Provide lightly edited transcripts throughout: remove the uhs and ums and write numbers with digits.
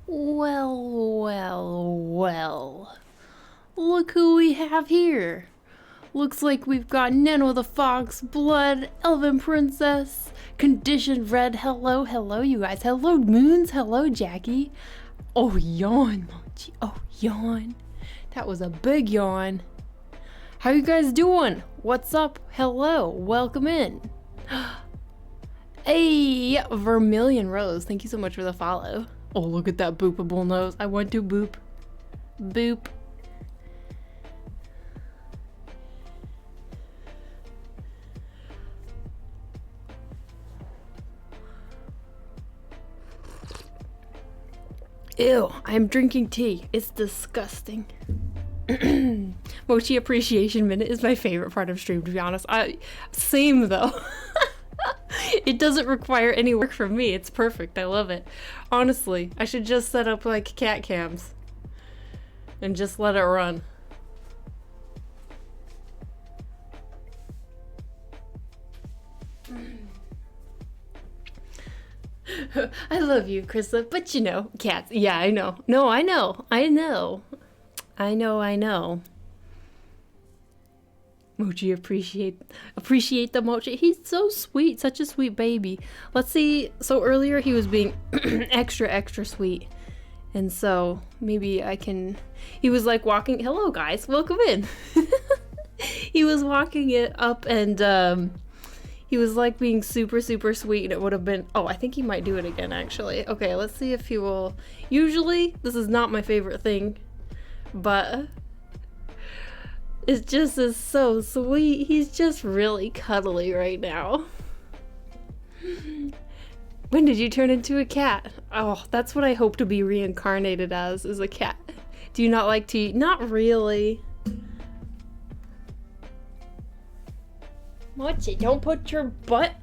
Well, well, well. Look who we have here. Looks like we've got Nano the Fox, Blood, Elven Princess, Conditioned Red. Hello, hello, you guys. Hello, Moons. Hello, Jackie. Oh, yawn, Mochi. Oh, yawn. That was a big yawn. How you guys doing? What's up? Hello, welcome in. Hey, Vermilion Rose. Thank you so much for the follow. Oh, look at that boopable nose. I want to boop. Boop. Ew, I'm drinking tea. It's disgusting. Mochi Appreciation Minute is my favorite part of stream, to be honest. Same though. It doesn't require any work from me. It's perfect. I love it. Honestly, I should just set up like cat cams and just let it run. I love you, Krista, but you know, cats. Yeah, I know. No, I know. I know. I know. Mochi appreciate the Mochi. He's so sweet, such a sweet baby. Let's see. So earlier he was being extra sweet. And so maybe I can, he was like walking, hello guys, welcome in. He was walking it up and he was like being super sweet, and it would have been, oh, I think he might do it again actually. Okay, let's see if he will. Usually this is not my favorite thing, but it just is so sweet. He's just really cuddly right now. When did you turn into a cat? Oh, that's what I hope to be reincarnated as, is a cat. Do you not like to eat? Not really. Mochi, don't put your butt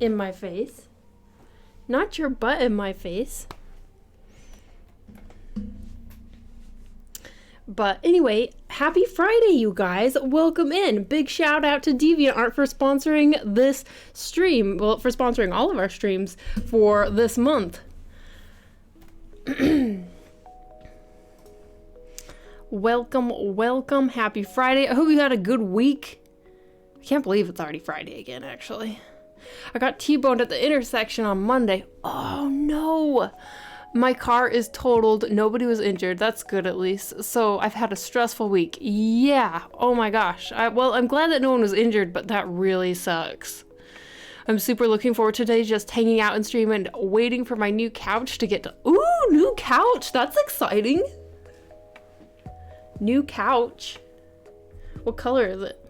in my face. Not your butt in my face. But anyway, happy Friday, you guys. Welcome in. Big shout out to DeviantArt for sponsoring this stream. Well, for sponsoring all of our streams for this month. Welcome. Happy Friday. I hope you had a good week. I can't believe it's already Friday again, actually. I got T-boned at the intersection on Monday. Oh, no. My car is totaled. Nobody was injured. That's good, at least. So I've had a stressful week. Yeah. Oh my gosh. Well, I'm glad that no one was injured, but that really sucks. I'm super looking forward to today, just hanging out and streaming and waiting for my new couch to get to. Ooh, new couch. That's exciting. New couch. What color is it?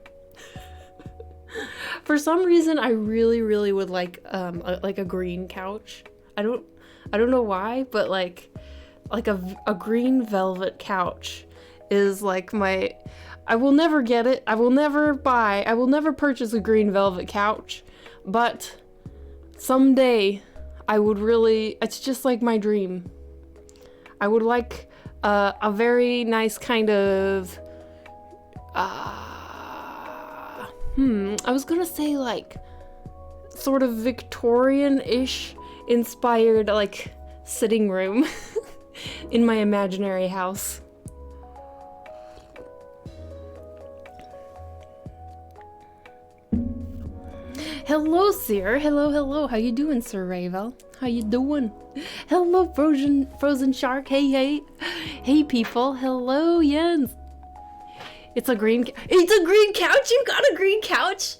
For some reason, I really would like a green couch. I don't know why, but like a green velvet couch is like my, I will never get it. I will never purchase a green velvet couch, but someday I would really, it's just like my dream. I would like a very nice kind of, I was gonna say like sort of Victorian-ish inspired like sitting room in my imaginary house. Hello, Sir. Hello. How you doing, Sir Ravel? How you doing? Hello, Frozen Shark. Hey people. Hello, Jens. It's a green couch. You got a green couch?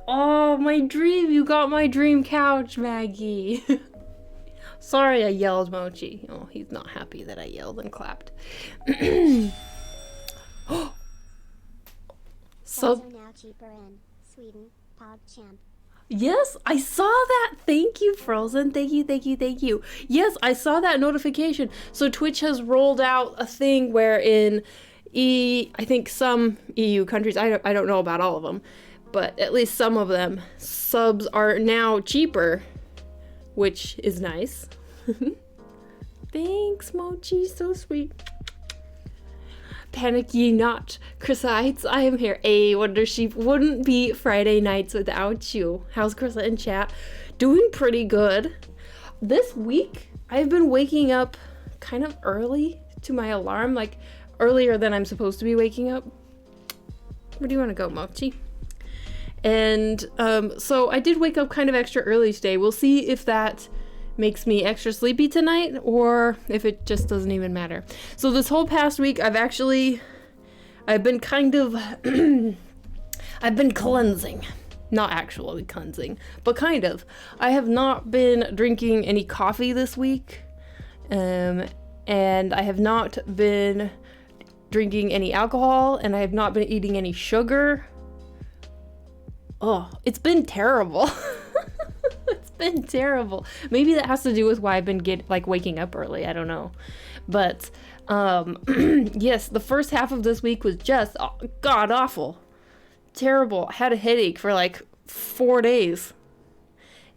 Oh, my dream. You got my dream couch, Maggie. Sorry I yelled, Mochi. Oh, he's not happy that I yelled and clapped. So now cheaper in Sweden, PogChamp. Yes, I saw that. Thank you, Frozen. Thank you. Yes, I saw that notification. So Twitch has rolled out a thing where in I think some EU countries, I don't know about all of them, but at least some of them, subs are now cheaper, which is nice. Thanks, Mochi. So sweet. Panic ye not, Chrisites, I am here. A Wonder Sheep wouldn't be Friday nights without you. How's Chrissa in chat? Doing pretty good. this week I've been waking up kind of early to my alarm, like earlier than I'm supposed to be waking up. Where do you want to go, Mochi? And so I did wake up kind of extra early today. We'll see if that makes me extra sleepy tonight or if it just doesn't even matter. So this whole past week I've been kind of I've been cleansing. Not actually cleansing, but kind of. I have not been drinking any coffee this week. And I have not been drinking any alcohol, and I have not been eating any sugar. Oh, it's been terrible. It's been terrible. Maybe that has to do with why I've been waking up early. I don't know. But yes, the first half of this week was just god awful. Terrible. I had a headache for like 4 days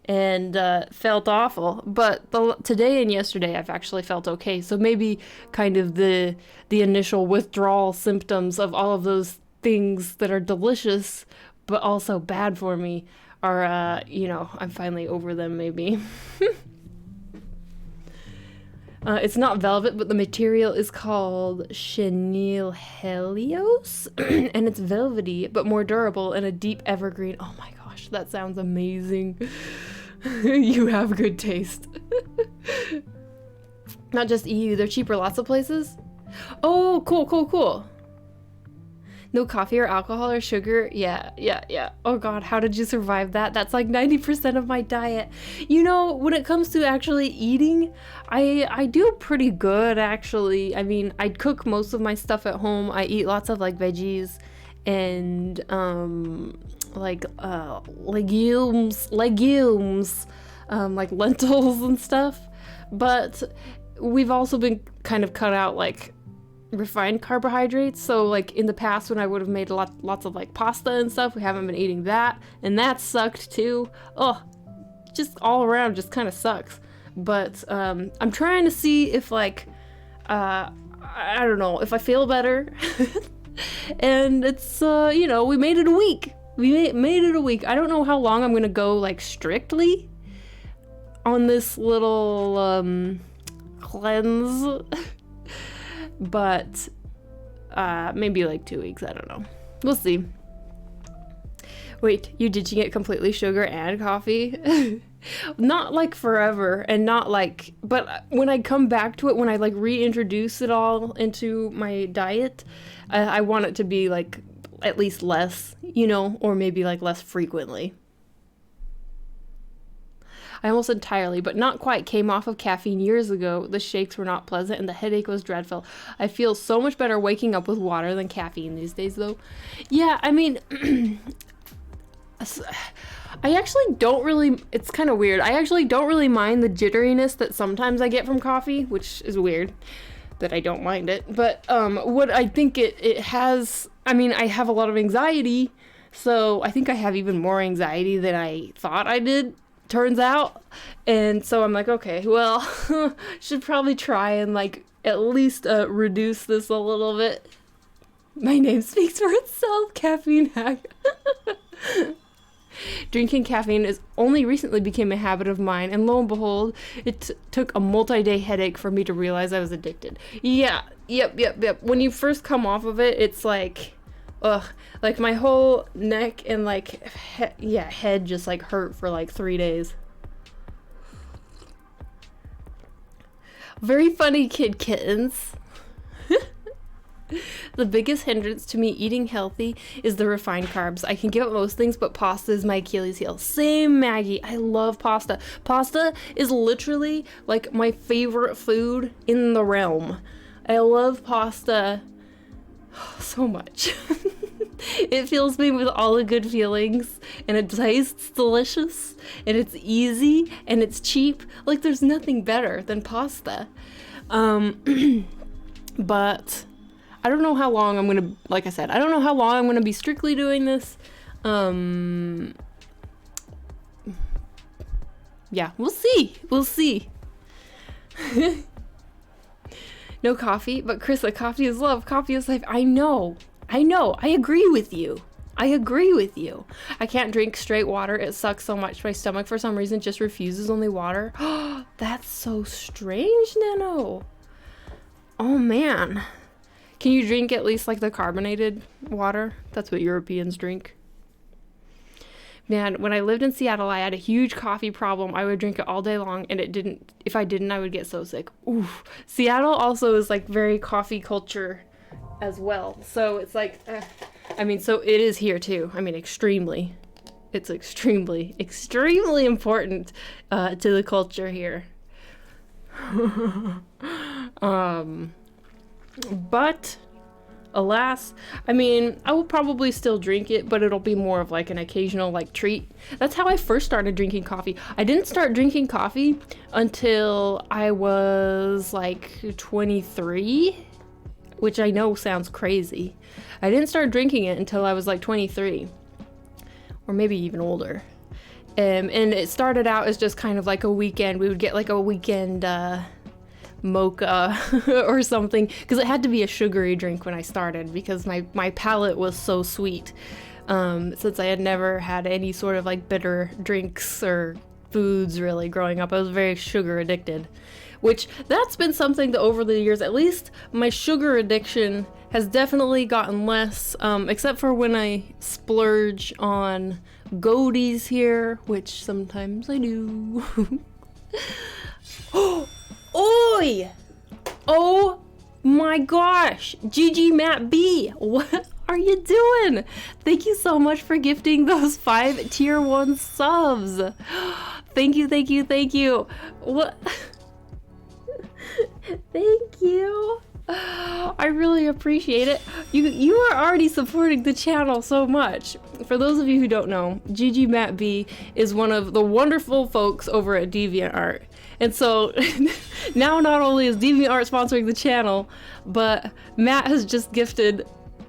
and felt awful. But today and yesterday I've actually felt okay. So maybe kind of the initial withdrawal symptoms of all of those things that are delicious but also bad for me are, I'm finally over them maybe. It's not velvet, but the material is called chenille helios, and it's velvety, but more durable and a deep evergreen. Oh my gosh, that sounds amazing. You have good taste. Not just EU, they're cheaper lots of places. Oh, cool. No coffee or alcohol or sugar. Yeah. Oh God, how did you survive that? That's like 90% of my diet. You know, when it comes to actually eating, I do pretty good actually. I mean, I cook most of my stuff at home. I eat lots of like veggies and legumes, like lentils and stuff. But we've also been kind of cut out like refined carbohydrates, so like in the past when I would have made lots of like pasta and stuff, we haven't been eating that, and that sucked too. Oh, just all around just kind of sucks. But I'm trying to see if like I don't know, if I feel better. And it's we made it a week. We made it a week. I don't know how long I'm gonna go like strictly on this little cleanse. But maybe like 2 weeks, I don't know. We'll see. Wait, you ditching it completely, sugar and coffee? Not like forever, and not like, but when I come back to it, when I like reintroduce it all into my diet, I want it to be like at least less, or maybe like less frequently. I almost entirely, but not quite, came off of caffeine years ago. The shakes were not pleasant and the headache was dreadful. I feel so much better waking up with water than caffeine these days, though. Yeah, I mean, I actually don't really, it's kind of weird. I actually don't really mind the jitteriness that sometimes I get from coffee, which is weird that I don't mind it. But what I think it has, I mean, I have a lot of anxiety, so I think I have even more anxiety than I thought I did, turns out. And so I'm like, okay, well, should probably try and like at least reduce this a little bit. My name speaks for itself, caffeine hack. Drinking caffeine is only recently became a habit of mine, and lo and behold, it took a multi-day headache for me to realize I was addicted. Yeah, yep. When you first come off of it, it's like, ugh, like my whole neck and like, head just like hurt for like 3 days. Very funny, kittens. The biggest hindrance to me eating healthy is the refined carbs. I can give up most things, but pasta is my Achilles heel. Same, Maggie. I love pasta. Pasta is literally like my favorite food in the realm. I love pasta so much. It fills me with all the good feelings, and it tastes delicious, and it's easy, and it's cheap. Like, there's nothing better than pasta. But I don't know how long I'm gonna, like I said, I don't know how long I'm gonna be strictly doing this. Yeah, we'll see. No coffee, but Carissa, coffee is love, coffee is life. I know, I agree with you. I agree with you. I can't drink straight water. It sucks so much. My stomach, for some reason, just refuses only water. That's so strange, Nano. Oh, man. Can you drink at least like the carbonated water? That's what Europeans drink. Man, when I lived in Seattle, I had a huge coffee problem. I would drink it all day long, and if I didn't, I would get so sick. Oof. Seattle also is like very coffee culture as well. So it's like, I mean, so it is here too. I mean, extremely. It's extremely important to the culture here. But alas, I mean, I will probably still drink it, but it'll be more of like an occasional like treat. That's how I first started drinking coffee. I didn't start drinking coffee until I was like 23, which I know sounds crazy. I didn't start drinking it until I was like 23, or maybe even older. And it started out as just kind of like a weekend. We would get like a weekend mocha or something, because it had to be a sugary drink when I started, because my palate was so sweet. Since I had never had any sort of like bitter drinks or foods really growing up, I was very sugar addicted, which that's been something that over the years, at least my sugar addiction has definitely gotten less, except for when I splurge on Goaties here, which sometimes I do. Oi! Oh my gosh! GG Matt B! What are you doing? Thank you so much for gifting those 5 tier 1 subs. Thank you. What? Thank you. I really appreciate it. You are already supporting the channel so much. For those of you who don't know, GG Matt B is one of the wonderful folks over at DeviantArt. And so now not only is DeviantArt sponsoring the channel, but Matt has just gifted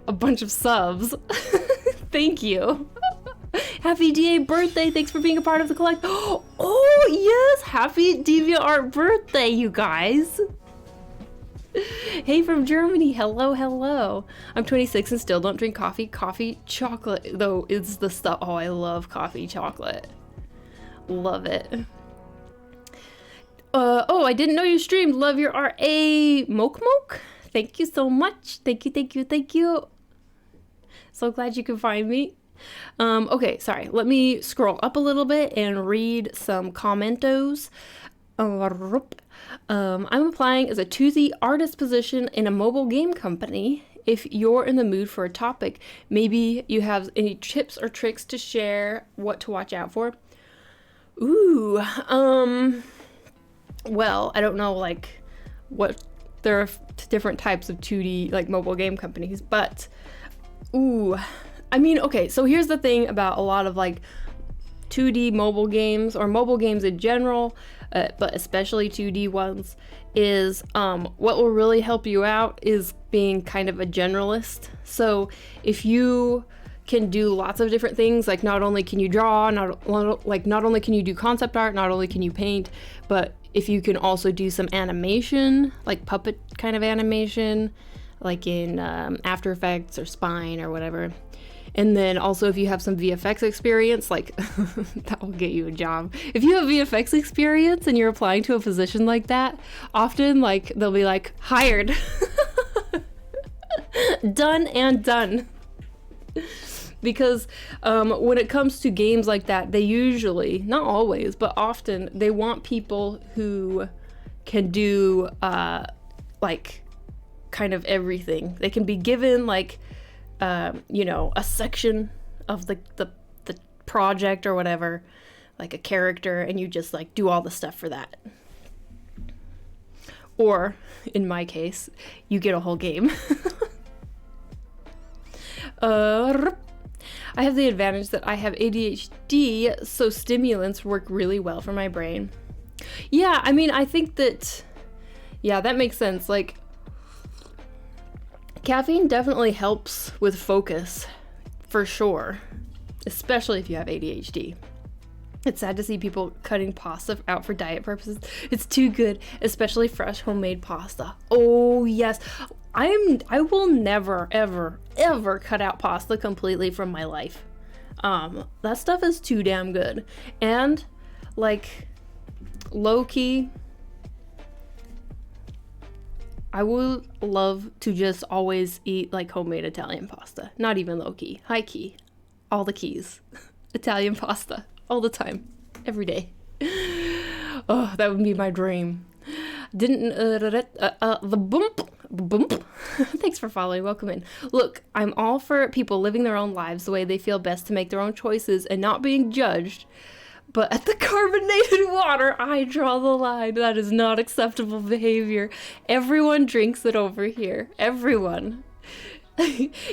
a bunch of subs. Thank you. Happy DA birthday. Thanks for being a part of the collect. Oh, yes. Happy DeviantArt birthday, you guys. Hey from Germany. Hello. I'm 26 and still don't drink coffee. Coffee chocolate, though, is the stuff. Oh, I love coffee chocolate. Love it. Oh, I didn't know you streamed. Love your art. Moke. Thank you so much. Thank you. So glad you could find me. Okay, sorry. Let me scroll up a little bit and read some commentos. I'm applying as a 2D artist position in a mobile game company. If you're in the mood for a topic, maybe you have any tips or tricks to share what to watch out for. Ooh, well, I don't know, like, what, there are different types of 2D, like, mobile game companies, but, ooh, I mean, okay, so here's the thing about a lot of, like, 2D mobile games, or mobile games in general, but especially 2D ones, is, what will really help you out is being kind of a generalist. So, if you can do lots of different things, like, not only can you draw, not only can you do concept art, not only can you paint, but if you can also do some animation, like puppet kind of animation, like in After Effects or Spine or whatever. And then also if you have some VFX experience, like that will get you a job. If you have VFX experience and you're applying to a position like that, often like they'll be like, hired. Done. Because when it comes to games like that, they usually, not always, but often, they want people who can do, like, kind of everything. They can be given, like, you know, a section of the project or whatever, like a character, and you just, like, do all the stuff for that. Or, in my case, you get a whole game. I have the advantage that I have ADHD, so stimulants work really well for my brain. Yeah, I mean, I think that, yeah, that makes sense. Like, caffeine definitely helps with focus, for sure, especially if you have ADHD. It's sad to see people cutting pasta out for diet purposes. It's too good, especially fresh homemade pasta. Oh, yes. I will never, ever, ever cut out pasta completely from my life. That stuff is too damn good. And, like, low-key, I would love to just always eat, like, homemade Italian pasta. Not even low-key. High-key. All the keys. Italian pasta. All the time. Every day. Oh, that would be my dream. The bump. Thanks for following. Welcome in. Look, I'm all for people living their own lives the way they feel best to make their own choices and not being judged. But at the carbonated water, I draw the line. That is not acceptable behavior. Everyone drinks it over here. Everyone.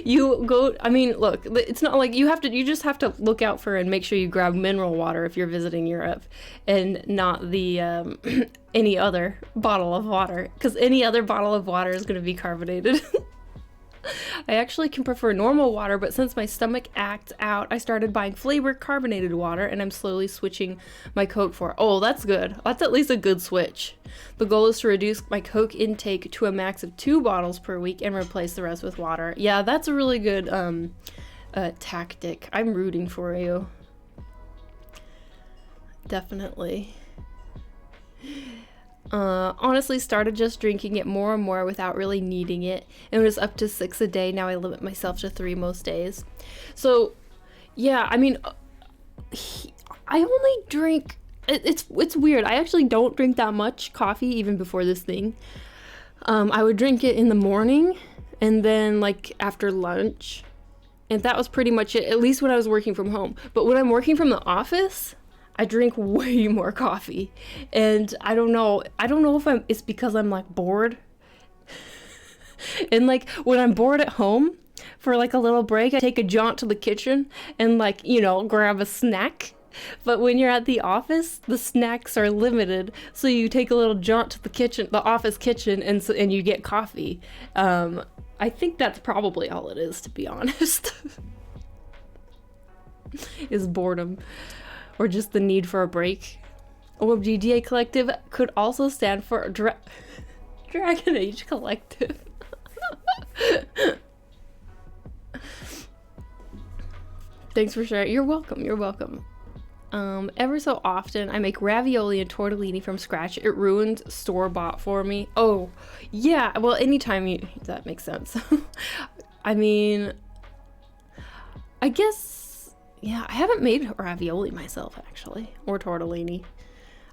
You go, I mean, look, it's not like you just have to look out for and make sure you grab mineral water if you're visiting Europe and not the, any other bottle of water, because any other bottle of water is going to be carbonated. I actually can prefer normal water, but since my stomach acts out, I started buying flavored carbonated water, and I'm slowly switching my Coke for. Oh, that's good. That's at least a good switch. The goal is to reduce my Coke intake to a max of 2 bottles per week and replace the rest with water. Yeah, that's a really good tactic. I'm rooting for you. Definitely. Honestly started just drinking it more and more without really needing it. It was up to 6 a day. Now I limit myself to 3 most days. So yeah, I mean, I only drink, it's weird. I actually don't drink that much coffee even before this thing. I would drink it in the morning and then like after lunch, and that was pretty much it, at least when I was working from home. But when I'm working from the office, I drink way more coffee, and I don't know if it's because I'm like bored. And like when I'm bored at home for like a little break, I take a jaunt to the kitchen and like, you know, grab a snack. But when you're at the office, the snacks are limited, so you take a little jaunt to the kitchen, the office kitchen, and you get coffee. I think that's probably all it is, to be honest. Is boredom. Or just the need for a break. OMG DA Collective could also stand for Dragon Age Collective. Thanks for sharing. You're welcome. You're welcome. Ever so often, I make ravioli and tortellini from scratch. It ruins store-bought for me. Oh, yeah. Well, anytime you... That makes sense. I mean... I guess... Yeah, I haven't made ravioli myself, actually, or tortellini.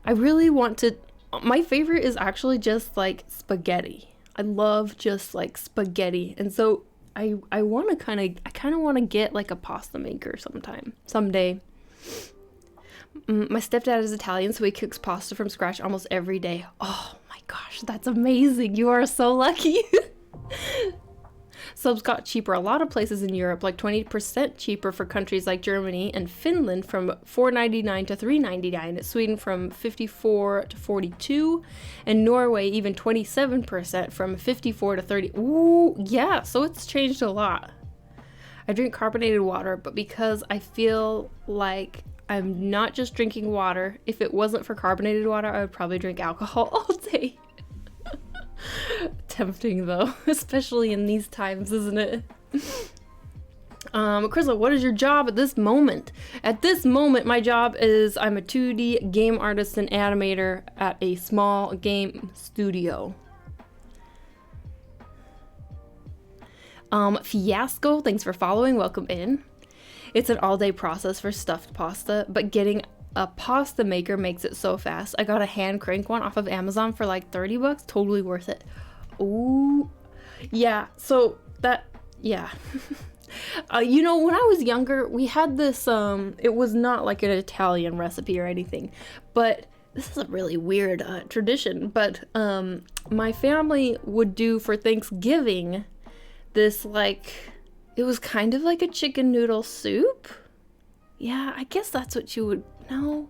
I really want to... My favorite is actually just, like, spaghetti. I love just, like, spaghetti. And so I want to kind of want to get, like, a pasta maker someday. My stepdad is Italian, so he cooks pasta from scratch almost every day. Oh, my gosh, that's amazing. You are so lucky. Subs got cheaper a lot of places in Europe, like 20% cheaper for countries like Germany and Finland from $4.99 to $3.99, Sweden from $54 to $42, and Norway even 27% from $54 to $30. Ooh, yeah, so it's changed a lot. I drink carbonated water, but because I feel like I'm not just drinking water, if it wasn't for carbonated water, I would probably drink alcohol all day. Tempting though, especially in these times, isn't it? Crystal, what is your job at this moment? At this moment, my job is I'm a 2D game artist and animator at a small game studio. Fiasco, thanks for following. Welcome in. It's an all-day process for stuffed pasta, but getting a pasta maker makes it so fast. I got a hand crank one off of Amazon for like $30. Totally worth it. Ooh. Yeah, so that, yeah. You know, when I was younger, we had this, it was not like an Italian recipe or anything, but this is a really weird tradition, but my family would do for Thanksgiving this, like, it was kind of like a chicken noodle soup. Yeah, I guess that's what you would know.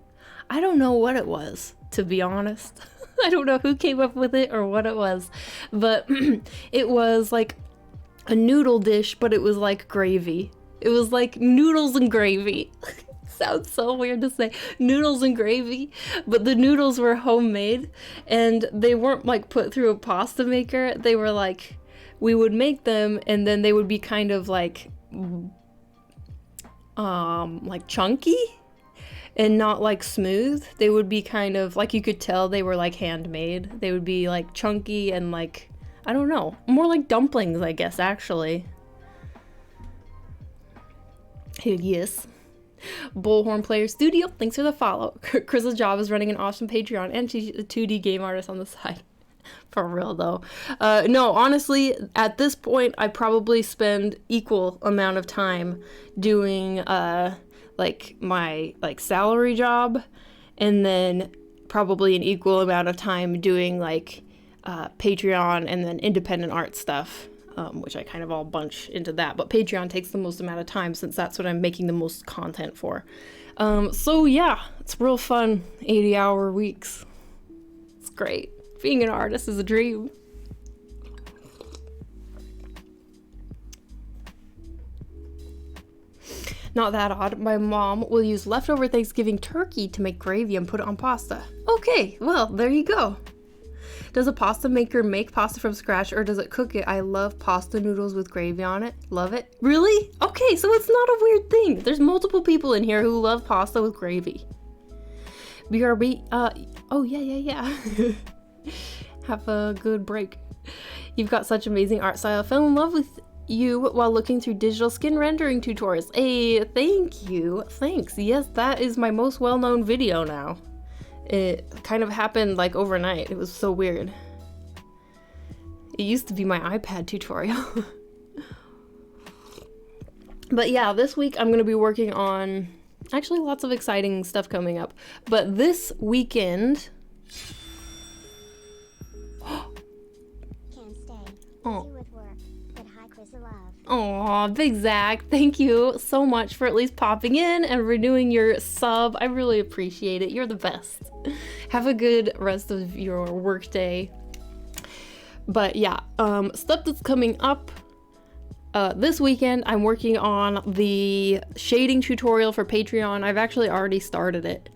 I don't know what it was, to be honest. I don't know who came up with it or what it was, but it was like a noodle dish, but it was like gravy. It was like noodles and gravy. Sounds so weird to say, noodles and gravy, but the noodles were homemade and they weren't like put through a pasta maker. They were like we would make them, and then they would be kind of like chunky and not like smooth. They would be kind of like, you could tell they were like handmade. They would be like chunky and like, I don't know, more like dumplings, I guess, actually. Yes. Bullhorn Player Studio, thanks for the follow. Chris's job is running an awesome Patreon, and she's a 2D game artist on the side. For real though. No, honestly, at this point, I probably spend equal amount of time doing like my like salary job, and then probably an equal amount of time doing like Patreon and then independent art stuff. Which I kind of all bunch into that, but Patreon takes the most amount of time since that's what I'm making the most content for. So yeah, it's real fun, 80-hour weeks. It's great. Being an artist is a dream. Not that odd. My mom will use leftover Thanksgiving turkey to make gravy and put it on pasta. Okay, well, there you go. Does a pasta maker make pasta from scratch, or does it cook it? I love pasta noodles with gravy on it. Love it. Really? Okay, so it's not a weird thing. There's multiple people in here who love pasta with gravy. BRB, oh yeah. Have a good break. You've got such amazing art style. I fell in love with you while looking through digital skin rendering tutorials. Hey, thank you. Thanks. Yes, that is my most well-known video now. It kind of happened like overnight. It was so weird. It used to be my iPad tutorial. But yeah, this week I'm going to be working on actually lots of exciting stuff coming up. But this weekend... Can't stay. Oh. Busy with work. But hi, Chris, love. Aw, Big Zach, thank you so much for at least popping in and renewing your sub. I really appreciate it. You're the best. Have a good rest of your work day. But yeah, stuff that's coming up. This weekend, I'm working on the shading tutorial for Patreon. I've actually already started it.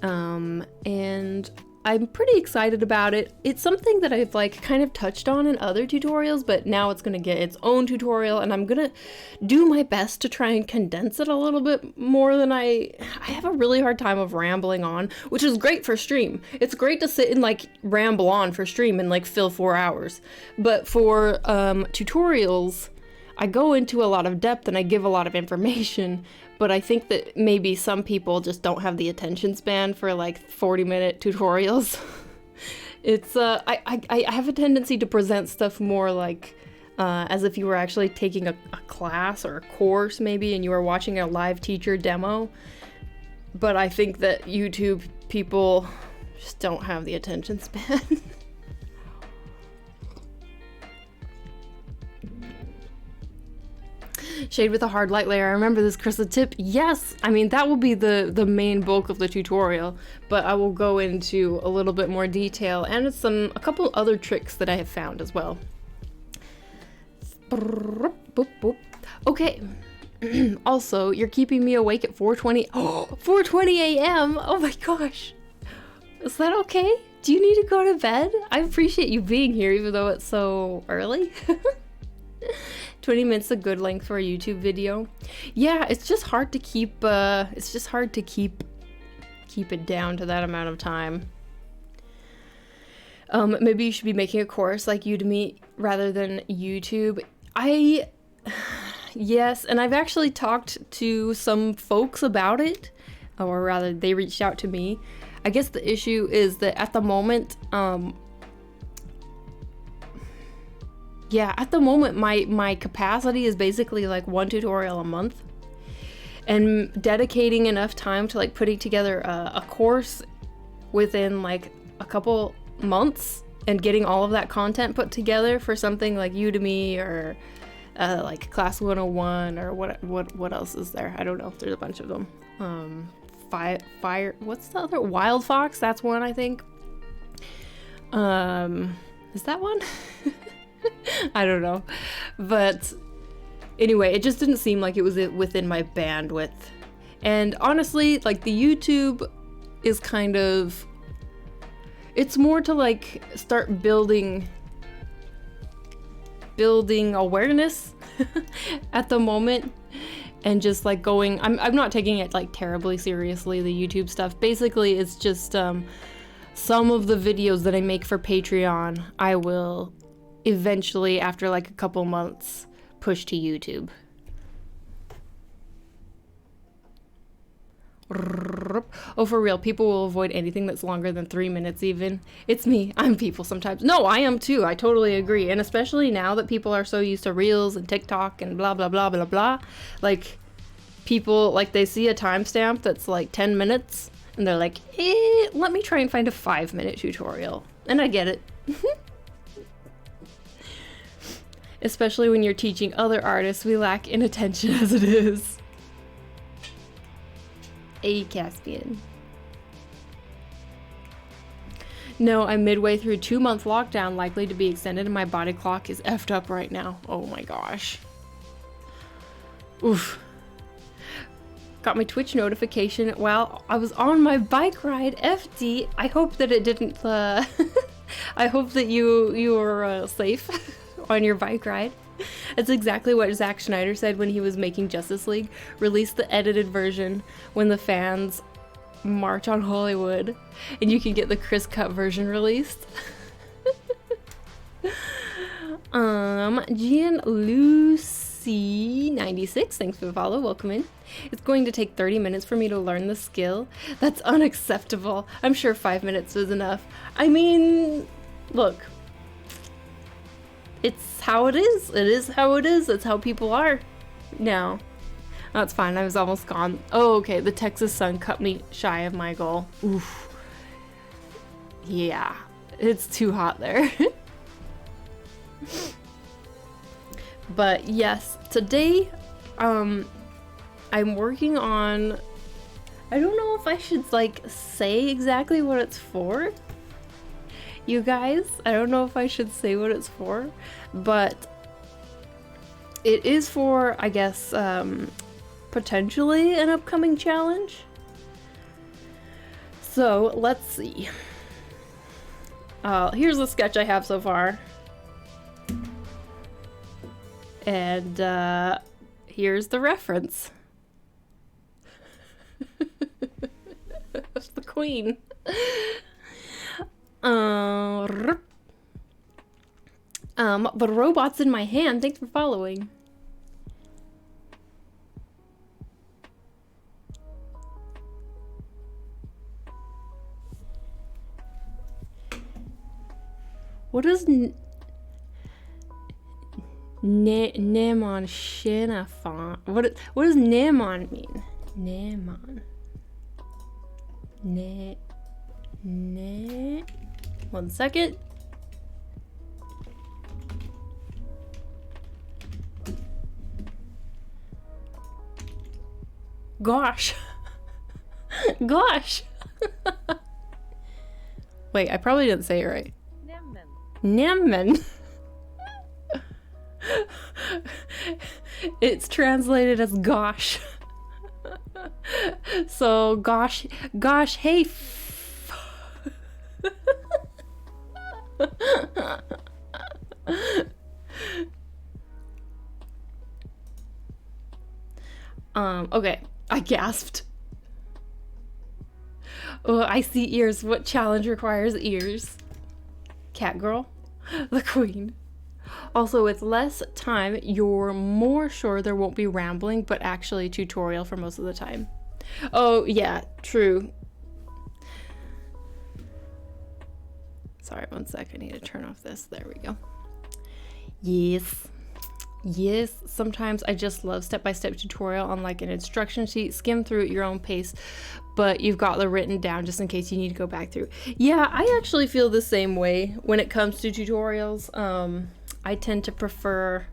And I'm pretty excited about it. It's something that I've like kind of touched on in other tutorials, but now it's gonna get its own tutorial, and I'm gonna do my best to try and condense it a little bit more than I have a really hard time of rambling on, which is great for stream. It's great to sit and like ramble on for stream and like fill 4 hours. But for tutorials, I go into a lot of depth and I give a lot of information, but I think that maybe some people just don't have the attention span for like 40-minute tutorials. It's I have a tendency to present stuff more like as if you were actually taking a class or a course maybe, and you were watching a live teacher demo. But I think that YouTube people just don't have the attention span. Shade with a hard light layer. I remember this, Chris, a tip. Yes, I mean, that will be the main bulk of the tutorial, but I will go into a little bit more detail and a couple other tricks that I have found as well. Okay. Also, you're keeping me awake at 4:20. Oh, 4:20 a.m. Oh my gosh. Is that okay? Do you need to go to bed? I appreciate you being here even though it's so early. 20 minutes is a good length for a YouTube video. Yeah, it's just hard to keep keep it down to that amount of time. Maybe you should be making a course like Udemy rather than YouTube. Yes, and I've actually talked to some folks about it, or rather they reached out to me. I guess the issue is that at the moment, at the moment, my capacity is basically like 1 tutorial a month, and dedicating enough time to like putting together a course within like a couple months and getting all of that content put together for something like Udemy or like Class 101 or what else is there? I don't know. There's a bunch of them. What's the other? Wild Fox. That's one, I think. Is that one? I don't know, but anyway, it just didn't seem like it was within my bandwidth. And honestly, like the YouTube is kind of, it's more to like start building building awareness at the moment, and just like going, I'm not taking it like terribly seriously, the YouTube stuff. Basically it's just some of the videos that I make for Patreon I will eventually, after like a couple months, push to YouTube. Oh, for real, people will avoid anything that's longer than 3 minutes even. It's me. I'm people sometimes. No, I am too. I totally agree. And especially now that people are so used to Reels and TikTok and blah, blah, blah, blah, blah. Like, people, like, they see a timestamp that's like 10 minutes and they're like, let me try and find a 5-minute tutorial. And I get it. Especially when you're teaching other artists, we lack inattention as it is. A Caspian. No, I'm midway through 2-month lockdown, likely to be extended, and my body clock is effed up right now. Oh my gosh. Oof. Got my Twitch notification while I was on my bike ride. FD. I hope that it didn't. I hope that you were safe on your bike ride. That's exactly what Zack Snyder said when he was making Justice League. Release the edited version when the fans march on Hollywood, and you can get the Chris cut version released. Gianlucy96, thanks for the follow, welcome in. It's going to take 30 minutes for me to learn the skill. That's unacceptable. I'm sure 5 minutes was enough. I mean, look. It's how it is. It is how it is. It's how people are. No. That's fine. I was almost gone. Oh, okay. The Texas sun cut me shy of my goal. Oof. Yeah. It's too hot there. But yes, today, I'm working on, I don't know if I should like say exactly what it's for. You guys, I don't know if I should say what it's for, but it is for, I guess, potentially an upcoming challenge. So let's see. Here's the sketch I have so far. And here's the reference. That's the queen. The robot's in my hand. Thanks for following. What does Nemon Shinafon? What does Nemon mean? Nemon. One second. Gosh. Gosh. Wait, I probably didn't say it right. Nemmen. It's translated as gosh. So gosh, hey. Okay, I gasped. Oh, I see ears. What challenge requires ears? Cat girl, the queen. Also, with less time, you're more sure there won't be rambling, but actually a tutorial for most of the time. Oh, yeah, true. Sorry, one sec. I need to turn off this. There we go. Yes. Yes, sometimes I just love step-by-step tutorial on like an instruction sheet. Skim through at your own pace, but you've got the written down just in case you need to go back through. Yeah, I actually feel the same way when it comes to tutorials. I tend to prefer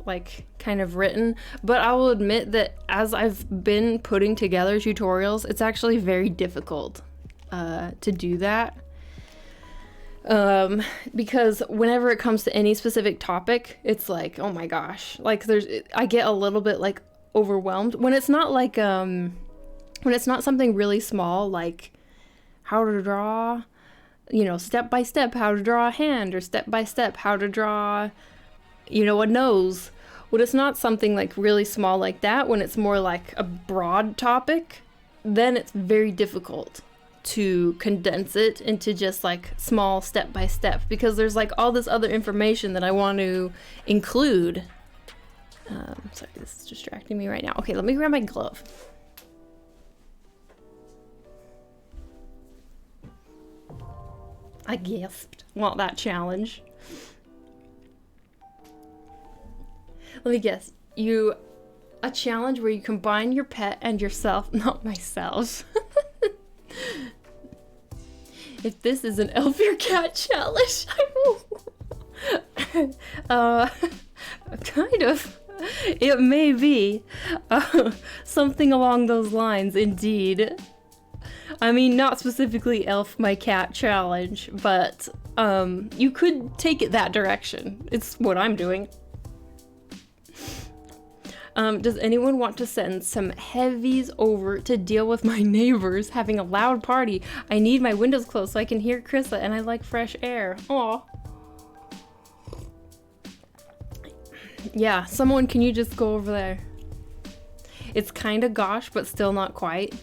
like kind of written, but I will admit that as I've been putting together tutorials, it's actually very difficult to do that. Because whenever it comes to any specific topic, it's like, oh my gosh, like I get a little bit like overwhelmed when it's not like, when it's not something really small, like how to draw, you know, step by step, how to draw a hand, or step by step, how to draw you know, a nose. When it's not something like really small like that, when it's more like a broad topic, then it's very difficult to condense it into just like small step by step, because there's like all this other information that I want to include. Sorry, this is distracting me right now. Okay, let me grab my glove. I gasped. Want that challenge? Let me guess. A challenge where you combine your pet and yourself, not myself. If this is an elf your cat challenge, kind of. It may be something along those lines, indeed. I mean, not specifically elf my cat challenge, but you could take it that direction. It's what I'm doing. Does anyone want to send some heavies over to deal with my neighbors having a loud party? I need my windows closed so I can hear Krissa, and I like fresh air. Aw. Yeah, someone, can you just go over there? It's kind of gosh, but still not quite.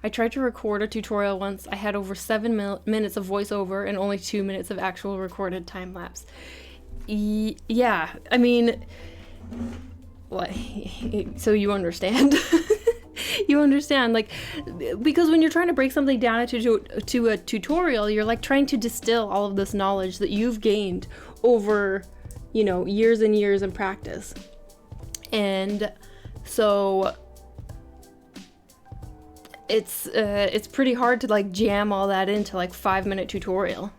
I tried to record a tutorial once. I had over 7 minutes of voiceover and only 2 minutes of actual recorded time lapse. Yeah, I mean, what? So you understand? You understand, like, because when you're trying to break something down to a tutorial, you're like trying to distill all of this knowledge that you've gained over, you know, years and years in practice. And so it's pretty hard to like jam all that into like 5-minute tutorial.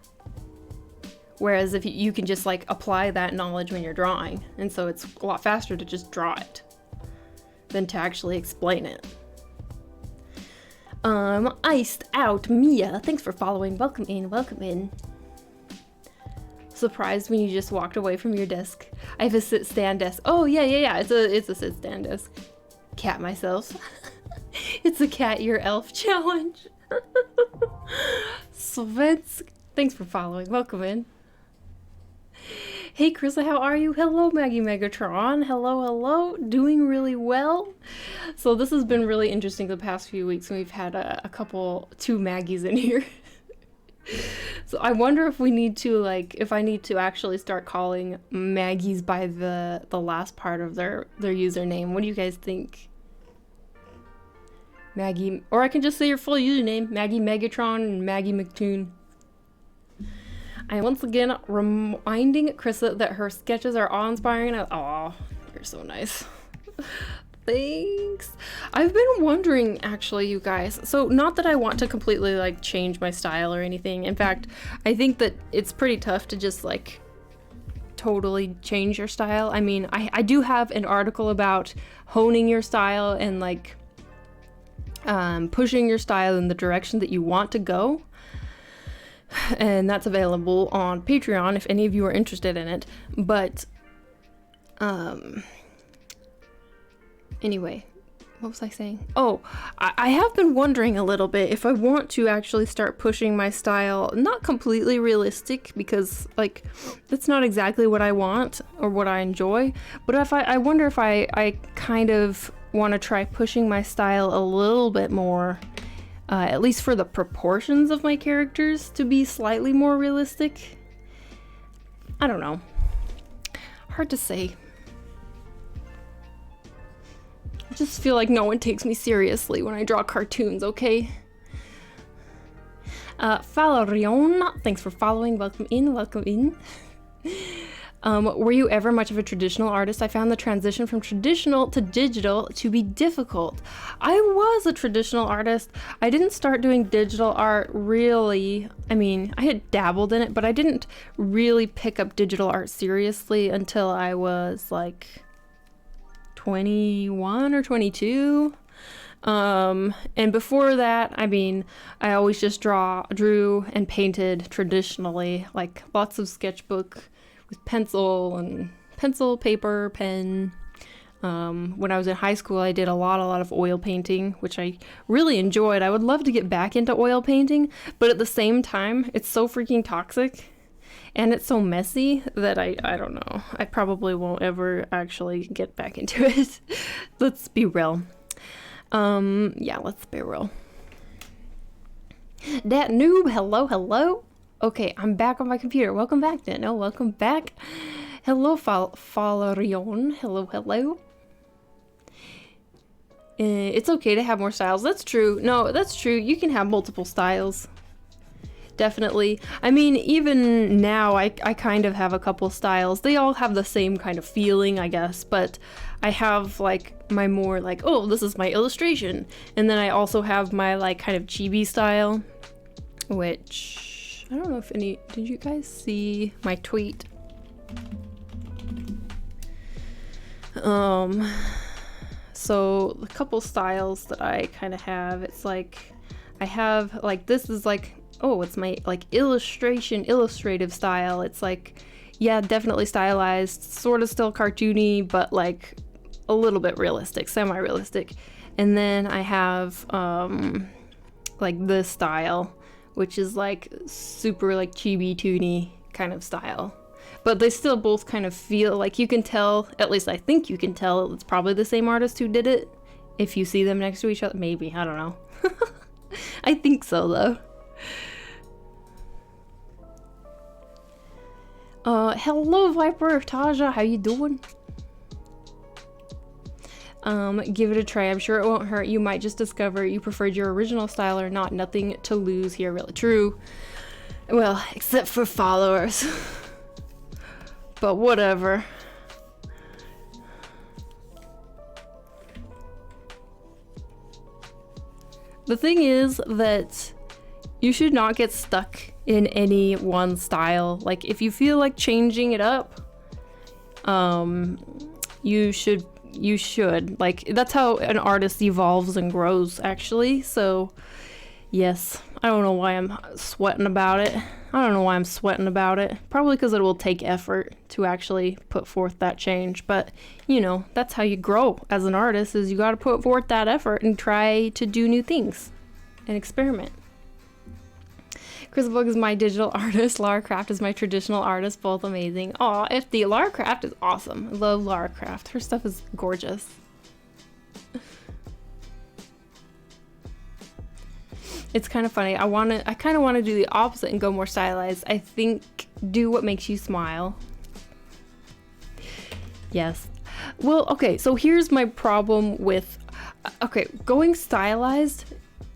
Whereas if you can just like apply that knowledge when you're drawing, and so it's a lot faster to just draw it than to actually explain it. Iced out Mia, thanks for following. Welcome in, welcome in. Surprised when you just walked away from your desk. I have a sit-stand desk. Oh yeah. It's a sit-stand desk. Cat myself. It's a cat your elf challenge. Svensk, thanks for following. Welcome in. Hey Krissa, how are you? Hello Maggie Megatron. Hello. Doing really well. So this has been really interesting the past few weeks, and we've had two Maggies in here. So I wonder if we need to if I need to actually start calling Maggies by the last part of their username. What do you guys think? Maggie, or I can just say your full username, Maggie Megatron and Maggie McToon. I am once again reminding Krissa that her sketches are awe-inspiring. Aw, you're so nice. Thanks. I've been wondering, actually, you guys, so not that I want to completely like change my style or anything. In fact, I think that it's pretty tough to just like totally change your style. I mean, I do have an article about honing your style and like pushing your style in the direction that you want to go. And that's available on Patreon if any of you are interested in it. But anyway, what was I saying? Oh, I have been wondering a little bit if I want to actually start pushing my style, not completely realistic, because like that's not exactly what I want or what I enjoy, but if I wonder if I kind of want to try pushing my style a little bit more, at least for the proportions of my characters to be slightly more realistic. I don't know. Hard to say. I just feel like no one takes me seriously when I draw cartoons, okay? Falarion, thanks for following. Welcome in, welcome in. Were you ever much of a traditional artist? I found the transition from traditional to digital to be difficult. I was a traditional artist. I didn't start doing digital art really. I mean, I had dabbled in it, but I didn't really pick up digital art seriously until I was like 21 or 22. And before that, I mean, I always just drew and painted traditionally, like lots of sketchbook with pencil, paper, pen, When I was in high school, I did a lot of oil painting, which I really enjoyed. I would love to get back into oil painting, but at the same time, it's so freaking toxic and it's so messy that I don't know. I probably won't ever actually get back into it. Let's be real. Yeah, let's be real. Dat noob, hello. Okay, I'm back on my computer. Welcome back, Dano. Welcome back. Hello, Falarion. Hello. It's okay to have more styles. That's true. No, that's true. You can have multiple styles. Definitely. I mean, even now, I kind of have a couple styles. They all have the same kind of feeling, I guess, but I have, like, my more, like, oh, this is my illustration. And then I also have my, like, kind of chibi style, which, I don't know if did you guys see my tweet? So a couple styles that I kind of have, it's like, I have, like, this is like, oh, it's my, like, illustrative style. It's like, yeah, definitely stylized, sort of still cartoony, but like a little bit realistic, semi-realistic. And then I have, like, this style, which is like super, like, chibi-toony kind of style. But they still both kind of feel like, you can tell, at least I think you can tell, it's probably the same artist who did it. If you see them next to each other, maybe, I don't know. I think so, though. Hello, Viper, Taja, how you doing? Give it a try, I'm sure it won't hurt. You might just discover you preferred your original style or not. Nothing to lose here, really. True. Well, except for followers. But whatever. The thing is that you should not get stuck in any one style. Like, if you feel like changing it up, you should. Like, that's how an artist evolves and grows, actually. So, yes, I don't know why I'm sweating about it. Probably because it will take effort to actually put forth that change. But, you know, that's how you grow as an artist, is you got to put forth that effort and try to do new things and experiment. Crystalbug is my digital artist. Lara Croft is my traditional artist. Both amazing. Aw, FD. Lara Croft is awesome. I love Lara Croft. Her stuff is gorgeous. It's kind of funny. I kind of want to do the opposite and go more stylized. I think do what makes you smile. Yes. Well, okay, so here's my problem with, okay, going stylized,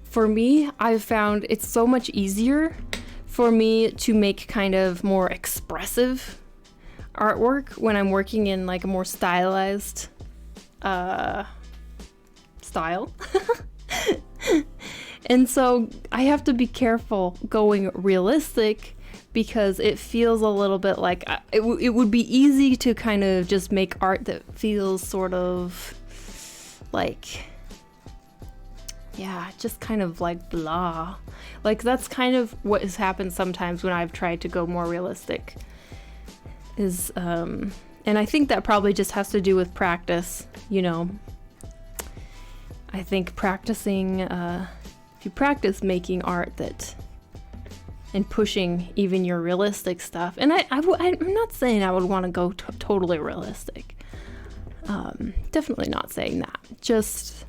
for me, I've found it's so much easier for me to make kind of more expressive artwork when I'm working in, like, a more stylized style. And so I have to be careful going realistic, because it feels a little bit like it would be easy to kind of just make art that feels sort of like, yeah, just kind of like blah. Like, that's kind of what has happened sometimes when I've tried to go more realistic. And I think that probably just has to do with practice, you know. I think practicing, if you practice making art and pushing even your realistic stuff, and I'm not saying I would want to go totally realistic. Definitely not saying that. Just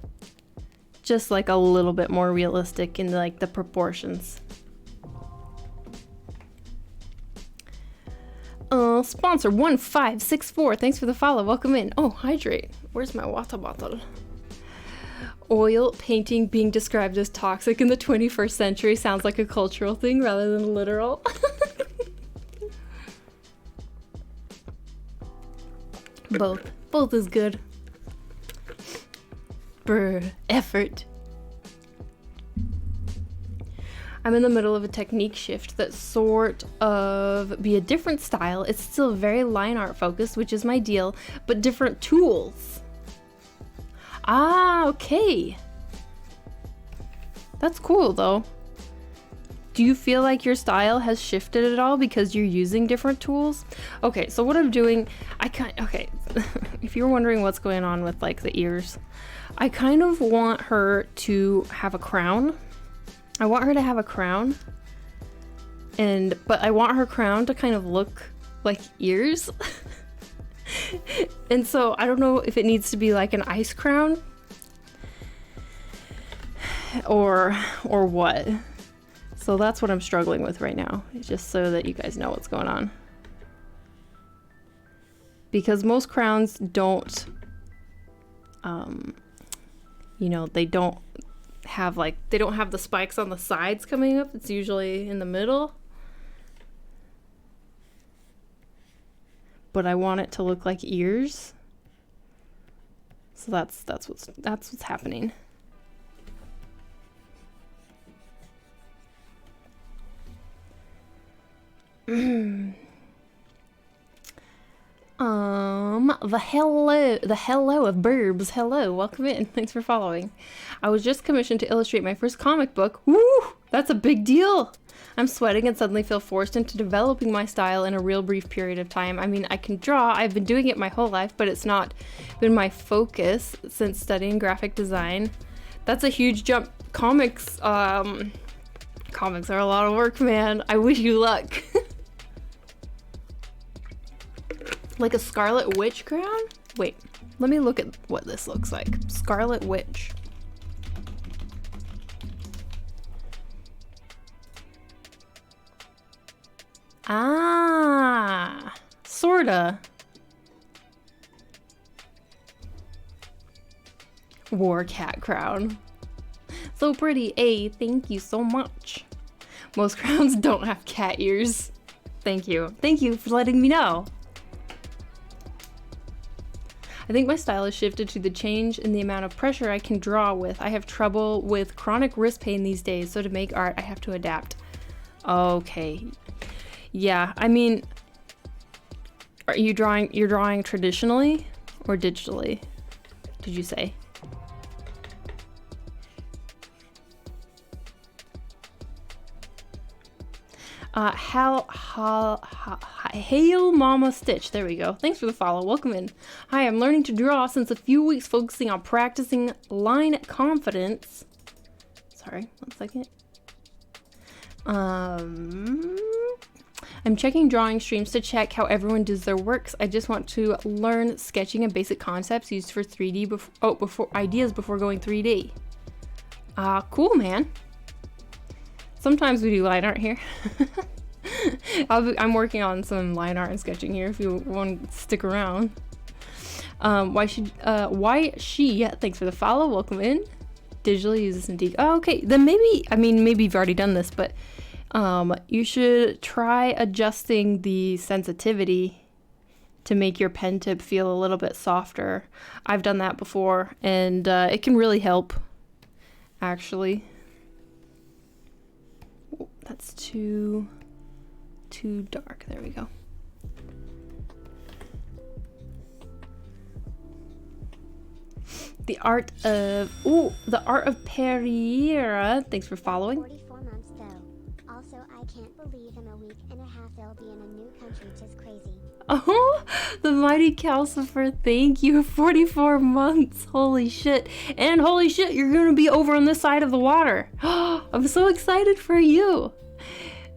like a little bit more realistic in, like, the proportions. Sponsor 1564, thanks for the follow. Welcome in. Oh, hydrate. Where's my water bottle? Oil painting being described as toxic in the 21st century sounds like a cultural thing rather than literal. Both is good. Brr, effort. I'm in the middle of a technique shift that sort of be a different style. It's still very line art focused, which is my deal, but different tools. Ah, okay. That's cool, though. Do you feel like your style has shifted at all because you're using different tools? Okay, so what I'm doing, okay, if you're wondering what's going on with like the ears, I kind of want her to have a crown. I want her to have a crown, but I want her crown to kind of look like ears. And so I don't know if it needs to be like an ice crown or what. So that's what I'm struggling with right now, just so that you guys know what's going on. Because most crowns don't, you know, they don't have the spikes on the sides coming up. It's usually in the middle. But I want it to look like ears. So that's what's happening. The hello of Burbs. Hello, welcome in. Thanks for following. I was just commissioned to illustrate my first comic book. Woo! That's a big deal. I'm sweating and suddenly feel forced into developing my style in a real brief period of time. I mean, I can draw. I've been doing it my whole life, but it's not been my focus since studying graphic design. That's a huge jump. Comics are a lot of work, man. I wish you luck. Like a Scarlet Witch crown? Wait, let me look at what this looks like. Scarlet Witch. Ah, sorta. War cat crown. So pretty, thank you so much. Most crowns don't have cat ears. Thank you for letting me know. I think my style has shifted to the change in the amount of pressure I can draw with. I have trouble with chronic wrist pain these days, so to make art, I have to adapt. Okay. Yeah, I mean, you're drawing traditionally or digitally? Did you say? Hail Mama Stitch. There we go. Thanks for the follow. Welcome in. Hi, I'm learning to draw since a few weeks, focusing on practicing line confidence. Sorry, 1 second. I'm checking drawing streams to check how everyone does their works. I just want to learn sketching and basic concepts used for 3D before going 3D. Cool, man. Sometimes we do line art here. I'm working on some line art and sketching here if you want to stick around. Why she? Thanks for the follow. Welcome in. Digitally use this in Deke. Oh, okay. Then maybe you've already done this, but you should try adjusting the sensitivity to make your pen tip feel a little bit softer. I've done that before, and it can really help, actually. That's too dark. There we go. The art of Pereira. Thanks for following. 44 months though. Also, I can't believe in a week and a half they'll be in a new country. Just crazy. Oh, the mighty Calcifer, thank you. 44 months. Holy shit. And holy shit, you're gonna be over on this side of the water. I'm so excited for you.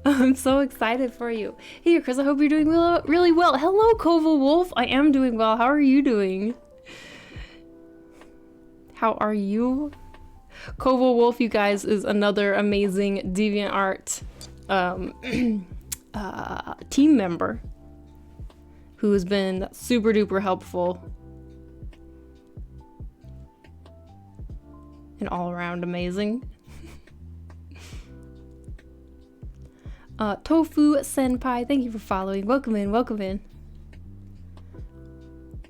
I'm so excited for you. Hey, Chris, I hope you're doing really well. Hello, Koval Wolf. I am doing well. How are you doing? How are you? Koval Wolf, you guys, is another amazing DeviantArt team member who has been super duper helpful and all around amazing. Tofu Senpai, thank you for following. Welcome in, welcome in.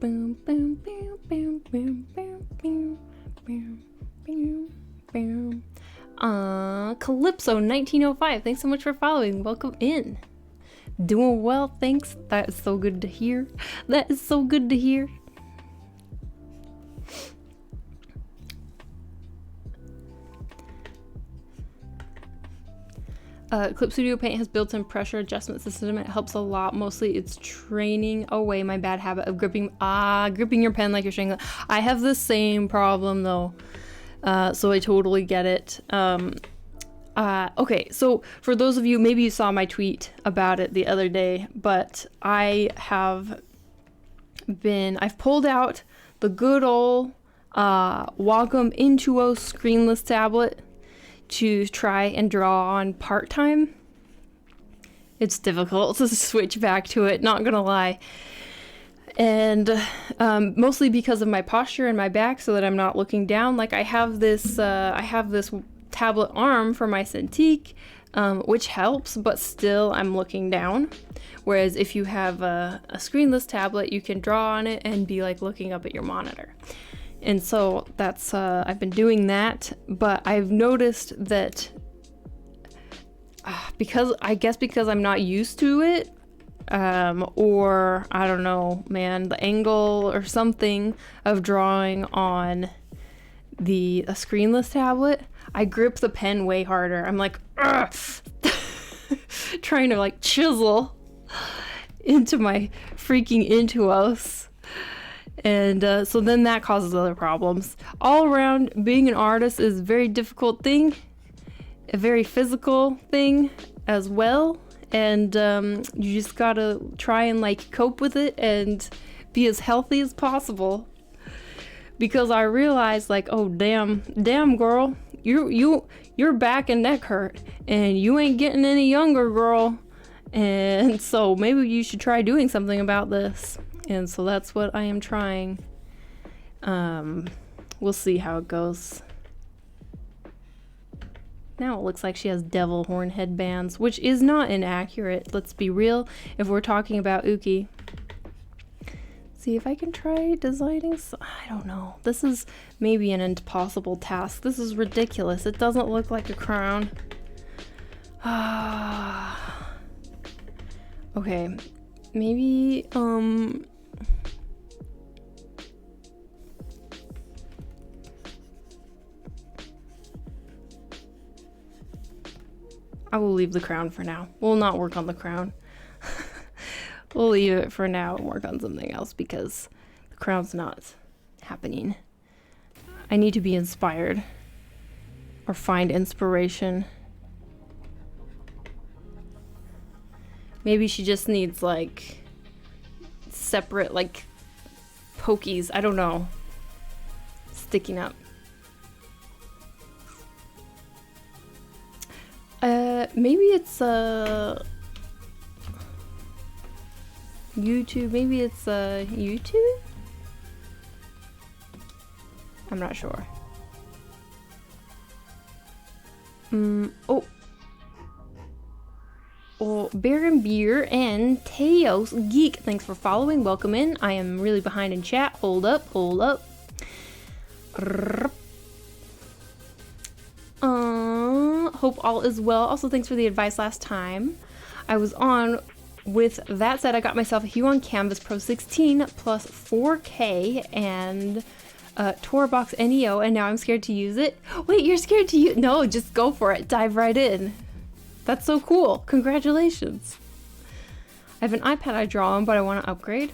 Boom, boom, boom, boom, boom, boom, boom, boom, boom, boom. Calypso 1905, thanks so much for following. Welcome in. Doing well, thanks. That is so good to hear. That is so good to hear. Clip Studio Paint has built-in pressure adjustment system. It helps a lot. Mostly it's training away my bad habit of gripping your pen like you're strangling. I have the same problem though, so I totally get it. Okay, so for those of you, maybe you saw my tweet about it the other day, but I've pulled out the good old Wacom Intuos screenless tablet to try and draw on part-time. It's difficult to switch back to it, not gonna lie. And mostly because of my posture and my back, so that I'm not looking down. Like I have this tablet arm for my Cintiq, which helps, but still I'm looking down. Whereas if you have a screenless tablet, you can draw on it and be like looking up at your monitor. And so that's, I've been doing that, but I've noticed that because I'm not used to it, or I don't know, man, the angle or something of drawing on a screenless tablet, I grip the pen way harder. I'm like, trying to like chisel into my freaking Intuos. And so then that causes other problems. All around, being an artist is a very difficult thing, a very physical thing as well. And you just gotta try and like cope with it and be as healthy as possible. Because I realized like, oh damn girl, your back and neck hurt, and you ain't getting any younger, girl. And so maybe you should try doing something about this. And so that's what I am trying. We'll see how it goes. Now it looks like she has devil horn headbands, which is not inaccurate. Let's be real if we're talking about Uki. See if I can try designing. I don't know. This is maybe an impossible task. This is ridiculous. It doesn't look like a crown. Okay. Maybe, I will leave the crown for now. We'll not work on the crown. We'll leave it for now and work on something else because the crown's not happening. I need to be inspired or find inspiration. Maybe she just needs like separate like pokies. I don't know. Sticking up. Maybe it's YouTube. Maybe it's YouTube? I'm not sure. Oh, Baron Beer and Teos Geek, thanks for following. Welcome in. I am really behind in chat. Hold up. Hope all is well. Also, thanks for the advice last time I was on. With that said, I got myself a Hue on Canvas Pro 16 plus 4K and Torbox Neo, and now I'm scared to use it. Wait, you're scared to use? No, just go for it. Dive right in. That's so cool. Congratulations. I have an iPad I draw on, but I want to upgrade.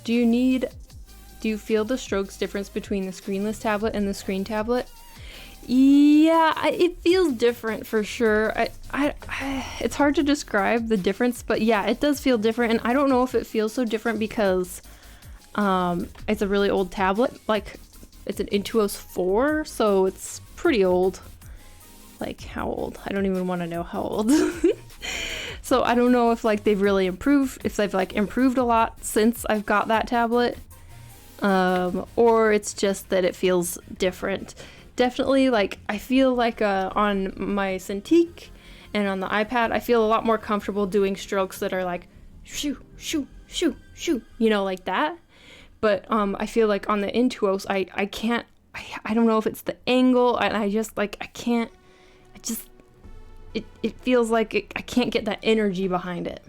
Do you feel the strokes difference between the screenless tablet and the screen tablet? Yeah, it feels different for sure. It's hard to describe the difference, but yeah, it does feel different. And I don't know if it feels so different because it's a really old tablet. Like, it's an Intuos 4, so it's pretty old. Like, how old? I don't even want to know how old. So I don't know if like they've really improved, if they've like improved a lot since I've got that tablet. Or it's just that it feels different. Definitely, like, I feel like on my Cintiq and on the iPad, I feel a lot more comfortable doing strokes that are like shoo, shoo, shoo, shoo, you know, like that. But I feel like on the Intuos, I can't, I don't know if it's the angle, and I just, like, I can't, it feels like I can't get that energy behind it.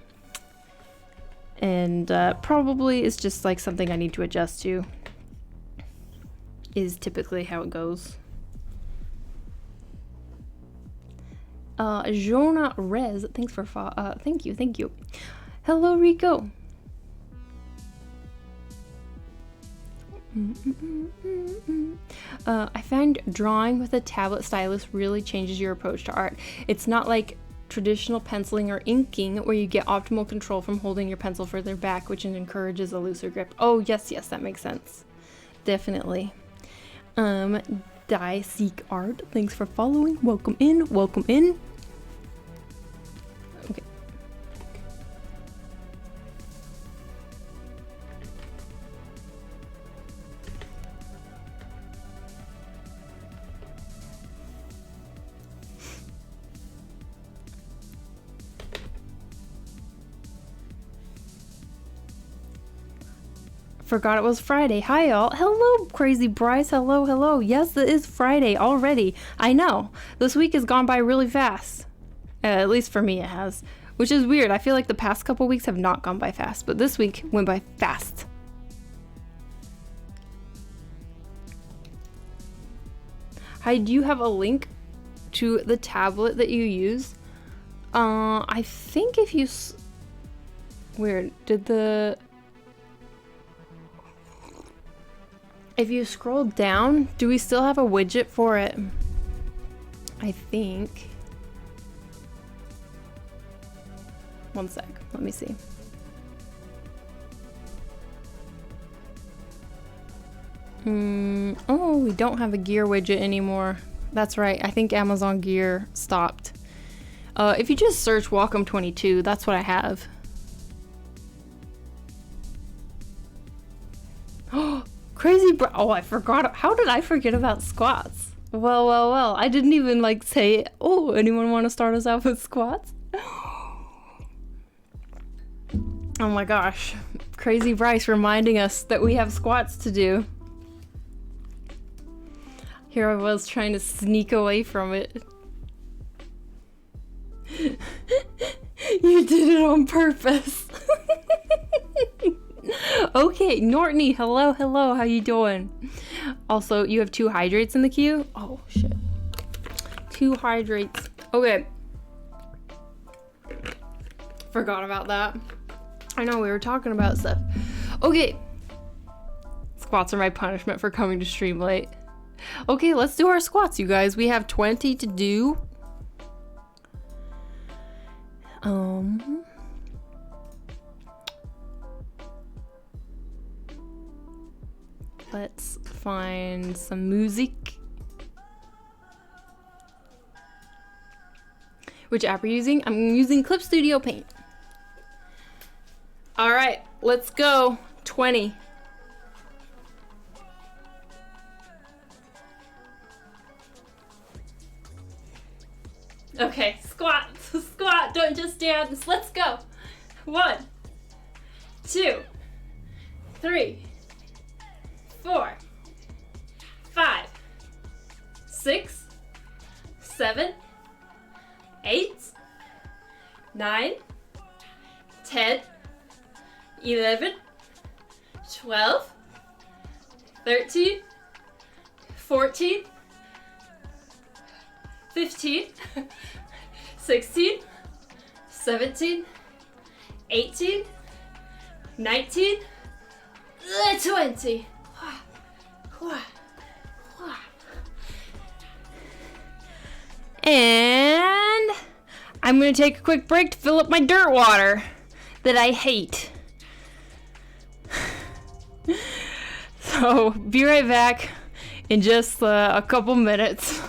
and probably is just like something I need to adjust to, is typically how it goes. Jonah Rez, thanks for thank you. Hello, Rico. I find drawing with a tablet stylus really changes your approach to art. It's not like traditional penciling or inking where you get optimal control from holding your pencil further back, which encourages a looser grip. Oh, yes, that makes sense. Definitely. Die Seek Art, thanks for following. Welcome in. Okay. Forgot it was Friday. Hi, y'all. Hello, Crazy Bryce. Hello. Yes, it is Friday already. I know. This week has gone by really fast. At least for me it has. Which is weird. I feel like the past couple weeks have not gone by fast, but this week went by fast. Hi, do you have a link to the tablet that you use? I think if you... Weird. If you scroll down, do we still have a widget for it? I think. One sec, let me see. Oh, we don't have a gear widget anymore. That's right, I think Amazon Gear stopped. If you just search Wacom 22, that's what I have. Oh, oh, I forgot. How did I forget about squats? Well. I didn't even like say, oh, anyone want to start us off with squats? Oh my gosh. Crazy Bryce reminding us that we have squats to do. Here I was trying to sneak away from it. You did it on purpose. Okay, Nortney, hello, how you doing? Also, you have 2 hydrates in the queue? Oh, shit. 2 hydrates. Okay. Forgot about that. I know, we were talking about stuff. Okay. Squats are my punishment for coming to stream late. Okay, let's do our squats, you guys. We have 20 to do. Let's find some music. Which app are you using? I'm using Clip Studio Paint. All right, let's go. 20. Okay, squat, don't just dance. Let's go. 1, 2, 3, 4, 5, 6, 7, 8, 9, 10, 11, 12, 13, 14, 15, 16, 17, 18, 19, 20. And I'm gonna take a quick break to fill up my dirt water that I hate. So be right back in just a couple minutes.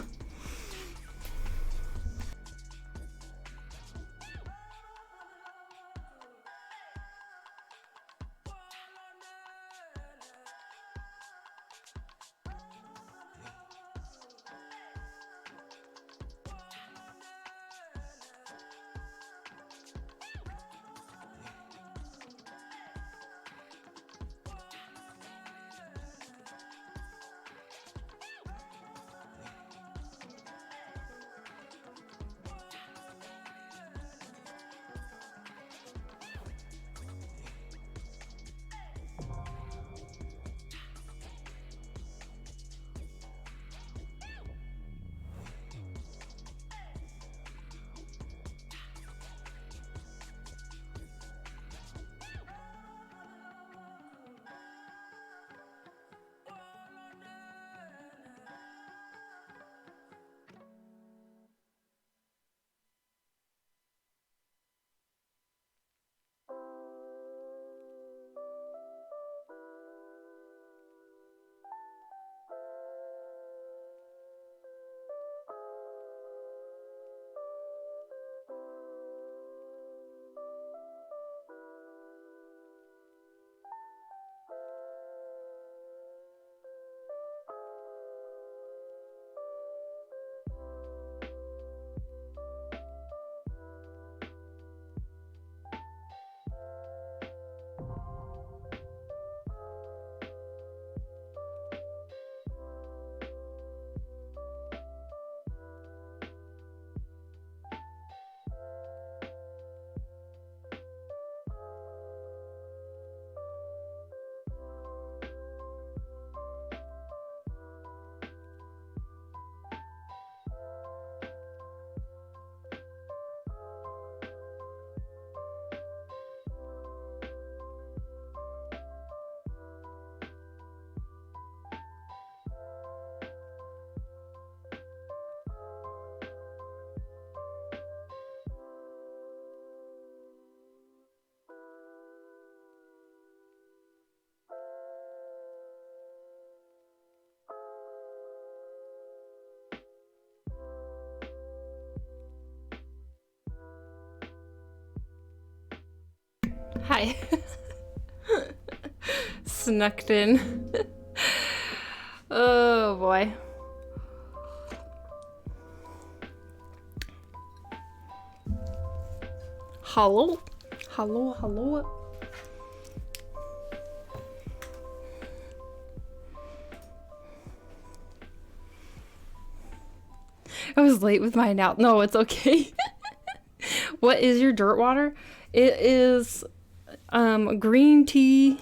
Hi. Snuck in. Oh boy. Hello? Hello, hello? I was late with my now. No, it's okay. What is your dirt water? It is green tea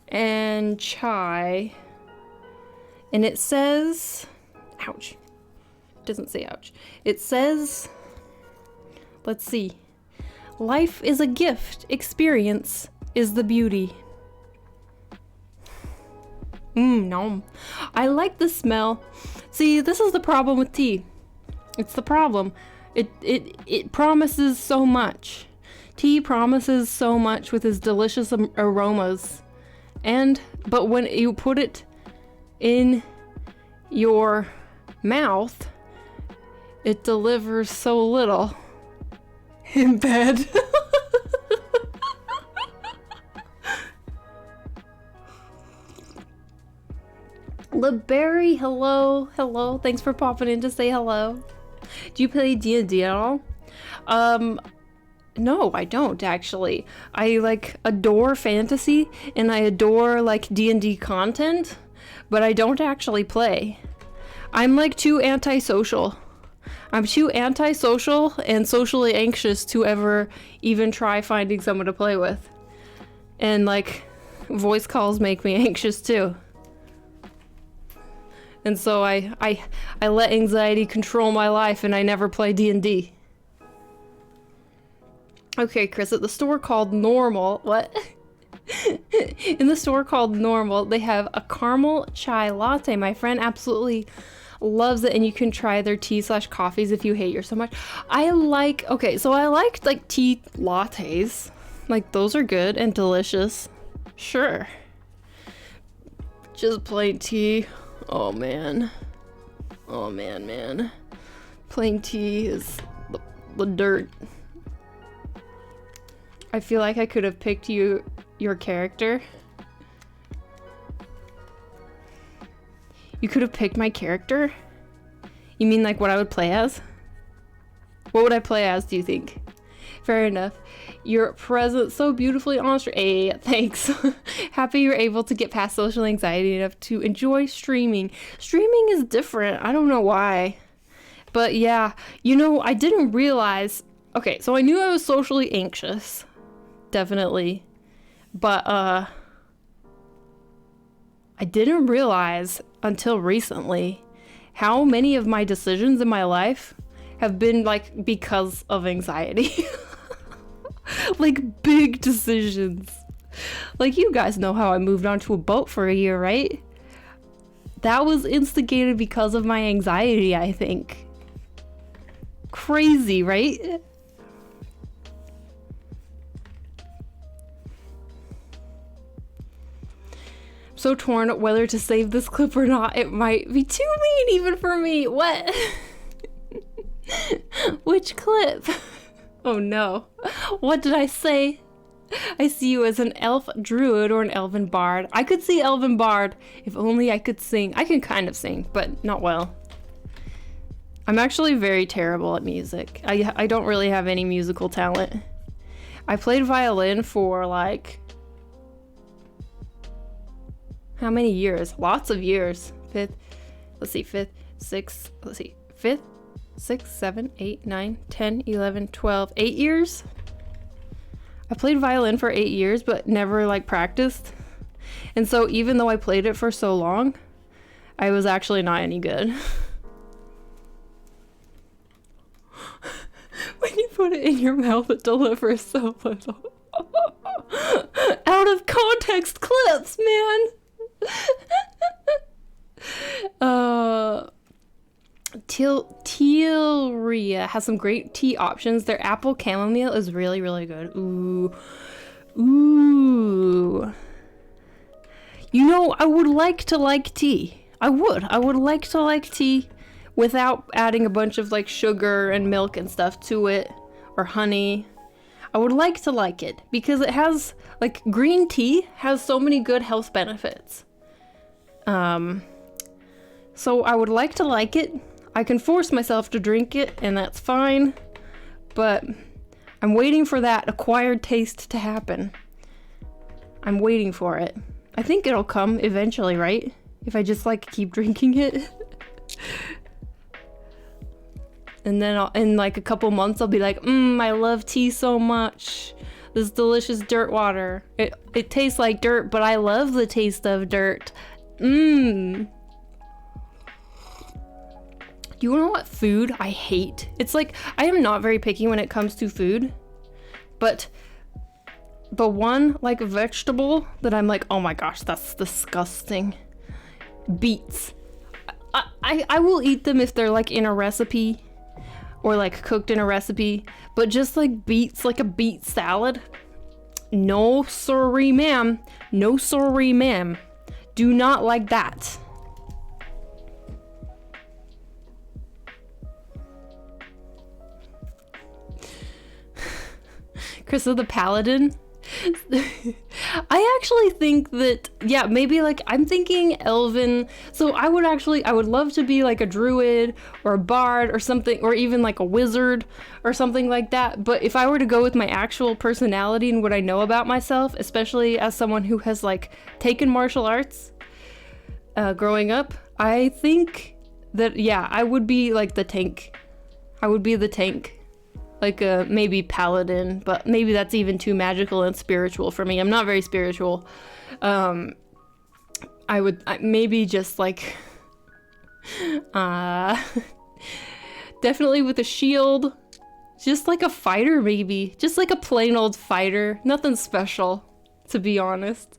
and chai. And it says, ouch. It doesn't say ouch. It says, let's see. Life is a gift. Experience is the beauty. Nom. I like the smell. See, this is the problem with tea. It's the problem. It promises so much. Tea promises so much with its delicious aromas. But when you put it in your mouth, it delivers so little. In bed. LeBerry, hello. Hello. Thanks for popping in to say hello. Do you play D&D at all? No, I don't actually. I like adore fantasy and I adore like D&D content, but I don't actually play. I'm like too antisocial. I'm too antisocial and socially anxious to ever even try finding someone to play with. And like voice calls make me anxious too. And so I let anxiety control my life and I never play D&D. Okay, Chris, at the store called Normal, what? In the store called Normal, they have a caramel chai latte. My friend absolutely loves it, and you can try their tea/coffees if you hate yours so much. I like tea lattes. Like, those are good and delicious. Sure. Just plain tea. Oh man. Oh man. Plain tea is the dirt. I feel like I could have picked your character. You could have picked my character? You mean like what I would play as? What would I play as, do you think? Fair enough. Your present so beautifully on stream. Hey, thanks. Happy you're able to get past social anxiety enough to enjoy streaming. Streaming is different. I don't know why. But yeah, you know, I didn't realize. Okay, so I knew I was socially anxious. Definitely. But I didn't realize until recently how many of my decisions in my life have been like because of anxiety. Like big decisions. Like, you guys know how I moved onto a boat for a year, right? That was instigated because of my anxiety, I think. Crazy, right? So torn whether to save this clip or not. It might be too mean even for me. What? Which clip? Oh no. What did I say? I see you as an elf druid or an elven bard. I could see elven bard if only I could sing. I can kind of sing, but not well. I'm actually very terrible at music. I don't really have any musical talent. I played violin for like... how many years? Lots of years. Fifth, 6, 7, 8, 9, 10, 11, 12, 8 years? I played violin for 8 years, but never like practiced. And so even though I played it for so long, I was actually not any good. When you put it in your mouth, it delivers so little. Out of context clips, man. Tealria has some great tea options. Their apple chamomile is really, really good. Ooh. You know, I would like to like tea. I would like to like tea without adding a bunch of like sugar and milk and stuff to it, or honey. I would like to like it because it has, like, green tea has so many good health benefits. So I would like to like it. I can force myself to drink it, and that's fine. But I'm waiting for that acquired taste to happen. I'm waiting for it. I think it'll come eventually, right? If I just, like, keep drinking it. And then in, like, a couple months, I'll be like, I love tea so much. This delicious dirt water. It tastes like dirt, but I love the taste of dirt. Do you know what food I hate? It's like, I am not very picky when it comes to food, but the one, like, vegetable that I'm like, oh my gosh, that's disgusting. Beets. I will eat them if they're, like, in a recipe or, like, cooked in a recipe, but just, like, beets, like a beet salad. No sorry ma'am. No sorry ma'am. Do not like that. Chris of the Paladin. I actually think that, yeah, maybe, like, I'm thinking elven. So I would love to be like a druid or a bard or something, or even like a wizard or something like that. But if I were to go with my actual personality and what I know about myself, especially as someone who has, like, taken martial arts growing up, I think that, yeah, I would be like the tank. I would be the tank. Like a maybe paladin, but maybe that's even too magical and spiritual for me. I'm not very spiritual. I would maybe just like definitely with a shield, just like a fighter, maybe just like a plain old fighter. Nothing special, to be honest.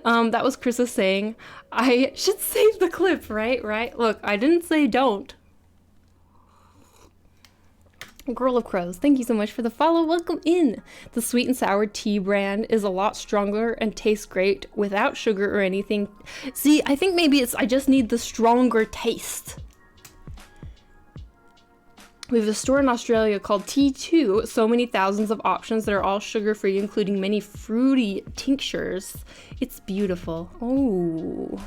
That was Chris's saying. I should save the clip, right? Look, I didn't say don't. Girl of Crows, thank you so much for the follow. Welcome in. The sweet and sour tea brand is a lot stronger and tastes great without sugar or anything. See, I think maybe I just need the stronger taste. We have a store in Australia called T2. So many thousands of options that are all sugar-free, including many fruity tinctures. It's beautiful. Oh.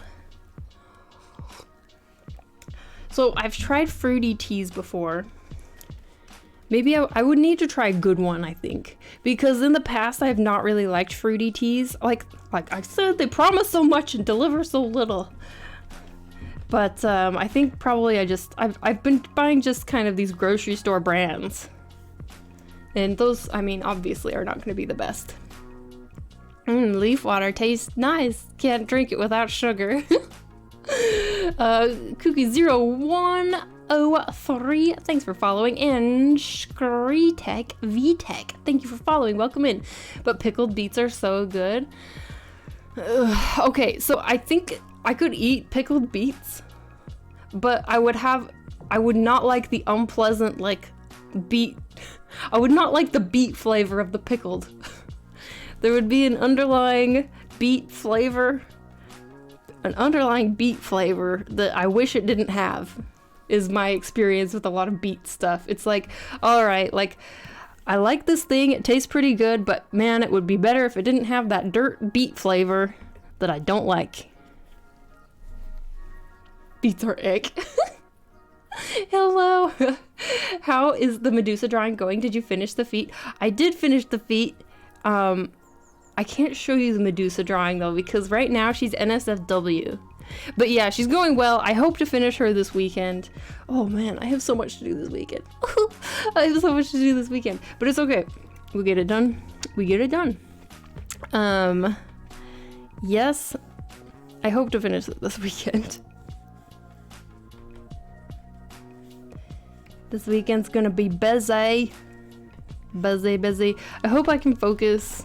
So I've tried fruity teas before. Maybe I would need to try a good one, I think. Because in the past, I have not really liked fruity teas. Like I said, they promise so much and deliver so little. But I think probably I've been buying just kind of these grocery store brands. And those, I mean, obviously are not going to be the best. Leaf water tastes nice. Can't drink it without sugar. Cookie0103, thanks for following, and Shkritek VTech, thank you for following, welcome in. But pickled beets are so good. Okay, so I think I could eat pickled beets, but I would not like the unpleasant, like, beet. I would not like the beet flavor of the pickled. There would be an underlying beet flavor that I wish it didn't have, is my experience with a lot of beet stuff. It's like, alright, like, I like this thing, it tastes pretty good, but man, it would be better if it didn't have that dirt beet flavor that I don't like. Beets are ick. Hello. How is the Medusa drawing going? Did you finish the feat? I did finish the feat. I can't show you the Medusa drawing though, because right now she's NSFW. But yeah, she's going well. I hope to finish her this weekend. Oh man, I have so much to do this weekend. I have so much to do this weekend. But it's okay. We'll get it done. We get it done. Yes, I hope to finish it this weekend. This weekend's gonna be busy. Busy. I hope I can focus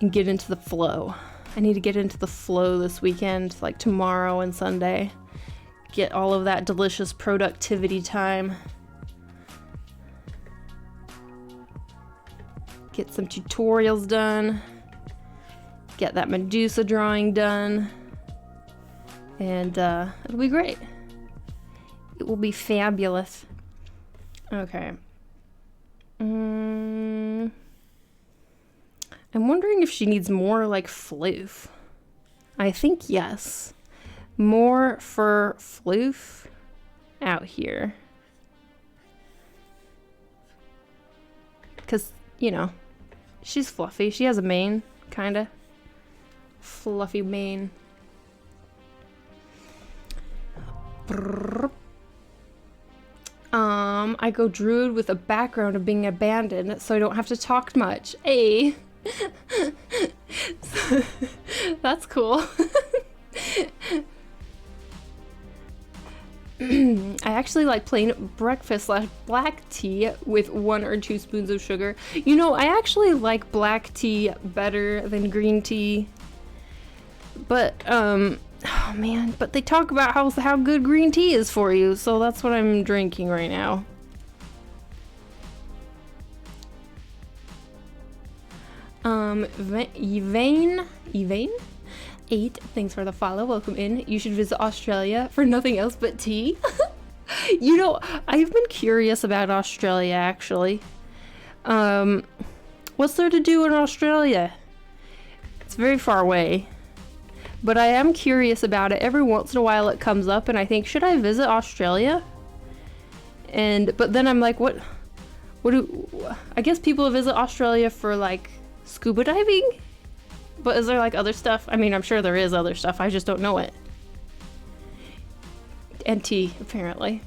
and get into the flow. I need to get into the flow this weekend, like tomorrow and Sunday. Get all of that delicious productivity time. Get some tutorials done. Get that Medusa drawing done. And it'll be great. It will be fabulous. Okay. I'm wondering if she needs more like floof. I think yes. More fur floof out here. Because, you know, she's fluffy. She has a mane, kind of. Fluffy mane. I go druid with a background of being abandoned, so I don't have to talk much. Hey! That's cool. I actually like plain breakfast / black tea with 1 or 2 spoons of sugar. You know, I actually like black tea better than green tea. But, oh man, but they talk about how good green tea is for you, so that's what I'm drinking right now. Yvain 8, thanks for the follow, welcome in. You should visit Australia for nothing else but tea. You know, I've been curious about Australia actually. What's there to do in Australia? It's very far away. But I am curious about it. Every once in a while it comes up and I think, should I visit Australia? But then I'm like, I guess people visit Australia for like scuba diving? But is there like other stuff? I mean, I'm sure there is other stuff. I just don't know it. And tea, apparently.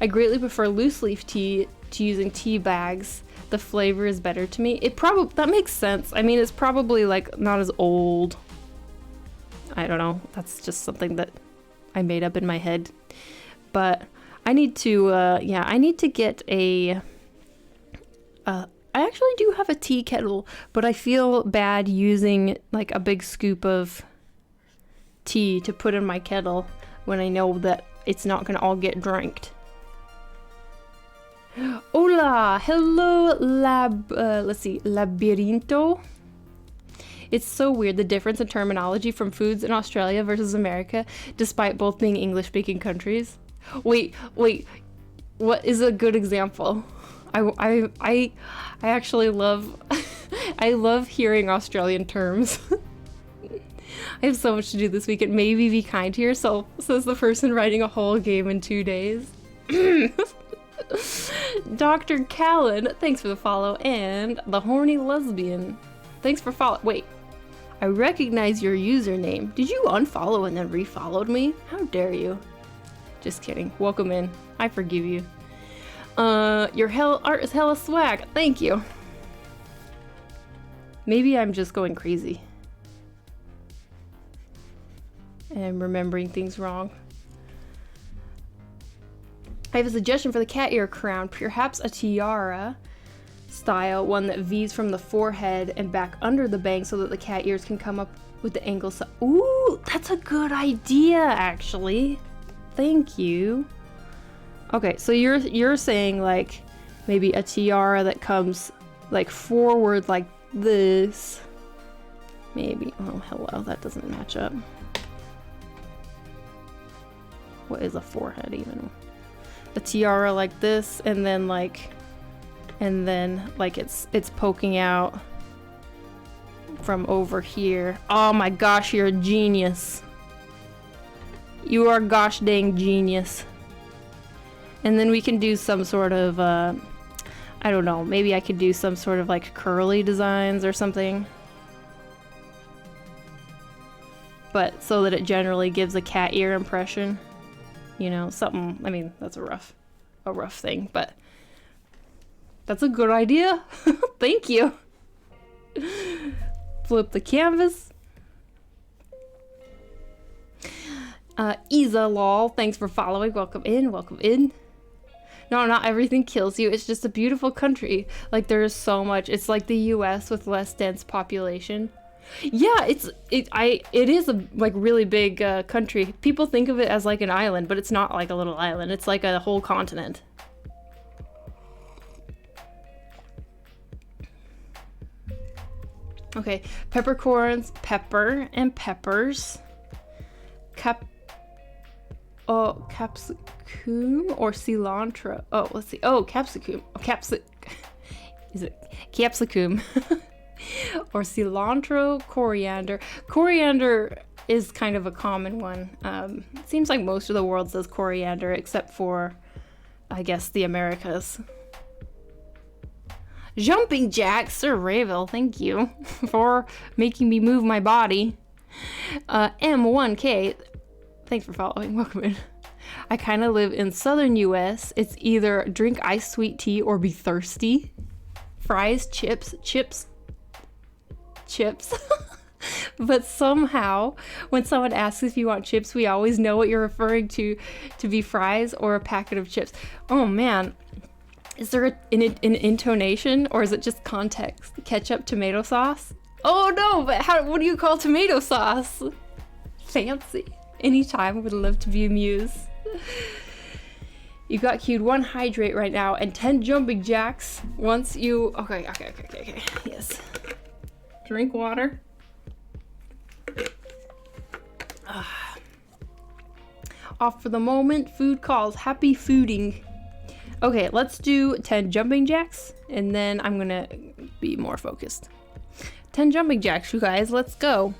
I greatly prefer loose leaf tea to using tea bags. The flavor is better to me. That makes sense. I mean, it's probably like not as old. I don't know. That's just something that I made up in my head. But I need to, I need to get I actually do have a tea kettle, but I feel bad using like a big scoop of tea to put in my kettle when I know that it's not gonna all get drank. Hola! Hello, let's see, Labirinto. It's so weird the difference in terminology from foods in Australia versus America, despite both being English-speaking countries. Wait, what is a good example? I actually love I love hearing Australian terms. I have so much to do this weekend. Maybe be kind to yourself, says the person writing a whole game in 2 days. Dr. Callan, thanks for the follow, and the horny lesbian, thanks for follow. Wait, I recognize your username. Did you unfollow and then refollowed me? How dare you? Just kidding. Welcome in. I forgive you. Your art is hella swag. Thank you. Maybe I'm just going crazy and remembering things wrong. I have a suggestion for the cat ear crown. Perhaps a tiara style, one that V's from the forehead and back under the bang so that the cat ears can come up with the angle. So, ooh, that's a good idea, actually. Thank you. Okay, so you're saying like maybe a tiara that comes like forward like this. Maybe. Oh, hello, that doesn't match up. What is a forehead even? A tiara like this, and then like it's poking out from over here. Oh my gosh, you're a genius. You are a gosh dang genius. And then we can do some sort of, I don't know, maybe I could do some sort of like curly designs or something. But so that it generally gives a cat ear impression. You know, something, I mean, that's a rough thing, but that's a good idea. Thank you. Flip the canvas. Isa lol, thanks for following. Welcome in, welcome in. No, not everything kills you. It's just a beautiful country. Like, there is so much. It's like the US with less dense population. Yeah, it is a like really big country. People think of it as like an island, but it's not like a little island. It's like a whole continent. Okay, peppercorns, pepper and peppers. Capsicum or cilantro. Oh, let's see. Oh, capsicum. Is it capsicum? Or cilantro, coriander. Coriander is kind of a common one. It seems like most of the world says coriander, except for, I guess, the Americas. Jumping Jack, Sir Ravel, thank you for making me move my body. M1K, thanks for following, welcome in. I kind of live in southern US. It's either drink iced sweet tea or be thirsty. Fries, chips. But somehow, when someone asks if you want chips, we always know what you're referring to be fries or a packet of chips. Oh man, is there an intonation or is it just context? Ketchup, tomato sauce? Oh no, but what do you call tomato sauce? Fancy. Anytime, would love to be amused. You got queued 1 hydrate right now and 10 jumping jacks once you... Okay. Yes. Drink water. Off for the moment. Food calls. Happy fooding. Okay, let's do 10 jumping jacks and then I'm gonna be more focused. 10 jumping jacks, you guys. Let's go.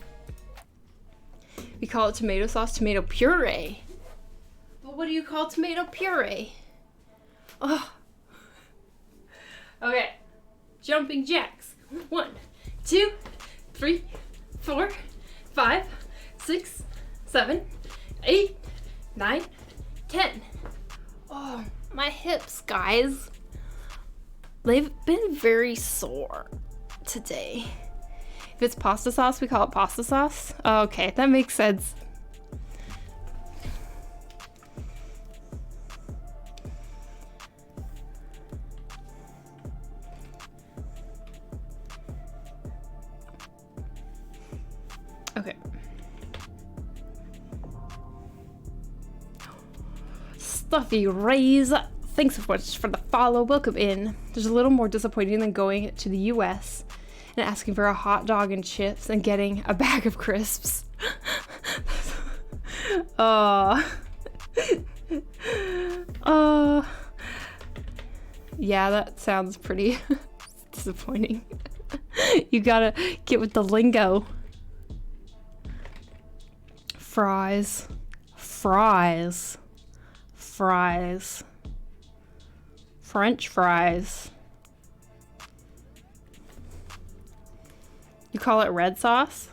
We call it tomato sauce, tomato puree. But what do you call tomato puree? Oh. Okay. Jumping jacks. 1, 2, 3, 4, 5, 6, 7, 8, 9, 10. Oh, my hips, guys. They've been very sore today. If it's pasta sauce, we call it pasta sauce. Oh, okay, that makes sense. Okay. Stuffy Rays, thanks so much for the follow. Welcome in. There's a little more disappointing than going to the US and asking for a hot dog and chips and getting a bag of crisps. Yeah, that sounds pretty disappointing. You gotta get with the lingo. Fries. French fries. You call it red sauce?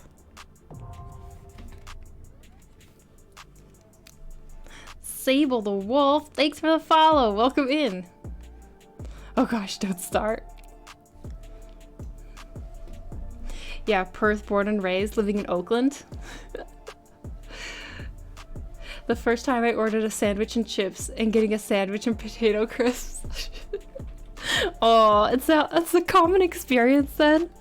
Sable the Wolf, thanks for the follow. Welcome in. Oh gosh, don't start. Yeah, Perth, born and raised, living in Oakland. The first time I ordered a sandwich and chips and getting a sandwich and potato crisps. Oh, it's a common experience then.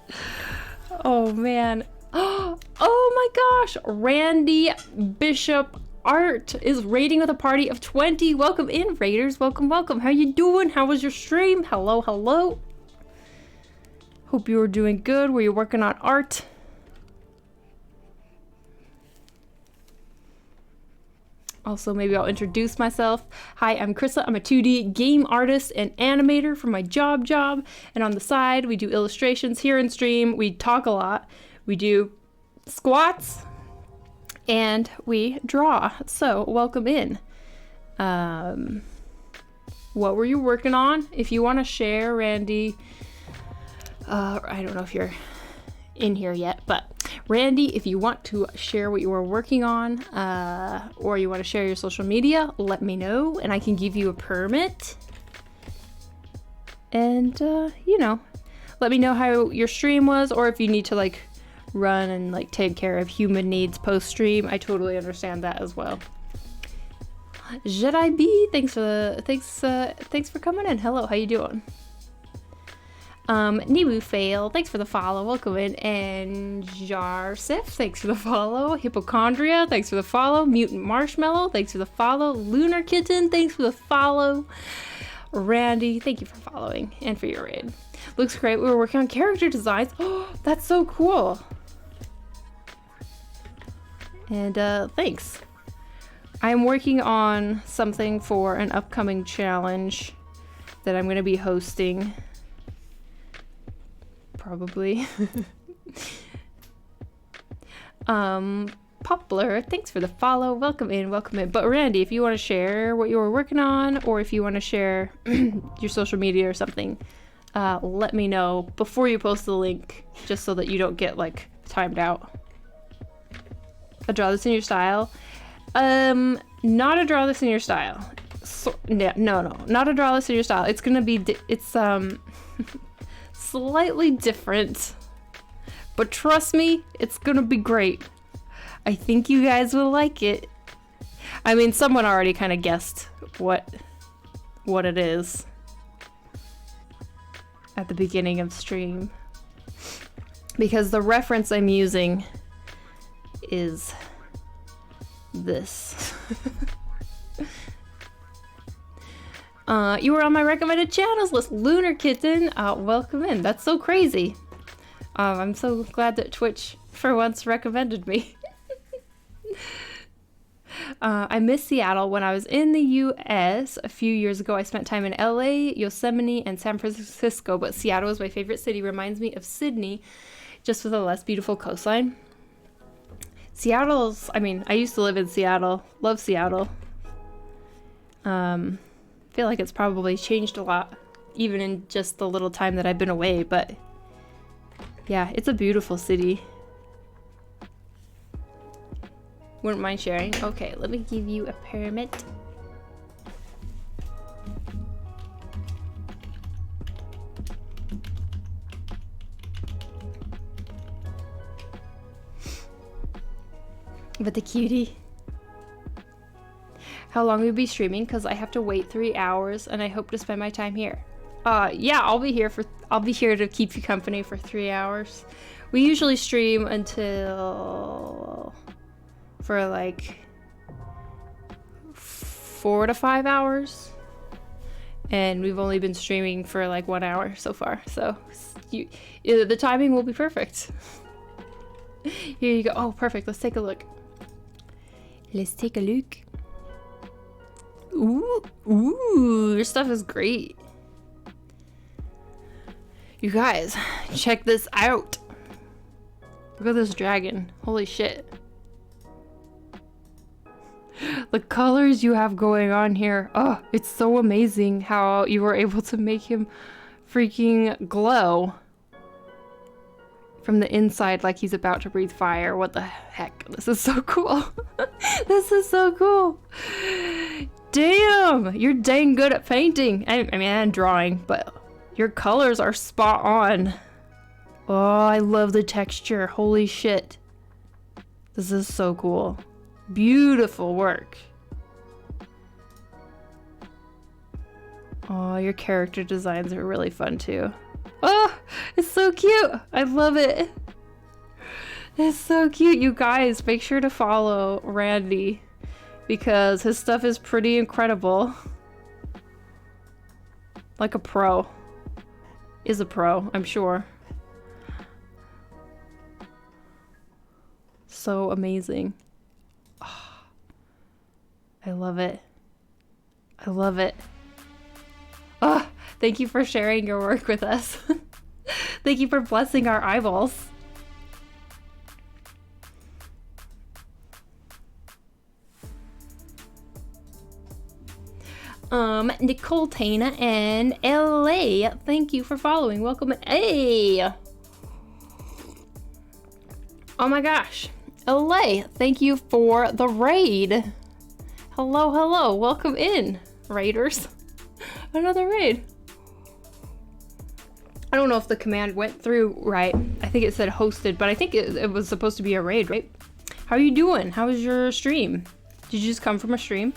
Oh man. Oh my gosh. Randy Bishop Art is raiding with a party of 20. Welcome in, raiders. Welcome. How you doing? How was your stream? Hello. Hope you were doing good. Were you working on art? Also, maybe I'll introduce myself. Hi, I'm Krissa. I'm a 2D game artist and animator for my job. And on the side, we do illustrations here in stream. We talk a lot. We do squats and we draw. So, welcome in. What were you working on? If you want to share, Randy, I don't know if you're in here yet, but Randy, if you want to share what you are working on, or you want to share your social media, let me know and I can give you a permit. And, let me know how your stream was, or if you need to run and take care of human needs post stream. I totally understand that as well. Jedi B, thanks for coming in. Hello, how you doing? Nibu Fail, thanks for the follow. Welcome in. And Jarsif, thanks for the follow. Hypochondria, thanks for the follow. Mutant Marshmallow, thanks for the follow. Lunar Kitten, thanks for the follow. Randy, thank you for following and for your raid. Looks great. We were working on character designs. Oh, that's so cool. And thanks. I'm working on something for an upcoming challenge that I'm going to be hosting. probably. Poplar, thanks for the follow. Welcome in, welcome in. But Randy, if you want to share what you were working on, or if you want to share your social media or something, let me know before you post the link, just so that you don't get like timed out. A draw this in your style. Not a draw this in your style. So, no, not a draw this in your style. It's gonna be, it's slightly different, but trust me, it's gonna be great. I think you guys will like it. I mean, someone already kind of guessed what it is at the beginning of stream, because the reference I'm using is this. You were on my recommended channels list, Lunar Kitten. Welcome in. That's so crazy. I'm so glad that Twitch for once recommended me. I miss Seattle. When I was in the US a few years ago, I spent time in LA, Yosemite, and San Francisco, but Seattle is my favorite city. Reminds me of Sydney, just with a less beautiful coastline. Seattle's, I mean, I used to live in Seattle. Love Seattle. Feel like it's probably changed a lot, even in just the little time that I've been away, but yeah, it's a beautiful city. Wouldn't mind sharing. Okay, let me give you a permit. But the cutie. How long will you be streaming? Because I have to wait 3 hours and I hope to spend my time here. Yeah, I'll be here to keep you company for 3 hours. We usually stream for like 4 to 5 hours, and we've only been streaming for like 1 hour so far, so the timing will be perfect. Here you go. Oh, perfect. Let's take a look. Ooh, your stuff is great. You guys, check this out. Look at this dragon. Holy shit. The colors you have going on here. Oh, it's so amazing how you were able to make him freaking glow from the inside like he's about to breathe fire. What the heck? This is so cool. This is so cool. Damn, you're dang good at painting. I mean, and drawing, but your colors are spot on. Oh, I love the texture. Holy shit. This is so cool. Beautiful work. Oh, your character designs are really fun too. Oh, it's so cute. I love it. It's so cute. You guys, make sure to follow Randy because his stuff is pretty incredible. Like a pro. Is a pro, I'm sure. So amazing. Oh, I love it. I love it. Oh, thank you for sharing your work with us. Thank you for blessing our eyeballs. Nicole Tana and LA, thank you for following. Welcome. Hey! Oh my gosh. LA, thank you for the raid. Hello, hello. Welcome in, raiders. Another raid. I don't know if the command went through right. I think it said hosted, but I think it was supposed to be a raid, right? How are you doing? How was your stream? Did you just come from a stream?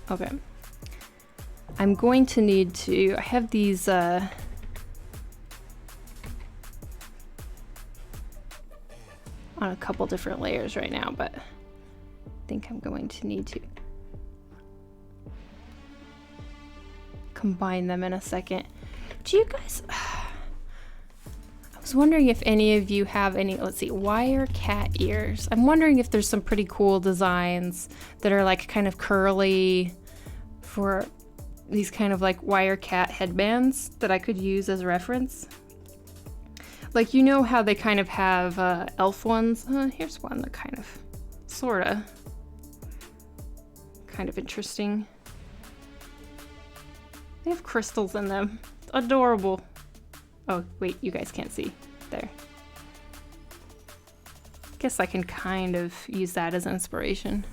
Okay. I'm going to need to, I have these on a couple different layers right now, but I think I'm going to need to combine them in a second. Do you guys... I was wondering if any of you have any, let's see, wire cat ears. I'm wondering if there's some pretty cool designs that are like kind of curly for these kind of like wire cat headbands that I could use as a reference. Like, you know how they kind of have elf ones? Here's one that kind of, sorta, kind of interesting. They have crystals in them. Adorable. Oh, wait, you guys can't see. There. Guess I can kind of use that as inspiration.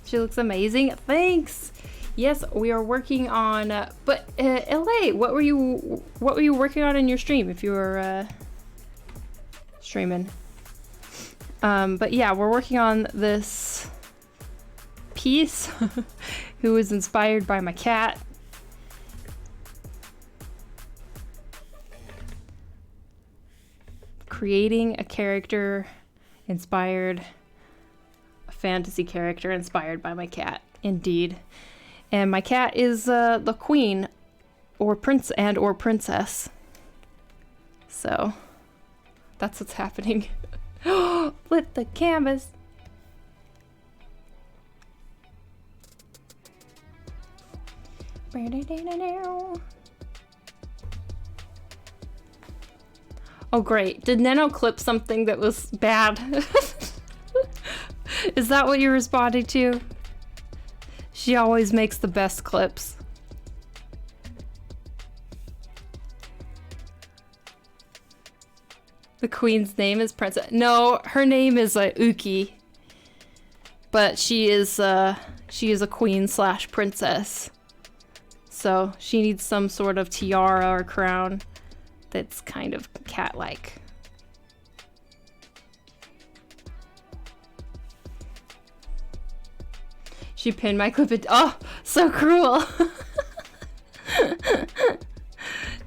She looks amazing. Thanks! Yes, we are working on, but LA, what were you working on in your stream if you were streaming? But yeah, we're working on this piece who was inspired by my cat. Creating a character inspired, a fantasy character inspired by my cat, indeed. And my cat is the queen, or prince or princess. So that's what's happening. Flip the canvas. Oh great, did Nano clip something that was bad? Is that what you're responding to? She always makes the best clips. The queen's name is Princess. No, her name is Uki. But she is a queen / princess. So she needs some sort of tiara or crown that's kind of cat-like. She pinned my clip. Oh, so cruel.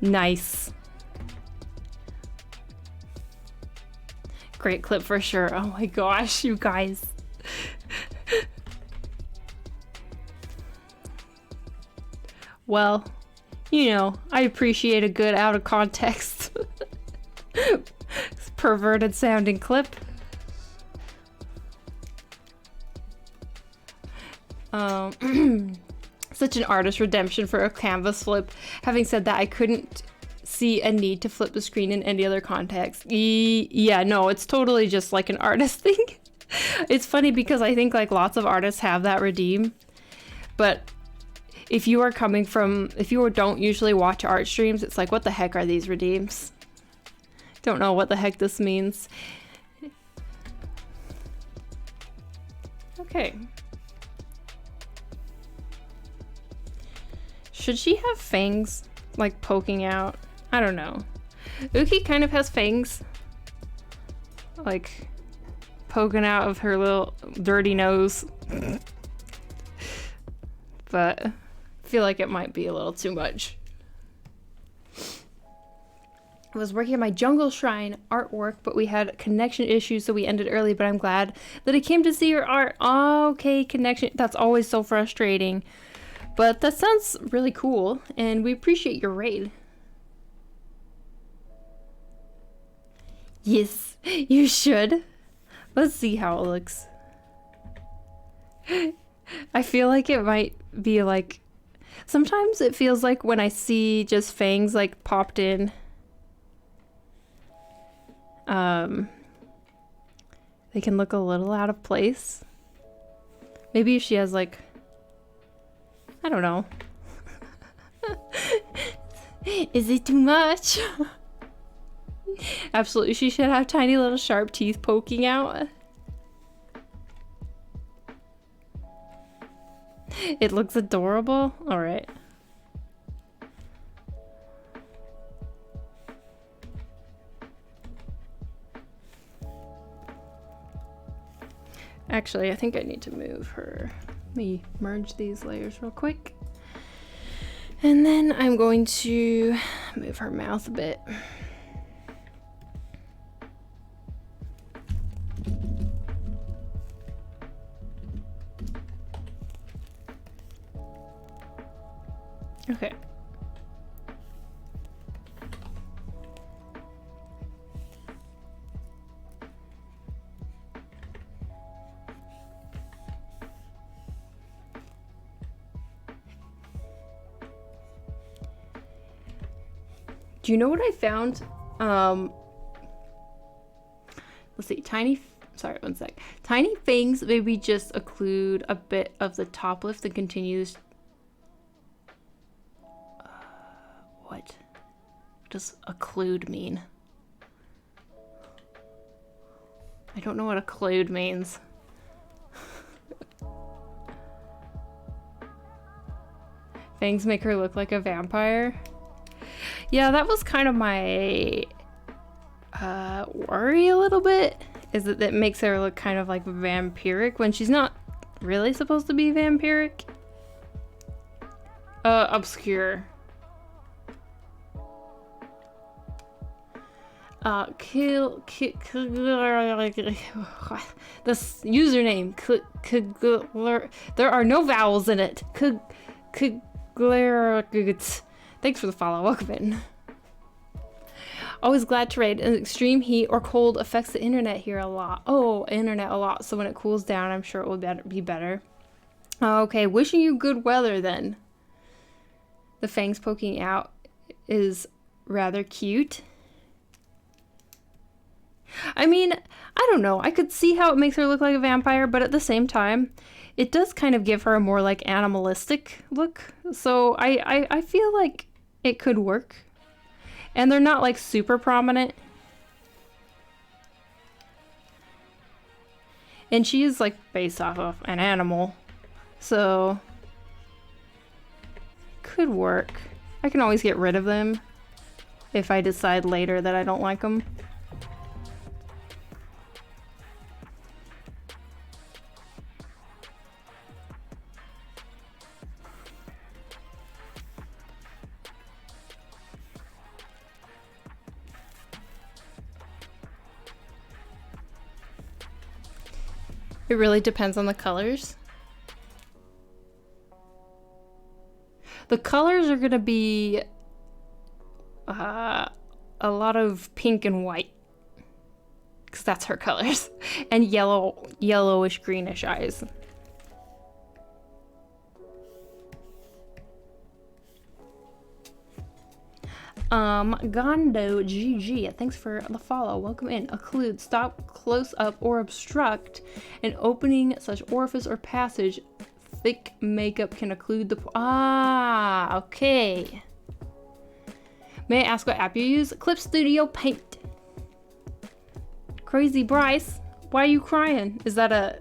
Nice. Great clip for sure. Oh my gosh, you guys. Well, you know, I appreciate a good out of context perverted sounding clip. Such an artist redemption for a canvas flip. Having said that, I couldn't see a need to flip the screen in any other context. Yeah, no, it's totally just like an artist thing. It's funny because I think like lots of artists have that redeem, but if you don't usually watch art streams, it's like, what the heck are these redeems? Don't know what the heck this means. Okay. Should she have fangs, like, poking out? I don't know. Uki kind of has fangs, like, poking out of her little dirty nose. But I feel like it might be a little too much. I was working on my jungle shrine artwork, but we had connection issues, so we ended early, but I'm glad that I came to see your art. Okay, connection. That's always so frustrating. But that sounds really cool, and we appreciate your raid. Yes, you should. Let's see how it looks. I feel like it might be like... Sometimes it feels like when I see just fangs like popped in. They can look a little out of place. Maybe if she has like... I don't know. Is it too much? Absolutely, she should have tiny little sharp teeth poking out. It looks adorable. All right. Actually, I think I need to move her. Let me merge these layers real quick. And then I'm going to move her mouth a bit. Okay. Do you know what I found? Let's see, sorry, one sec. Tiny fangs maybe just occlude a bit of the top lift and continues. What does occlude mean? I don't know what occlude means. Fangs make her look like a vampire. Yeah, that was kind of my worry a little bit, is that it makes her look kind of like vampiric when she's not really supposed to be vampiric. Obscure. This username, there are no vowels in it. Thanks for the follow, welcome in. Always glad to raid. An extreme heat or cold affects the internet here a lot. Oh, internet a lot. So when it cools down, I'm sure it will be better. Okay, wishing you good weather then. The fangs poking out is rather cute. I mean, I don't know. I could see how it makes her look like a vampire, but at the same time, it does kind of give her a more like animalistic look. So I feel like it could work. And they're not like super prominent. And she is like based off of an animal. So could work. I can always get rid of them if I decide later that I don't like them. It really depends on the colors. The colors are gonna be a lot of pink and white, because that's her colors, and yellowish greenish eyes. Gondo GG, thanks for the follow. Welcome in. Occlude, stop, close up, or obstruct an opening such orifice or passage. Thick makeup can occlude the. Ah, okay. May I ask what app you use? Clip Studio Paint. Crazy Bryce, why are you crying? Is that a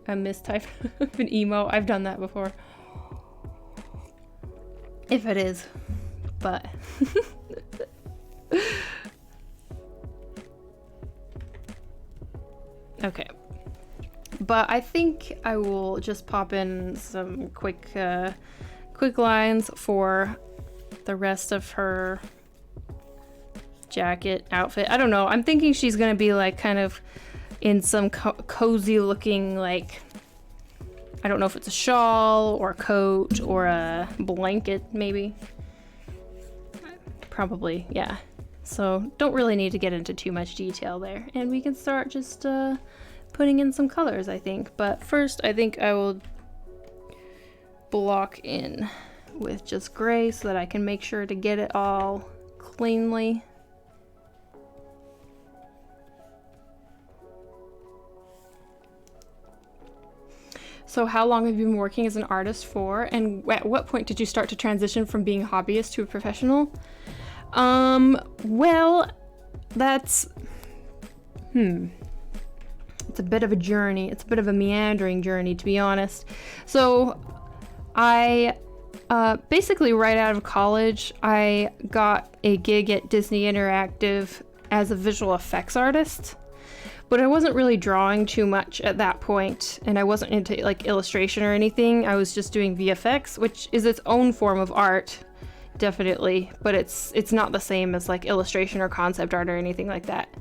mistype of an emo? I've done that before. If it is, but. Okay, but I think I will just pop in some quick lines for the rest of her jacket outfit. I don't know, I'm thinking she's gonna be like kind of in some cozy looking, like, I don't know if it's a shawl or a coat or a blanket maybe. Probably, yeah. So don't really need to get into too much detail there. And we can start just putting in some colors, I think. But first, I think I will block in with just gray so that I can make sure to get it all cleanly. So how long have you been working as an artist for? And at what point did you start to transition from being a hobbyist to a professional? Well, that's, it's a bit of a journey. It's a bit of a meandering journey, to be honest. So I, basically right out of college, I got a gig at Disney Interactive as a visual effects artist, but I wasn't really drawing too much at that point, and I wasn't into like illustration or anything. I was just doing VFX, which is its own form of art. Definitely, but it's not the same as like illustration or concept art or anything like that.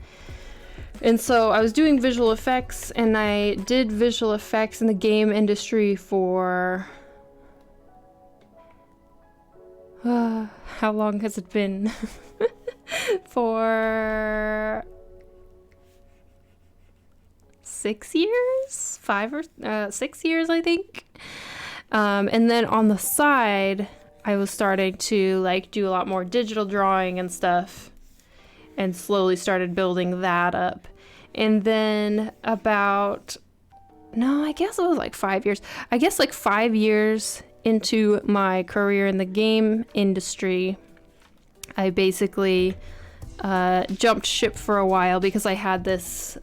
And so I was doing visual effects, and I did visual effects in the game industry for How long has it been? For 6 years? 6 years, I think. And then on the side, I was starting to like do a lot more digital drawing and stuff, and slowly started building that up. And then I guess it was like 5 years. I guess like 5 years into my career in the game industry, I basically jumped ship for a while because I had this,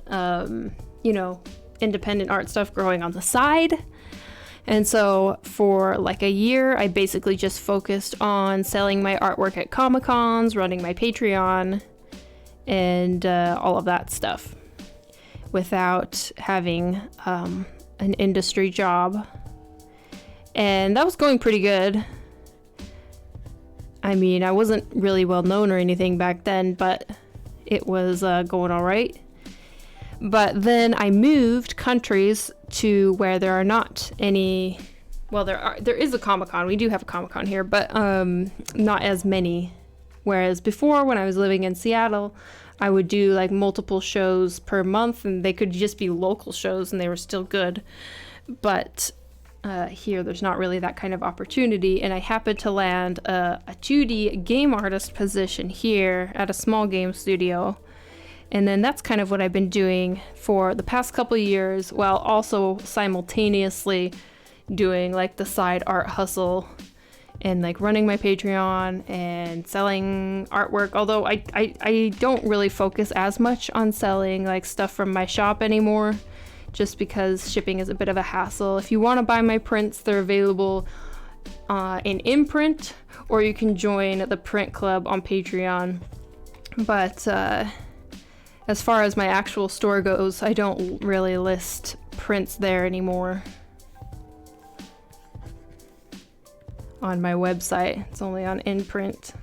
independent art stuff growing on the side. And so for like a year, I basically just focused on selling my artwork at Comic-Cons, running my Patreon, and all of that stuff without having an industry job. And that was going pretty good. I mean, I wasn't really well known or anything back then, but it was going all right. But then I moved countries to where there are not any, well, there is a Comic-Con. We do have a Comic-Con here, but not as many. Whereas before, when I was living in Seattle, I would do like multiple shows per month, and they could just be local shows and they were still good. But here, there's not really that kind of opportunity, and I happened to land a 2D game artist position here at a small game studio. And then that's kind of what I've been doing for the past couple of years, while also simultaneously doing like the side art hustle and like running my Patreon and selling artwork. Although I don't really focus as much on selling like stuff from my shop anymore, just because shipping is a bit of a hassle. If you want to buy my prints, they're available in imprint, or you can join the print club on Patreon. But as far as my actual store goes, I don't really list prints there anymore on my website. It's only on InPrint.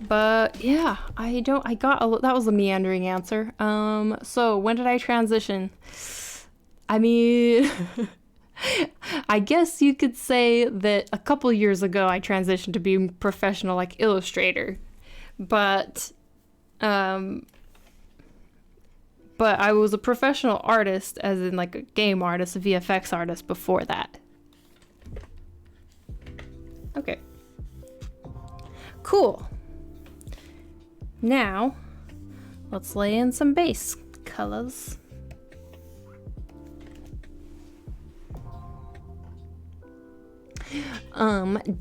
But yeah, that was a meandering answer. So when did I transition? I mean, I guess you could say that a couple years ago I transitioned to being professional like illustrator. But I was a professional artist, as in like a game artist, a VFX artist before that. Okay. Cool. Now, let's lay in some base colors.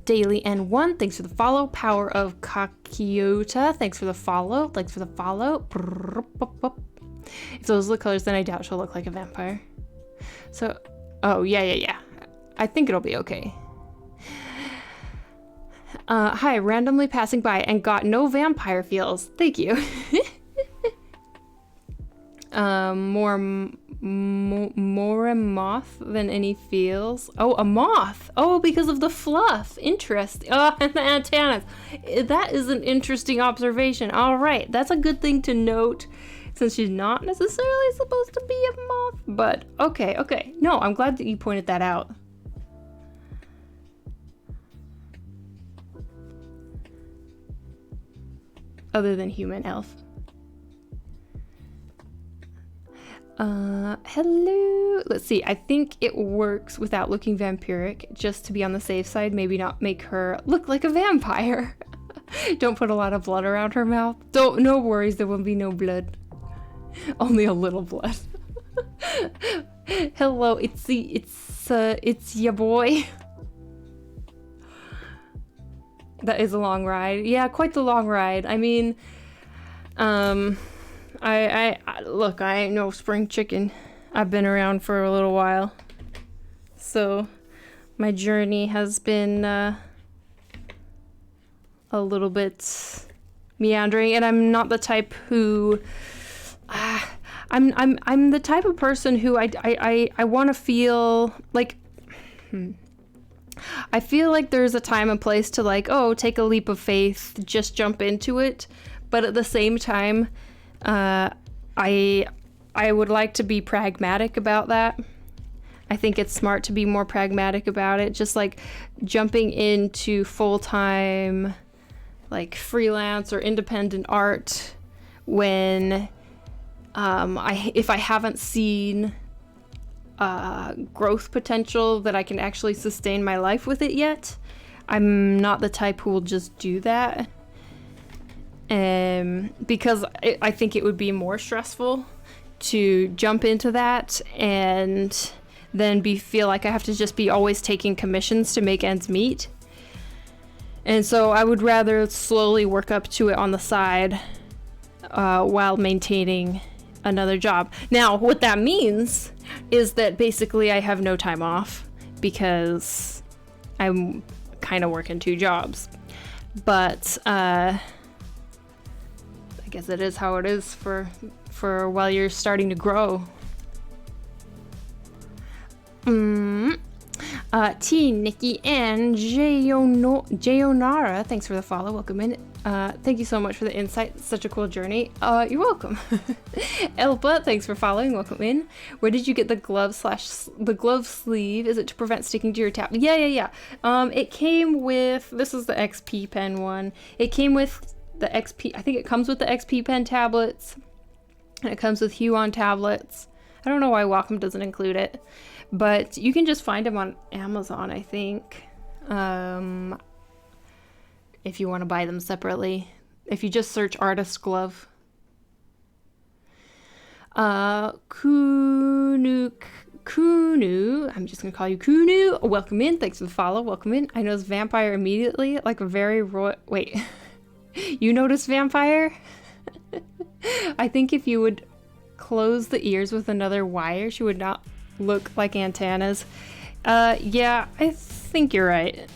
Daily N1, thanks for the follow. Power of Kakiota, thanks for the follow. If those are the colors, then I doubt she'll look like a vampire. So, oh, yeah. I think it'll be okay. Hi, randomly passing by and got no vampire feels. Thank you. More a moth than any feels. Oh, a moth. Oh, because of the fluff. Interesting. Oh, and the antennas. That is an interesting observation. All right, that's a good thing to note, since she's not necessarily supposed to be a moth. But okay. No, I'm glad that you pointed that out. Other than human elf. Hello. Let's see. I think it works without looking vampiric, just to be on the safe side. Maybe not make her look like a vampire. Don't put a lot of blood around her mouth. No worries, there will be no blood. Only a little blood. Hello, it's your boy. That is a long ride. Yeah, quite the long ride. I mean, I look, I ain't no spring chicken. I've been around for a little while. So my journey has been a little bit meandering, and I'm not the type who I'm the type of person who I want to feel like I feel like there's a time and place to like, oh, take a leap of faith, just jump into it. But at the same time, I would like to be pragmatic about that. I think it's smart to be more pragmatic about it. Just like jumping into full-time, like freelance or independent art when if I haven't seen growth potential that I can actually sustain my life with it yet, I'm not the type who will just do that. Because I think it would be more stressful to jump into that and then feel like I have to just be always taking commissions to make ends meet. And so I would rather slowly work up to it on the side while maintaining another job. Now, what that means is that basically I have no time off because I'm kind of working 2 jobs. But I guess it is how it is for while you're starting to grow. T, Nikki, and Jayonara, thanks for the follow. Welcome in. Thank you so much for the insight. It's such a cool journey. You're welcome. Elba, thanks for following. Welcome in. Where did you get the glove sleeve? Is it to prevent sticking to your tab? Yeah. It came with, this is the XP pen one. It came with the XP, I think it comes with the XP pen tablets, and it comes with Huon tablets. I don't know why Wacom doesn't include it, but you can just find them on Amazon, I think, if you want to buy them separately. If you just search artist glove. Kunu, I'm just gonna call you Kunu. Welcome in. Thanks for the follow. Welcome in. I noticed vampire immediately, like a very wait. You notice vampire? I think if you would close the ears with another wire, she would not look like antennas. Yeah, I think you're right.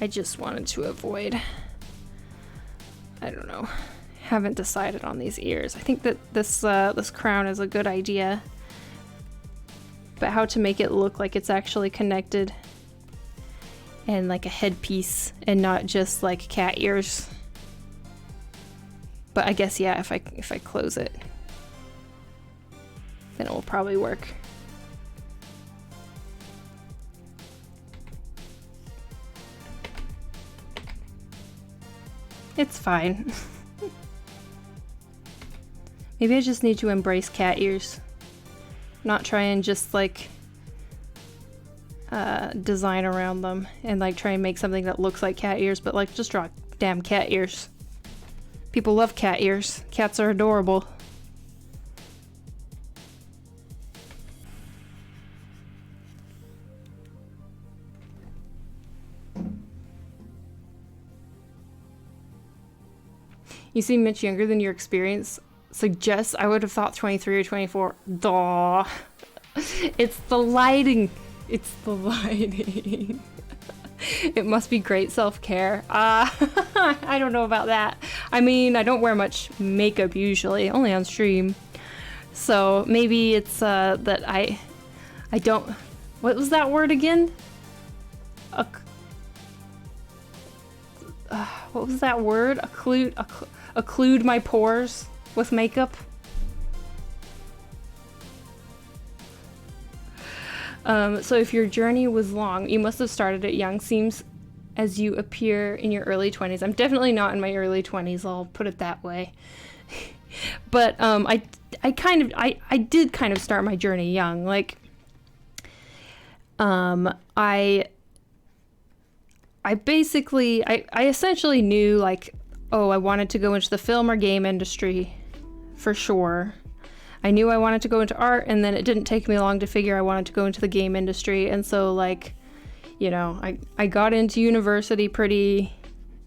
I just wanted to avoid, I don't know, haven't decided on these ears. I think that this crown is a good idea, but how to make it look like it's actually connected and like a headpiece and not just like cat ears. But I guess, yeah, if I close it, then it will probably work. It's fine. Maybe I just need to embrace cat ears. Not try and just like design around them and like try and make something that looks like cat ears, but like just draw damn cat ears. People love cat ears. Cats are adorable. You seem much younger than your experience suggests. I would have thought 23 or 24. Duh. It's the lighting. It's the lighting. It must be great self-care. I don't know about that. I mean, I don't wear much makeup usually, only on stream. So maybe it's that I don't. What was that word again? What was that word? Occlude my pores with makeup. So if your journey was long, you must have started it young. Seems as you appear in your early 20s. I'm definitely not in my early 20s, I'll put it that way. But I did kind of start my journey young. Like I essentially knew, like, oh, I wanted to go into the film or game industry for sure. I knew I wanted to go into art, and then it didn't take me long to figure I wanted to go into the game industry. And so, like, you know, I got into university pretty,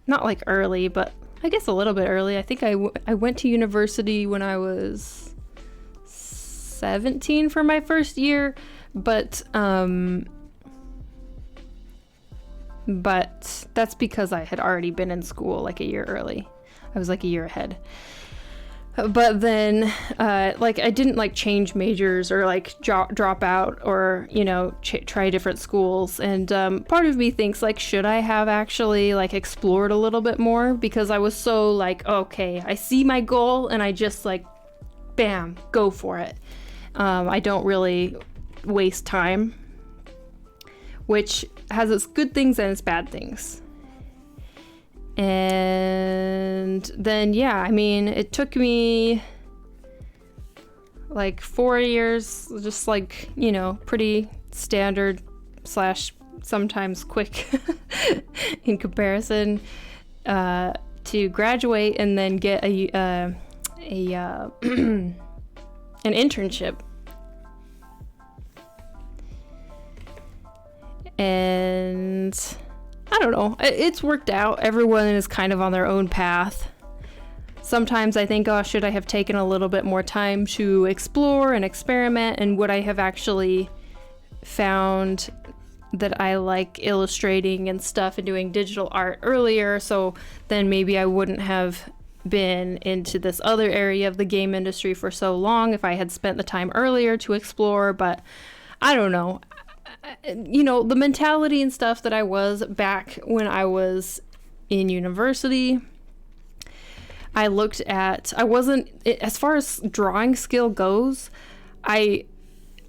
not like early, but I guess a little bit early. I think I went to university when I was 17 for my first year, but that's because I had already been in school like a year early. I was like a year ahead. But then, like, I didn't, like, change majors or, like, drop out or, you know, try different schools. And part of me thinks, like, should I have actually, like, explored a little bit more? Because I was so, like, okay, I see my goal and I just, like, bam, go for it. I don't really waste time, which has its good things and its bad things. And then, yeah, I mean, it took me like 4 years, just like, you know, pretty standard slash sometimes quick in comparison, to graduate and then get an internship. And I don't know, it's worked out. Everyone is kind of on their own path. Sometimes I think, oh, should I have taken a little bit more time to explore and experiment, and would I have actually found that I like illustrating and stuff and doing digital art earlier, so then maybe I wouldn't have been into this other area of the game industry for so long if I had spent the time earlier to explore. But I don't know. You know, the mentality and stuff that I was back when I was in university, I wasn't, as far as drawing skill goes, I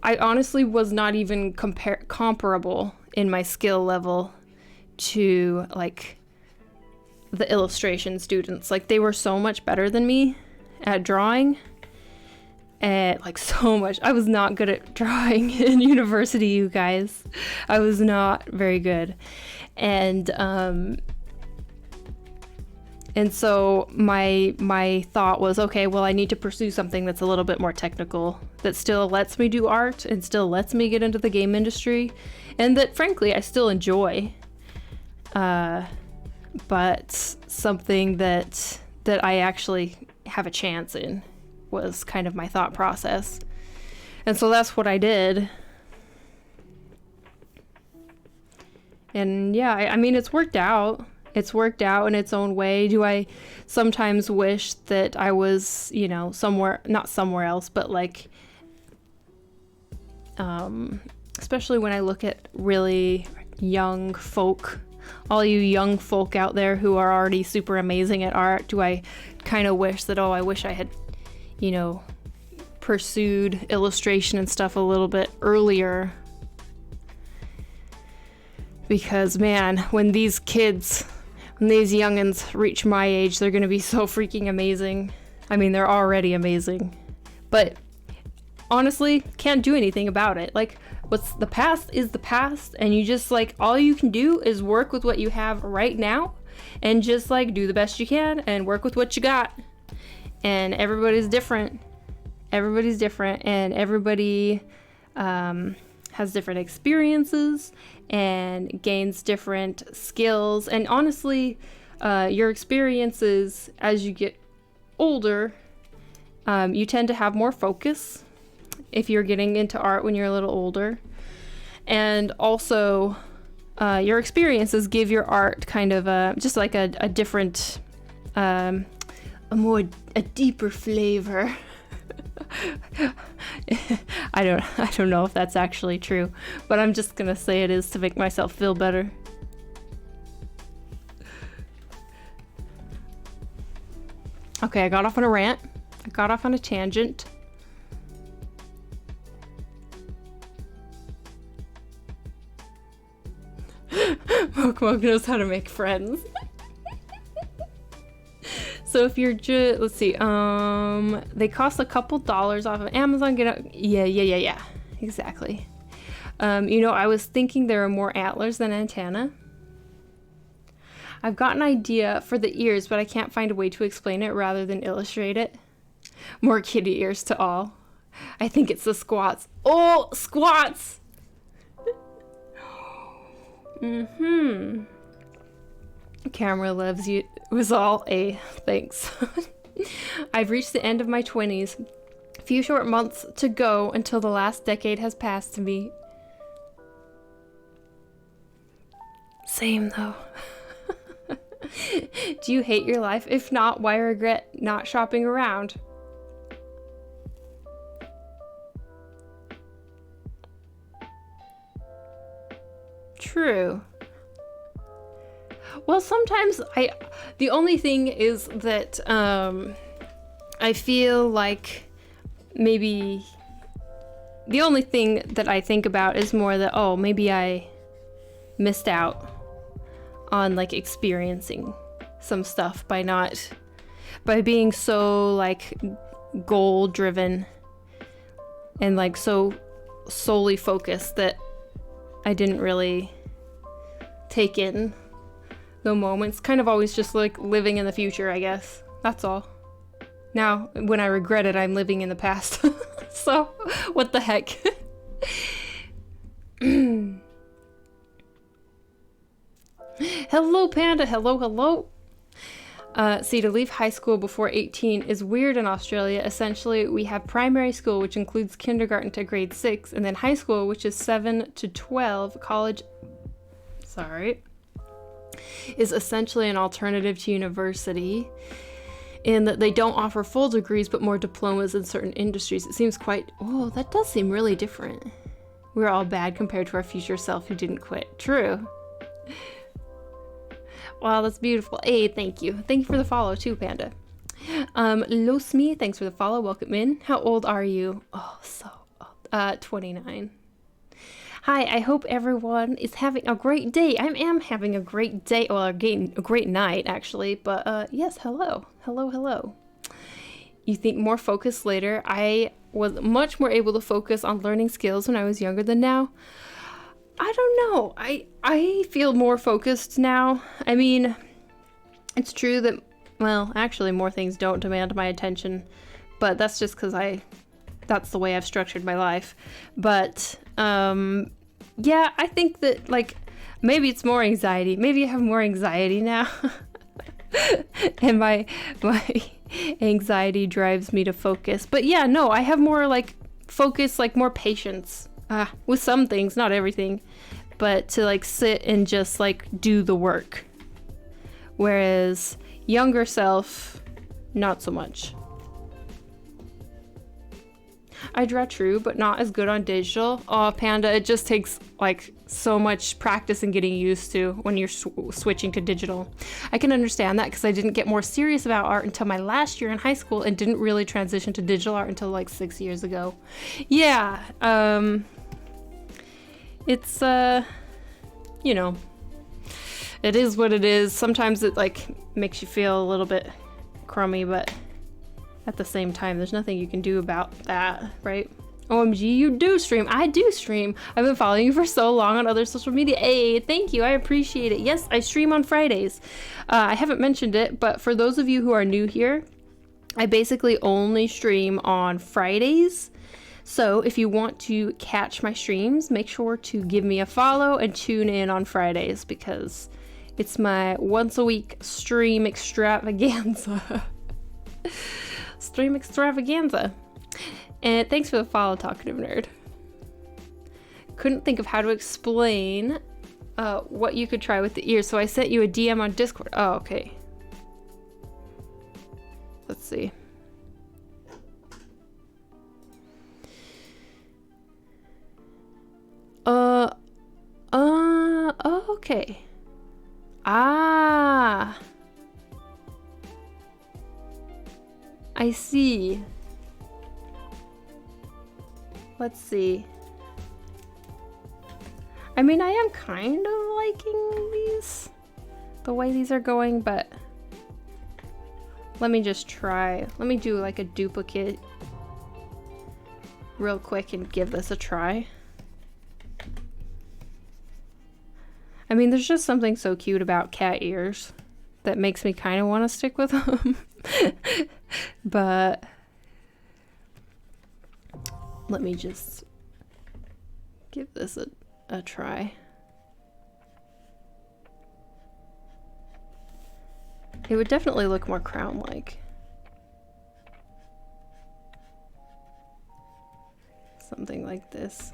honestly was not even comparable in my skill level to like the illustration students. Like, they were so much better than me at drawing. And like, so much. I was not good at drawing in university, you guys. I was not very good. And so my thought was, okay, well, I need to pursue something that's a little bit more technical, that still lets me do art and still lets me get into the game industry, and that frankly I still enjoy, but something that I actually have a chance in, was kind of my thought process. And so that's what I did. And yeah, I mean, it's worked out. It's worked out in its own way. Do I sometimes wish that I was, you know, not somewhere else, but like, especially when I look at really young folk, all you young folk out there who are already super amazing at art, do I kind of wish that, I wish I had, you know, pursued illustration and stuff a little bit earlier. Because man, when these youngins reach my age, they're gonna be so freaking amazing. I mean, they're already amazing, but honestly, can't do anything about it. Like, the past is the past, and you just, like, all you can do is work with what you have right now, and just like do the best you can and work with what you got. And everybody's different, and everybody has different experiences and gains different skills. And honestly, your experiences as you get older, you tend to have more focus if you're getting into art when you're a little older. And also, your experiences give your art kind of just like a different, a deeper flavor. I don't know if that's actually true, but I'm just gonna say it is to make myself feel better. Okay, I got off on a rant. I got off on a tangent. Mokmok knows how to make friends. So if you're let's see, they cost a couple dollars off of Amazon. Yeah, exactly. You know, I was thinking there are more antlers than antenna. I've got an idea for the ears, but I can't find a way to explain it rather than illustrate it. More kitty ears to all. I think it's the squats. Oh, squats! Camera loves you. It was all a thanks. I've reached the end of my 20s. A few short months to go until the last decade has passed to me. Same though. Do you hate your life? If not, why regret not shopping around? True. Well, sometimes the only thing is that I feel like maybe the only thing that I think about is more that, oh, maybe I missed out on like experiencing some stuff by being so like goal driven and like so solely focused that I didn't really take in the moments. Kind of always just like living in the future, I guess. That's all. Now, when I regret it, I'm living in the past. So, what the heck? Hello, Panda. Hello, hello. See, to leave high school before 18 is weird in Australia. Essentially, we have primary school, which includes kindergarten to grade 6, and then high school, which is 7 to 12. College, is essentially an alternative to university in that they don't offer full degrees, but more diplomas in certain industries. It seems that does seem really different. We're all bad compared to our future self who didn't quit. True. Wow, that's beautiful. Hey, thank you. Thank you for the follow too, Panda. Losmi, thanks for the follow. Welcome in. How old are you? Oh, so old. 29. Hi, I hope everyone is having a great day. I am having a great day. Well, a great night, actually. But yes, hello. Hello, hello. You think more focused later. I was much more able to focus on learning skills when I was younger than now. I don't know. I feel more focused now. I mean, it's true that, well, actually more things don't demand my attention, but that's just because that's the way I've structured my life. But, yeah, I think that, like, maybe it's more anxiety. Maybe I have more anxiety now. And my anxiety drives me to focus. But yeah, no, I have more, like, focus, like, more patience. With some things, not everything, but to like sit and just like do the work. Whereas younger self, not so much. I draw true, but not as good on digital. Oh, Panda, it just takes like so much practice and getting used to when you're switching to digital. I can understand that because I didn't get more serious about art until my last year in high school and didn't really transition to digital art until like 6 years ago. Yeah, it's, you know, it is what it is. Sometimes it like makes you feel a little bit crummy, but at the same time, there's nothing you can do about that, right? OMG, you do stream. I do stream. I've been following you for so long on other social media. Hey, thank you. I appreciate it. Yes, I stream on Fridays. I haven't mentioned it, but for those of you who are new here, I basically only stream on Fridays. So if you want to catch my streams, make sure to give me a follow and tune in on Fridays because it's my once a week stream extravaganza. Stream extravaganza. And thanks for the follow, Talkative Nerd. Couldn't think of how to explain what you could try with the ears, so I sent you a DM on Discord. Oh, okay. Let's see. Oh, okay. Ah. I see. Let's see. I mean, I am kind of liking these, the way these are going, but let me just try. Let me do like a duplicate real quick and give this a try. I mean, there's just something so cute about cat ears that makes me kind of want to stick with them. But let me just give this a try. It would definitely look more crown-like. Something like this.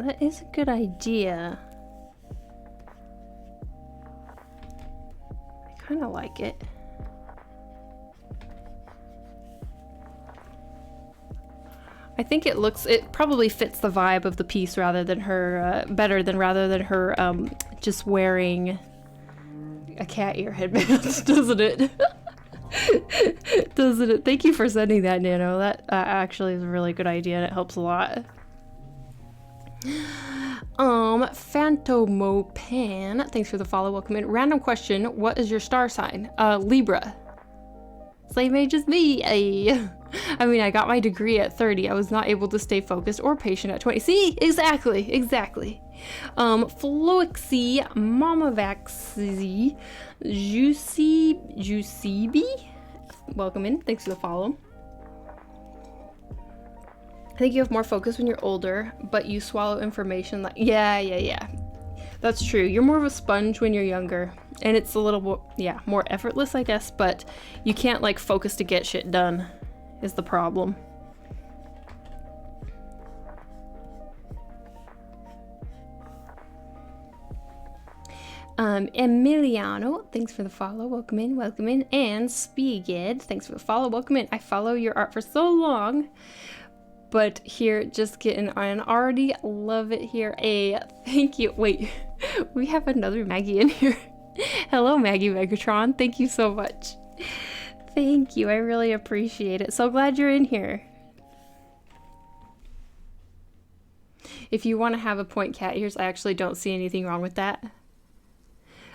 That is a good idea. I kind of like it. I think it probably fits the vibe of the piece rather than her, rather than her just wearing a cat ear headband, doesn't it? Doesn't it? Thank you for sending that, Nano. That actually is a really good idea and it helps a lot. Phantomopan, thanks for the follow. Welcome in. Random question, what is your star sign? Libra. Same age as me. Ay. I mean, I got my degree at 30. I was not able to stay focused or patient at 20. See? Exactly. Floixy, Mamavaxy, Juicy, welcome in. Thanks for the follow. I think you have more focus when you're older, but you swallow information like, yeah. That's true. You're more of a sponge when you're younger. And it's a little more effortless, I guess, but you can't like focus to get shit done is the problem. Emiliano, thanks for the follow. Welcome in. And Spieged, thanks for the follow. Welcome in. I follow your art for so long, but here, just getting on. Already love it here. Thank you. Wait, we have another Maggie in here. Hello, Maggie Megatron. Thank you so much. Thank you. I really appreciate it. So glad you're in here. If you want to have a point cat ears, I actually don't see anything wrong with that.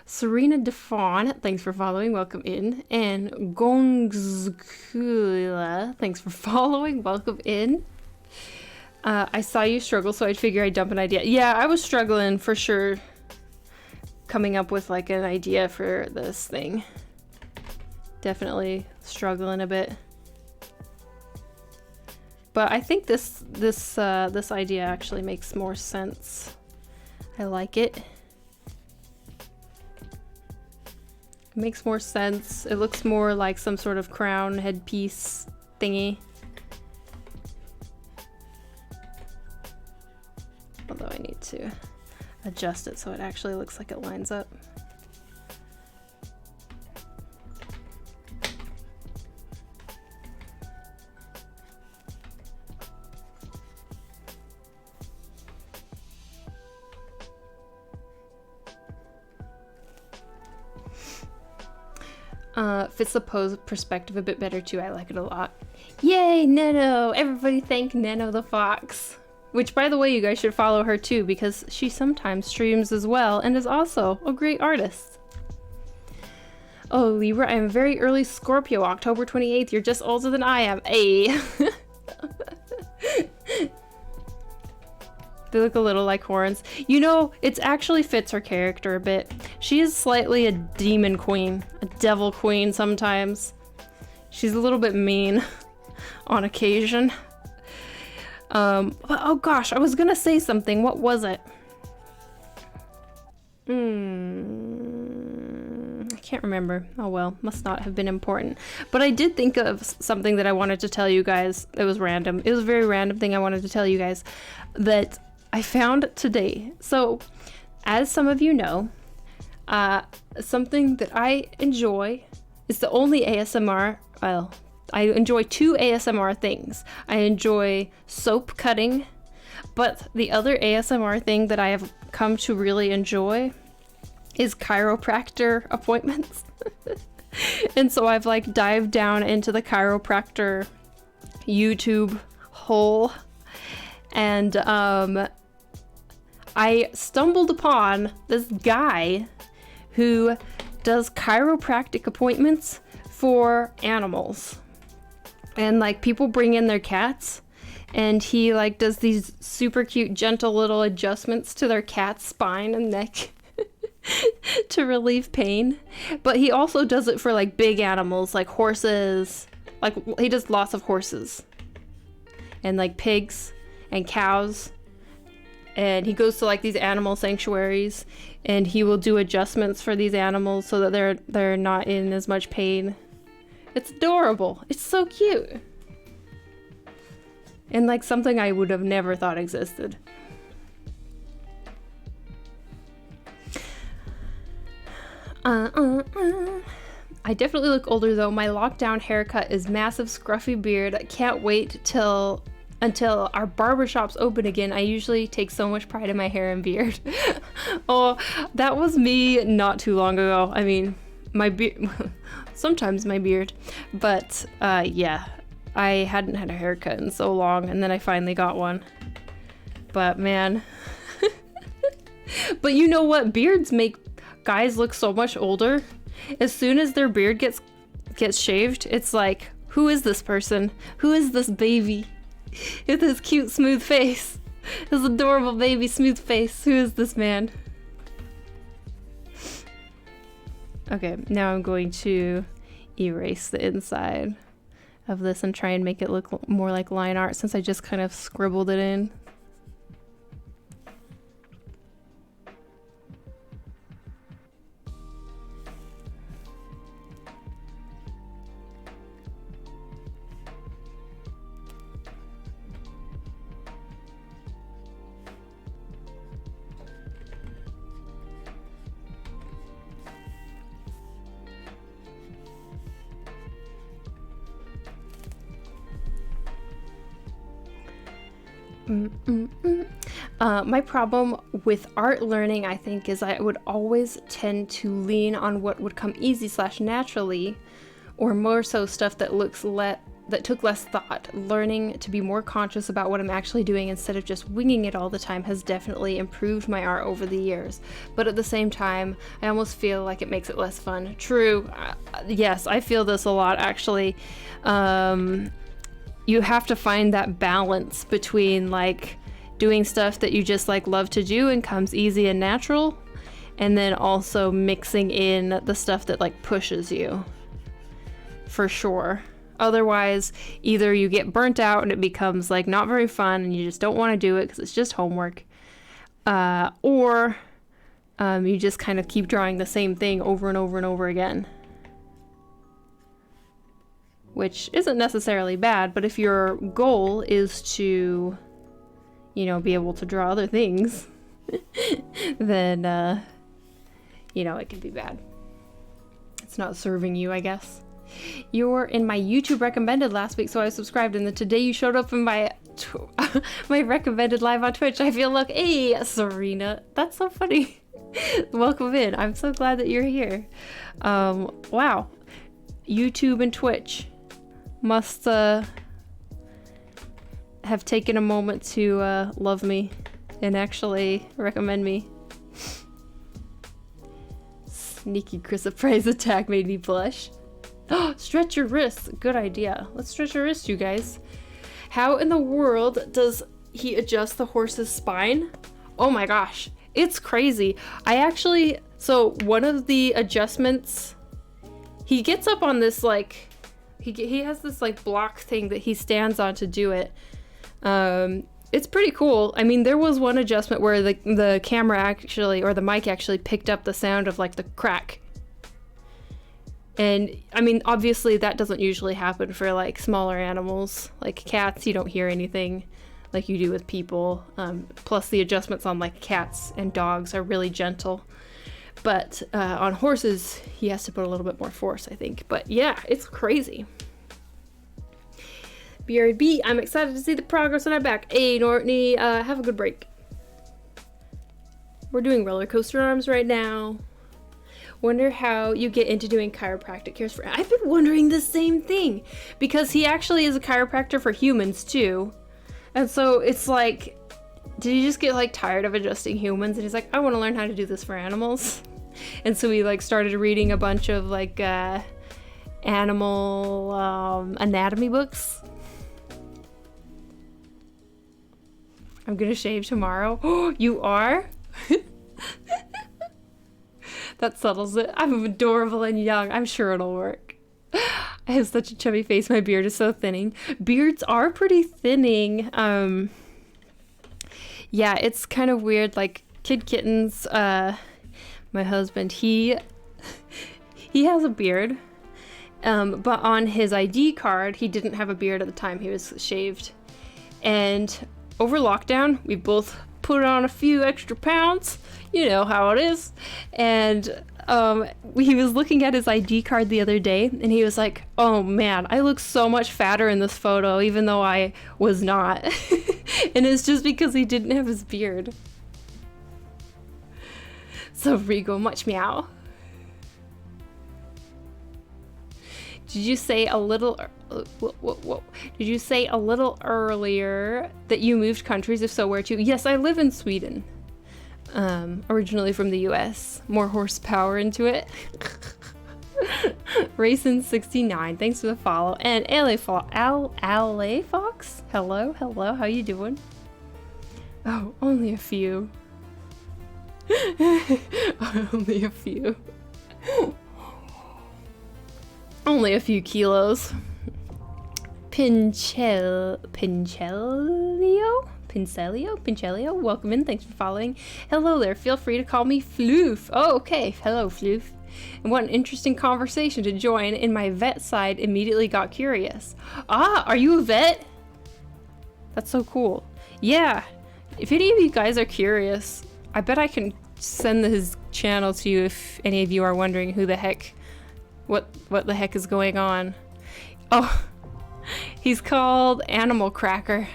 Serena DeFawn, thanks for following. Welcome in. And Gongskula, thanks for following. Welcome in. I saw you struggle, so I'd figure I'd dump an idea. Yeah, I was struggling for sure, coming up with like an idea for this thing. Definitely struggling a bit. But I think this idea actually makes more sense. I like it. It makes more sense. It looks more like some sort of crown headpiece thingy. Although I need to adjust it so it actually looks like it lines up. Fits the pose perspective a bit better too. I like it a lot. Yay, Nano! Everybody thank Nano the Fox. Which, by the way, you guys should follow her too, because she sometimes streams as well and is also a great artist. Oh, Libra, I am very early Scorpio, October 28th. You're just older than I am. Ay. They look a little like horns. You know, it actually fits her character a bit. She is slightly a demon queen, a devil queen sometimes. She's a little bit mean on occasion. Oh gosh, I was gonna say something. What was it? I can't remember. Oh well, must not have been important. But I did think of something that I wanted to tell you guys. It was random. It was a very random thing I wanted to tell you guys that I found today. So, as some of you know, something that I enjoy is the only ASMR, well, I enjoy two ASMR things. I enjoy soap cutting, but the other ASMR thing that I have come to really enjoy is chiropractor appointments. And so I've like dived down into the chiropractor YouTube hole, and I stumbled upon this guy who does chiropractic appointments for animals. And like people bring in their cats and he like does these super cute gentle little adjustments to their cat's spine and neck to relieve pain. But he also does it for like big animals like horses. Like he does lots of horses and like pigs and cows. And he goes to like these animal sanctuaries and he will do adjustments for these animals so that they're not in as much pain. It's adorable. It's so cute. And like something I would have never thought existed. I definitely look older though. My lockdown haircut is massive scruffy beard. I can't wait till until our barbershops open again, I usually take so much pride in my hair and beard. Oh, that was me not too long ago. I mean, my beard, sometimes my beard, but yeah, I hadn't had a haircut in so long, and then I finally got one. But man, but you know what? Beards make guys look so much older. As soon as their beard gets shaved, it's like, who is this person? Who is this baby with his cute smooth face? His adorable baby smooth face. Who is this man? Okay, now I'm going to erase the inside of this and try and make it look more like line art, since I just kind of scribbled it in. My problem with art learning, I think, is I would always tend to lean on what would come easy / naturally, or more so stuff that took less thought. Learning to be more conscious about what I'm actually doing instead of just winging it all the time has definitely improved my art over the years. But at the same time, I almost feel like it makes it less fun. True. Yes, I feel this a lot, actually. You have to find that balance between like doing stuff that you just like love to do and comes easy and natural, and then also mixing in the stuff that like pushes you, for sure. Otherwise, either you get burnt out and it becomes like not very fun and you just don't want to do it because it's just homework, or you just kind of keep drawing the same thing over and over and over again. Which isn't necessarily bad, but if your goal is to, you know, be able to draw other things, then, you know, it can be bad. It's not serving you, I guess. You're in my YouTube recommended last week, so I subscribed, and then today you showed up in my my recommended live on Twitch. I feel like, hey, Serena, that's so funny. Welcome in. I'm so glad that you're here. Wow. YouTube and Twitch must have taken a moment to love me and actually recommend me. Sneaky Chris surprise attack made me blush. Stretch your wrists. Good idea. Let's stretch your wrists, you guys. How in the world does he adjust the horse's spine? Oh my gosh, it's crazy. So one of the adjustments, he gets up on this like, he has this like block thing that he stands on to do it. It's pretty cool. I mean, there was one adjustment where the camera actually, or the mic actually picked up the sound of like the crack. And I mean, obviously that doesn't usually happen for like smaller animals. Like cats, you don't hear anything like you do with people. Plus the adjustments on like cats and dogs are really gentle. But on horses, he has to put a little bit more force, I think. But yeah, it's crazy. BRB, I'm excited to see the progress on our back. Hey, Nortney, have a good break. We're doing roller coaster arms right now. Wonder how you get into doing chiropractic cares for... I've been wondering the same thing. Because he actually is a chiropractor for humans, too. And so it's like... Did he just get like tired of adjusting humans? And he's like, I want to learn how to do this for animals. And so he like started reading a bunch of like animal anatomy books. I'm gonna shave tomorrow. Oh, you are? That settles it. I'm adorable and young. I'm sure it'll work. I have such a chubby face. My beard is so thinning. Beards are pretty thinning. Yeah, it's kind of weird. Like Kid Kittens, my husband, he has a beard, but on his ID card, he didn't have a beard at the time he was shaved. And over lockdown, we both put on a few extra pounds. You know how it is. And he was looking at his ID card the other day, and he was like, oh man, I look so much fatter in this photo, even though I was not. And it's just because he didn't have his beard. So Rigo, much meow. Did you say a little Did you say a little earlier that you moved countries? If so, where to? Yes, I live in Sweden. Originally from the US. More horsepower into it. Racing69, thanks for the follow. And LA Fox? Hello, how you doing? Oh, only a few. Only a few. Only a few kilos. Pincelio, welcome in, thanks for following. Hello there, feel free to call me Floof. Oh, okay, hello Floof. And what an interesting conversation to join, and my vet side immediately got curious. Ah, are you a vet? That's so cool. Yeah, if any of you guys are curious, I bet I can send his channel to you if any of you are wondering who the heck, what the heck is going on. Oh, he's called Animal Cracker.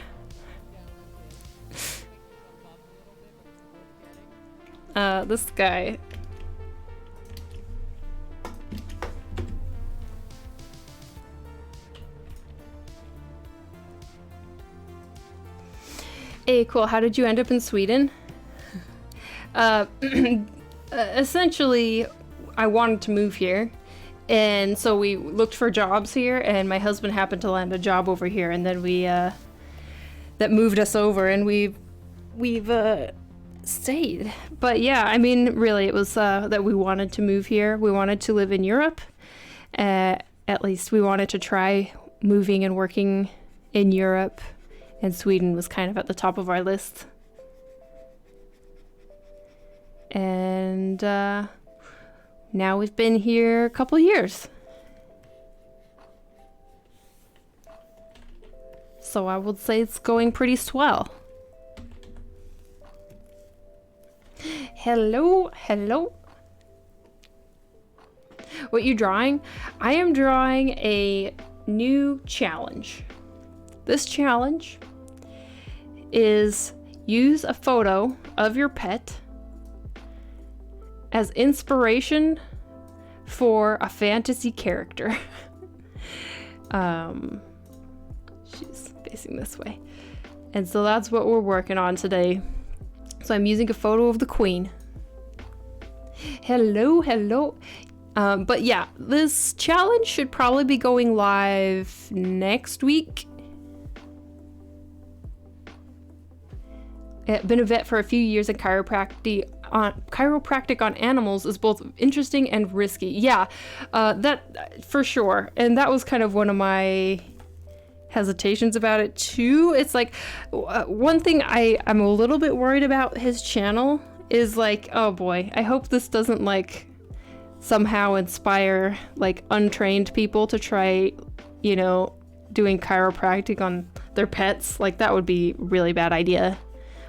This guy. Hey, cool. How did you end up in Sweden? Essentially, I wanted to move here, and so we looked for jobs here, and my husband happened to land a job over here, and then we that moved us over, and we've stayed. But yeah, I mean, really, it was that we wanted to move here. We wanted to live in Europe. At least we wanted to try moving and working in Europe, and Sweden was kind of at the top of our list. And now we've been here a couple years. So I would say it's going pretty swell. Hello. What you drawing? I am drawing a new challenge. This challenge is use a photo of your pet as inspiration for a fantasy character. She's facing this way. And so that's what we're working on today. So I'm using a photo of the queen. Hello. But yeah, this challenge should probably be going live next week. I've been a vet for a few years, and chiropractic on animals is both interesting and risky. Yeah, that for sure. And that was kind of one of my hesitations about it too. It's like one thing I'm a little bit worried about his channel is like, oh boy, I hope this doesn't like somehow inspire like untrained people to try, you know, doing chiropractic on their pets. Like that would be a really bad idea.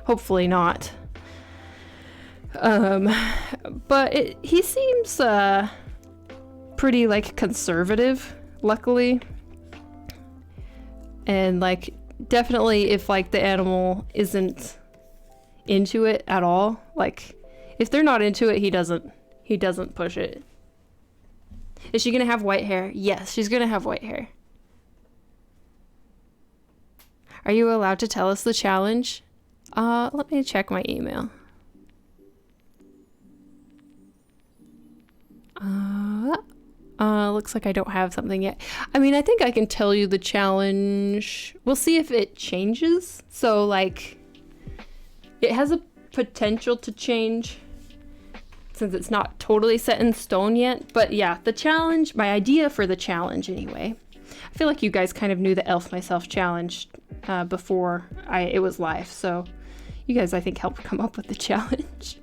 Hopefully not. But he seems pretty like conservative, luckily. And like definitely if like the animal isn't into it at all, like if they're not into it, he doesn't push it. Is she gonna have white hair? Yes, she's gonna have white hair. Are you allowed to tell us the challenge? Let me check my email. Looks like I don't have something yet. I mean, I think I can tell you the challenge. We'll see if it changes. So, like, it has a potential to change since it's not totally set in stone yet. But yeah, the challenge, my idea for the challenge anyway. I feel like you guys kind of knew the Elf Myself challenge before it was live. So you guys, I think, helped come up with the challenge.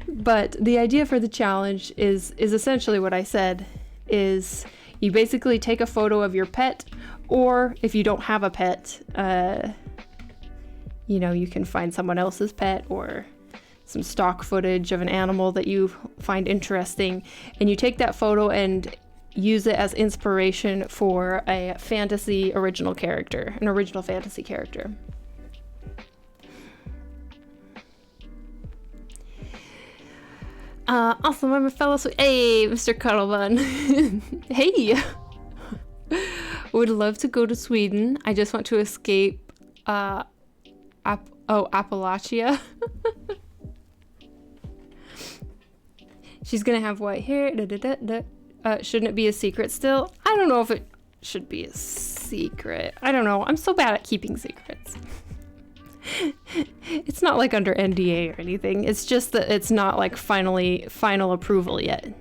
But the idea for the challenge is essentially what I said, is you basically take a photo of your pet, or if you don't have a pet, you know, you can find someone else's pet or some stock footage of an animal that you find interesting, and you take that photo and use it as inspiration for a fantasy original character, an original fantasy character. Awesome, I'm a fellow hey, Mr. Cuddlebun. Hey! Would love to go to Sweden. I just want to escape, Appalachia. She's gonna have white hair. Shouldn't it be a secret still? I don't know if it should be a secret. I don't know. I'm so bad at keeping secrets. It's not like under NDA or anything. It's just that it's not like final approval yet.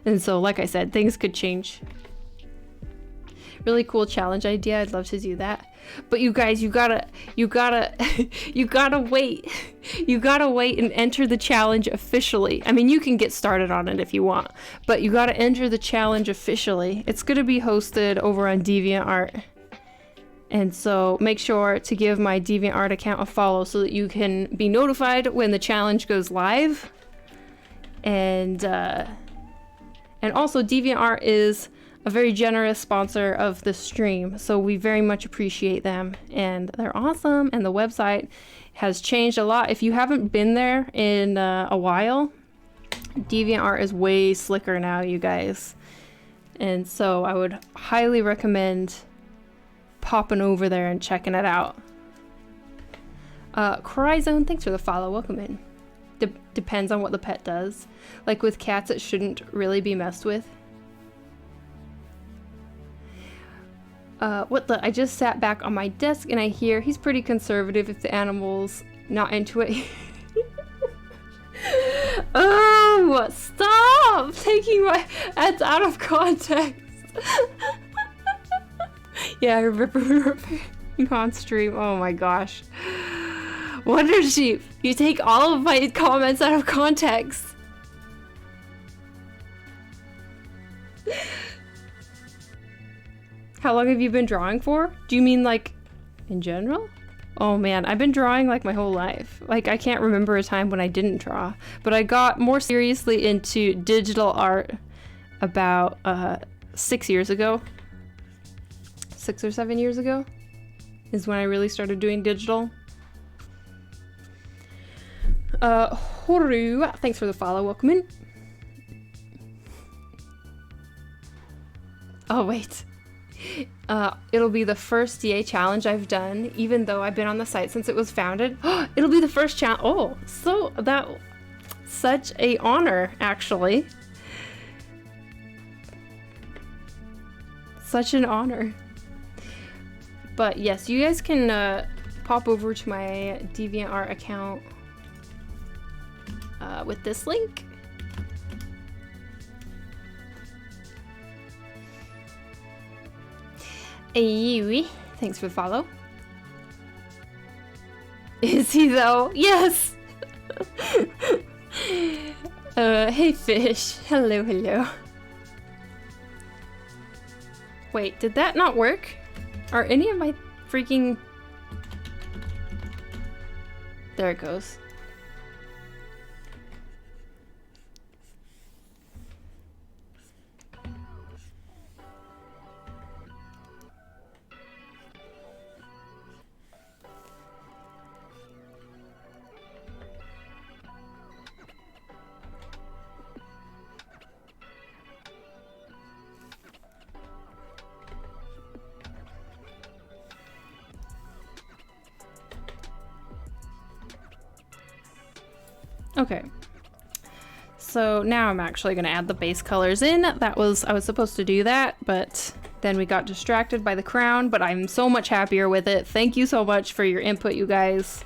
And so, like I said, things could change. Really cool challenge idea. I'd love to do that. But you guys, you gotta wait. You gotta wait and enter the challenge officially. I mean, you can get started on it if you want, but you gotta enter the challenge officially. It's gonna be hosted over on DeviantArt. And so make sure to give my DeviantArt account a follow so that you can be notified when the challenge goes live. And also DeviantArt is a very generous sponsor of the stream, so we very much appreciate them, and they're awesome, and the website has changed a lot. If you haven't been there in a while, DeviantArt is way slicker now, you guys. And so I would highly recommend popping over there and checking it out. Cryzone, thanks for the follow. Welcome in. Depends on what the pet does. Like with cats, it shouldn't really be messed with. I just sat back on my desk and I hear he's pretty conservative if the animal's not into it. Oh, stop taking my ads out of context. Yeah, I remember on stream. Oh my gosh. Wonder Sheep, you take all of my comments out of context. How long have you been drawing for? Do you mean like in general? Oh man, I've been drawing like my whole life. Like I can't remember a time when I didn't draw, but I got more seriously into digital art about 6 years ago. 6 or 7 years ago is when I really started doing digital. Horu, thanks for the follow. Welcome in. Oh wait. It'll be the first DA challenge I've done, even though I've been on the site since it was founded. It'll be the first challenge. Oh, so that such a honor, actually. Such an honor. But yes, you guys can pop over to my DeviantArt account with this link. Hey, thanks for the follow. Is he though? Yes! Hey fish. Hello, hello. Wait, did that not work? Are any of my freaking... There it goes. Okay, so now I'm actually going to add the base colors in. I was supposed to do that, but then we got distracted by the crown, but I'm so much happier with it. Thank you so much for your input, you guys.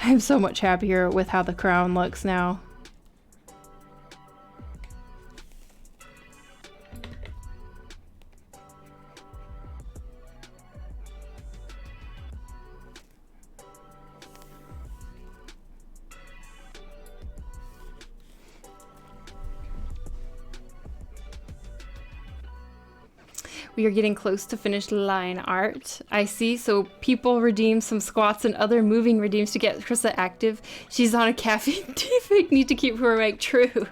I'm so much happier with how the crown looks now. We are getting close to finish line art. I see. So people redeem some squats and other moving redeems to get Krista active. She's on a caffeine defect. Need to keep her awake. True.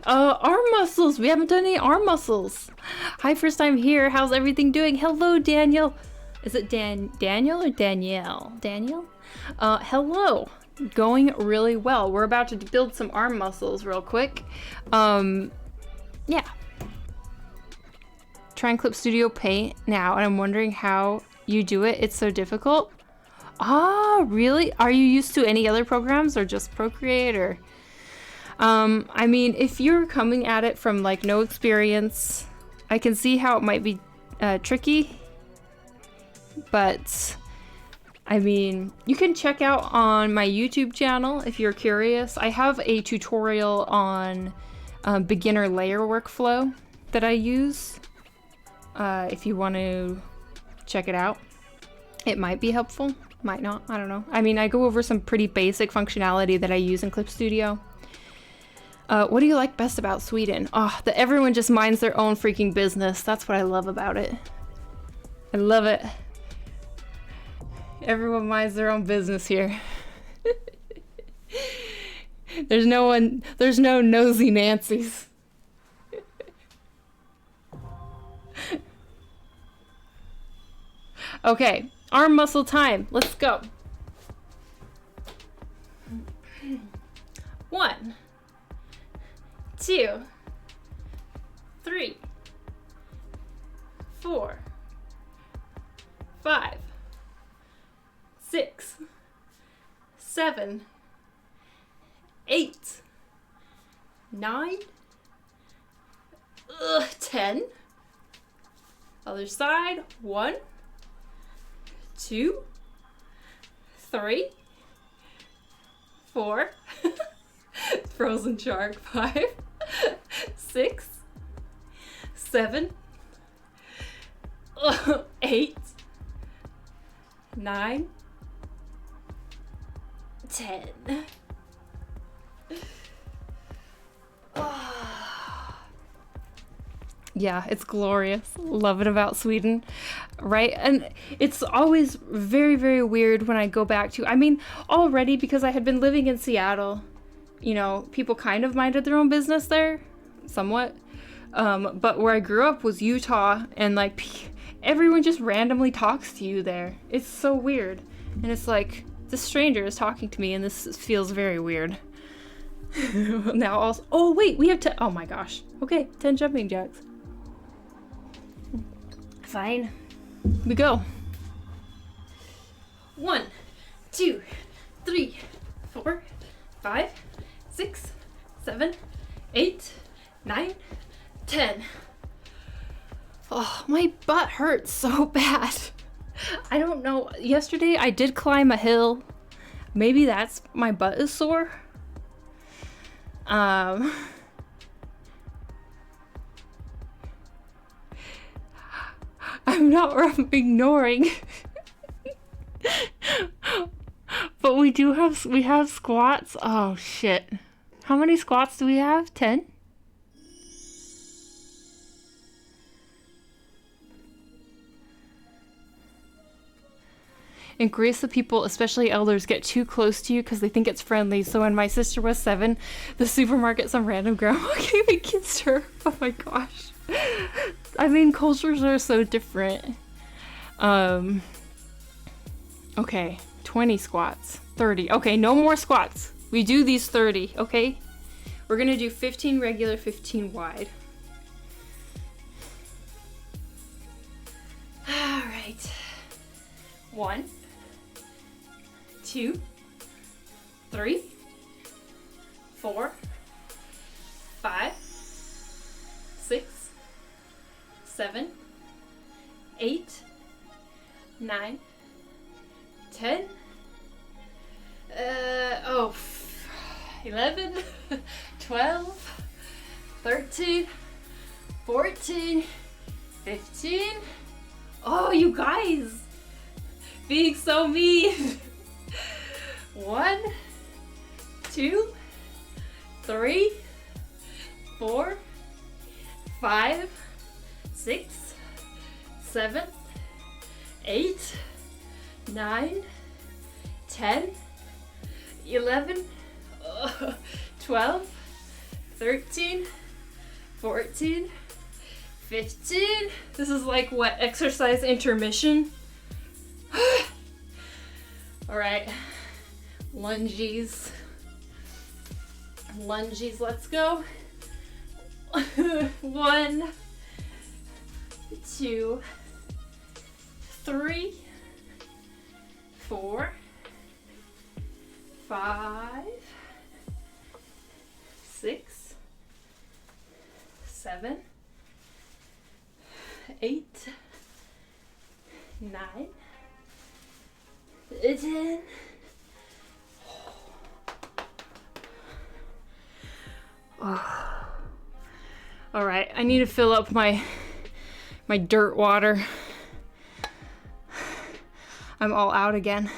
Arm muscles. We haven't done any arm muscles. Hi, first time here. How's everything doing? Hello, Daniel. Is it Daniel or Danielle? Daniel? Hello. Going really well. We're about to build some arm muscles real quick. Yeah. Try and Clip Studio Paint now, and I'm wondering how you do it. It's so difficult. Ah, really? Are you used to any other programs or just Procreate or... I mean, if you're coming at it from like no experience, I can see how it might be tricky, but I mean, you can check out on my YouTube channel if you're curious. I have a tutorial on beginner layer workflow that I use. If you want to check it out, it might be helpful, might not, I don't know. I mean, I go over some pretty basic functionality that I use in Clip Studio. What do you like best about Sweden? Oh, that everyone just minds their own freaking business. That's what I love about it. I love it. Everyone minds their own business here. There's no nosy Nancys. Okay, arm muscle time. Let's go. 1, 2, 3, 4, 5, 6, 7, 8, 9, 10. Other side. 1, 2, 3, 4. Frozen shark. 5, 6, 7, 8, 9, 10. Yeah, it's glorious. Love it about Sweden, right? And it's always very, very weird when I go back to, I mean, already because I had been living in Seattle, you know, people kind of minded their own business there, somewhat. But where I grew up was Utah, and like everyone just randomly talks to you there. It's so weird. And it's like, this stranger is talking to me, and this feels very weird. Now also, oh wait, we have 10, oh my gosh. Okay, 10 jumping jacks. Fine. We go. 1, 2, 3, 4, 5, 6, 7, 8, 9, 10. Oh, my butt hurts so bad. I don't know. Yesterday I did climb a hill. Maybe that's my butt is sore. I'm not ignoring. But we have squats. Oh shit. How many squats do we have? 10? In Greece, the people, especially elders, get too close to you because they think it's friendly. So when my sister was 7, the supermarket, some random grandma came and kissed her. Oh my gosh. I mean, cultures are so different. Okay, 20 squats, 30. Okay, no more squats. We do these 30, okay? We're gonna do 15 regular, 15 wide. All right. 1, 2, 3, 4, 5, 6, 7, 8, 9, 10, 11, 12, 13, 14, 15. Oh, you guys, being so mean. 1, 2, 3, 4, 5, 6, 7, 8, 9, 10, 11, 12, 13, 14, 15. This is like what, exercise intermission? All right, lunges, let's go. 1, 2, 3, 4, 5, 6, 7, 8, 9, 10. Oh. All right, I need to fill up my dirt water. I'm all out again.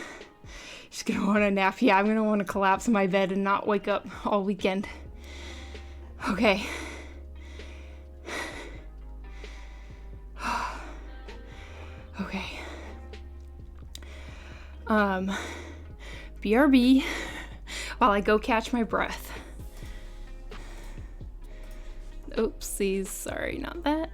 Just gonna want to nap. Yeah, I'm gonna want to collapse in my bed and not wake up all weekend. Okay. Okay. BRB while I go catch my breath. Oopsies, sorry, not that.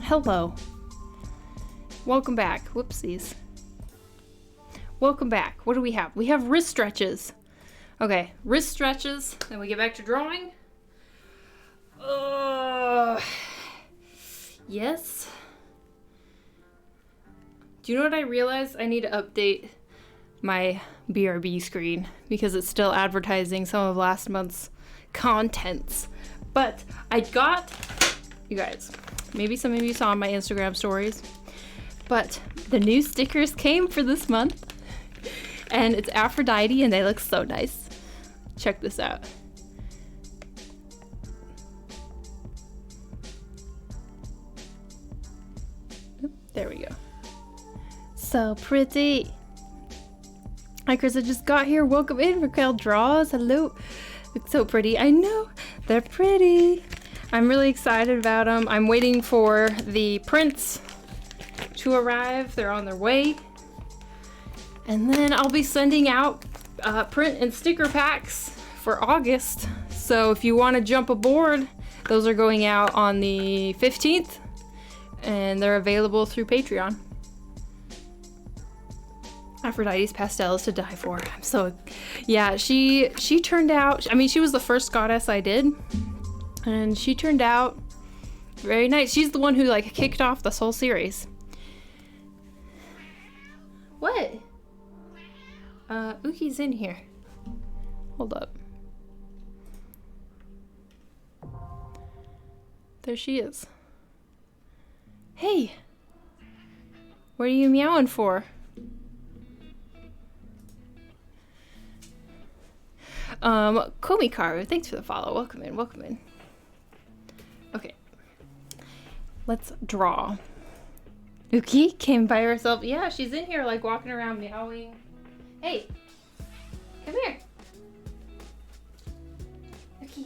Hello. Welcome back. Whoopsies. Welcome back. What do we have? We have wrist stretches. Okay, wrist stretches. Then we get back to drawing. Yes. Do you know what I realized? I need to update my BRB screen because it's still advertising some of last month's contents. But I got, you guys, maybe some of you saw my Instagram stories. But the new stickers came for this month, and it's Aphrodite, and they look so nice. Check this out. Oop, there we go. So pretty. Hi Chris, I just got here. Welcome in, Raquel Draws. Hello. It's so pretty. I know, they're pretty. I'm really excited about them. I'm waiting for the prints to arrive. They're on their way. And then I'll be sending out print and sticker packs for August. So if you want to jump aboard, those are going out on the 15th and they're available through Patreon. Aphrodite's pastels to die for. I'm so, yeah, she turned out, I mean, she was the first goddess I did, and she turned out very nice. She's the one who like kicked off this whole series. What? Uki's in here. Hold up. There she is. Hey! What are you meowing for? Komikaru, thanks for the follow. Welcome in, welcome in. Okay. Let's draw. Uki came by herself. Yeah, she's in here like walking around meowing. Hey, come here. Uki.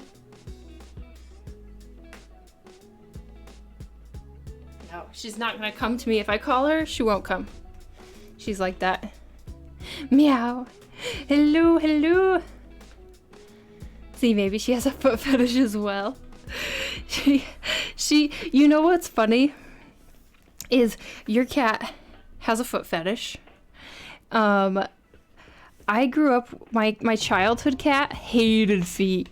No, she's not gonna come to me. If I call her, she won't come. She's like that. Meow. Hello, hello. See, maybe she has a foot fetish as well. She, you know what's funny? Is your cat has a foot fetish. I grew up, my childhood cat hated feet.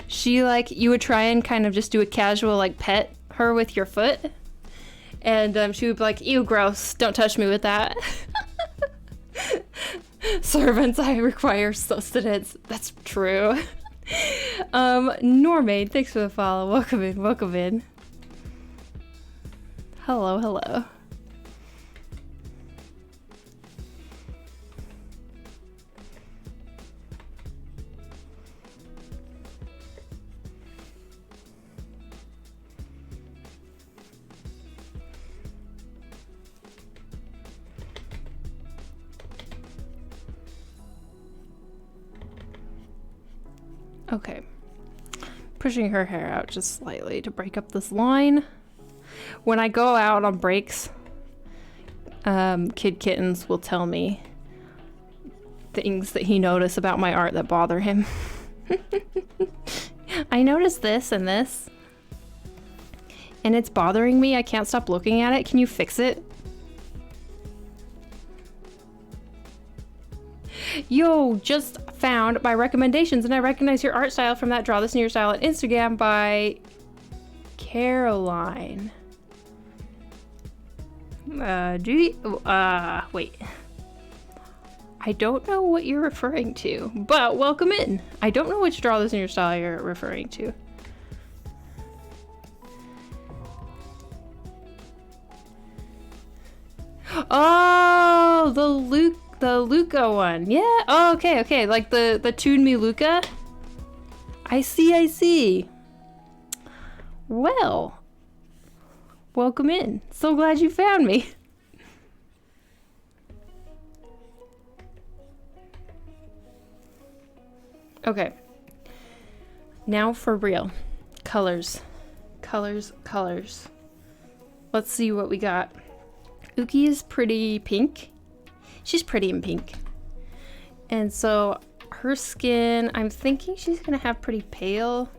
She like, you would try and kind of just do a casual like pet her with your foot. And she would be like, ew, gross, don't touch me with that. Servants, I require sustenance. That's true. Normaid, thanks for the follow. Welcome in, welcome in. Hello, hello. Okay, pushing her hair out just slightly to break up this line. When I go out on breaks, Kid Kittens will tell me things that he noticed about my art that bother him. I noticed this and this, and it's bothering me. I can't stop looking at it. Can you fix it? Yo, just found my recommendations and I recognize your art style from that Draw This in Your Style on Instagram by Caroline. Wait. I don't know what you're referring to, but welcome in. I don't know which Draw This in Your Style you're referring to. Oh, the Luca one. Yeah. Oh, okay, okay. Like the Tune Me Luca. I see. Well, welcome in. So glad you found me. Okay. Now for real. Colors. Colors. Let's see what we got. Uki is pretty pink. She's pretty in pink. And so her skin, I'm thinking she's gonna have pretty pale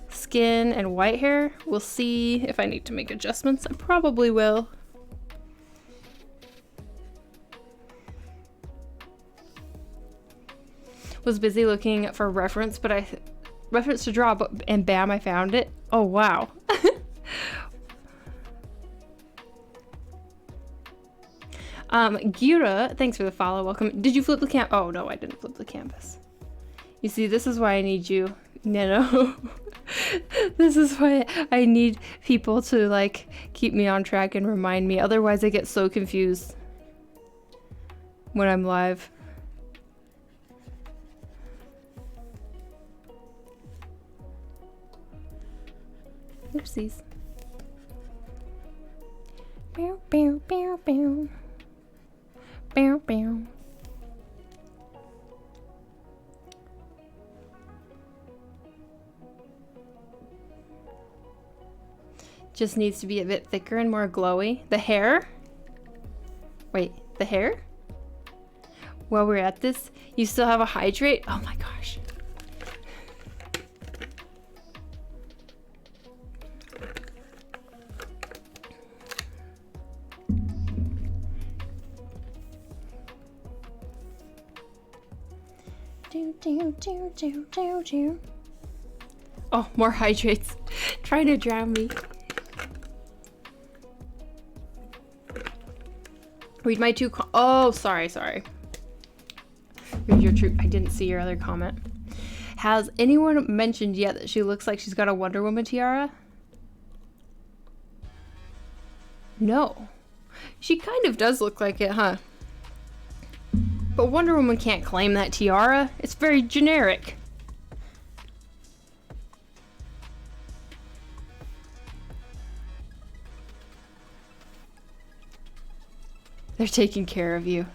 skin and white hair. We'll see if I need to make adjustments. I probably will. Was busy looking for reference to draw, and bam, I found it. Oh, wow. Gira, thanks for the follow. Welcome. Did you flip the oh no, I didn't flip the canvas. You see, this is why I need you. No. This is why I need people to like keep me on track and remind me. Otherwise I get so confused when I'm live. Oopsies. Bow, bow, bow, bow. Bow, bow. Just needs to be a bit thicker and more glowy. The hair? Wait, the hair? While we're at this, you still have a hydrate? Oh my gosh. Oh, more hydrates. Trying to drown me. Read my two oh, sorry. Read your true. I didn't see your other comment. Has anyone mentioned yet that she looks like she's got a Wonder Woman tiara? No. She kind of does look like it, huh? But Wonder Woman can't claim that tiara. It's very generic. They're taking care of you.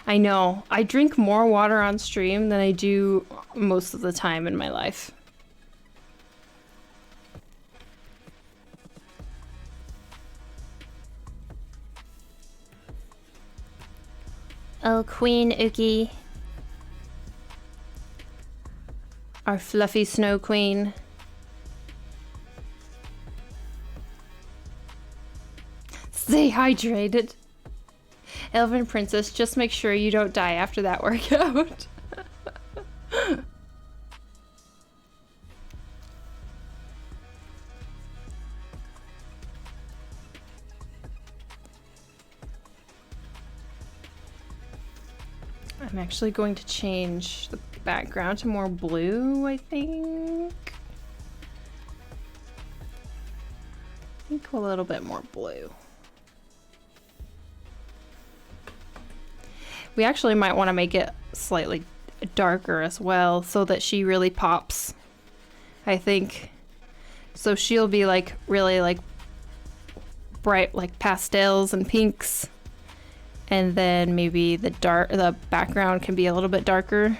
I know. I drink more water on stream than I do most of the time in my life. Oh, Queen Uki. Our fluffy snow queen. Stay hydrated. Elven Princess, just make sure you don't die after that workout. I'm actually going to change the background to more blue, I think. I think a little bit more blue. We actually might want to make it slightly darker as well so that she really pops, I think. So she'll be like really like bright like pastels and pinks. And then maybe the background can be a little bit darker.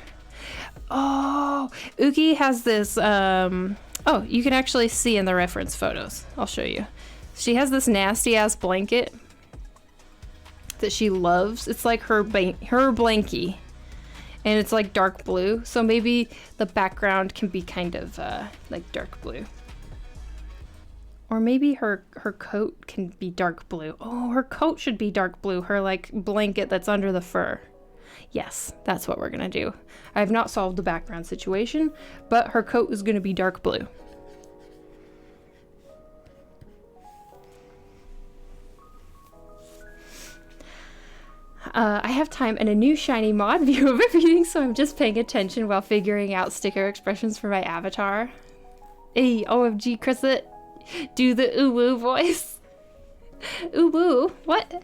Oh, Uki has this, oh, you can actually see in the reference photos. I'll show you. She has this nasty ass blanket that she loves. It's like her blankie, and it's like dark blue. So maybe the background can be kind of like dark blue. Or maybe her coat can be dark blue. Oh, her coat should be dark blue. Her like blanket that's under the fur. Yes, that's what we're gonna do. I have not solved the background situation, but her coat is gonna be dark blue. I have time and a new shiny mod view of everything, so I'm just paying attention while figuring out sticker expressions for my avatar. Hey, OMG, Chrisit, do the ooh-woo voice. Ooh-woo? What?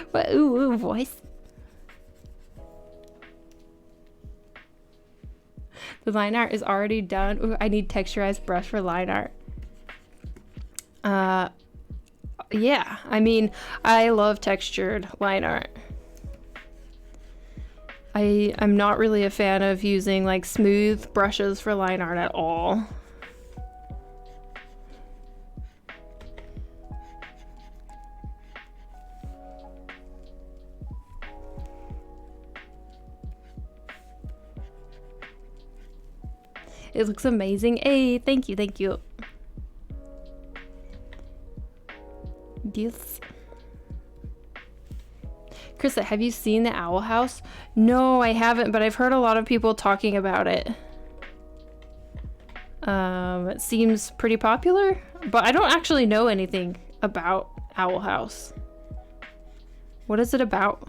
What ooh-woo voice? The line art is already done. Ooh, I need texturized brush for line art. Yeah, I mean, I love textured line art. I'm not really a fan of using like smooth brushes for line art at all. It looks amazing. Hey, thank you, thank you. Yes. Krista, have you seen the Owl House? No, I haven't, but I've heard a lot of people talking about it. It seems pretty popular, but I don't actually know anything about Owl House. What is it about?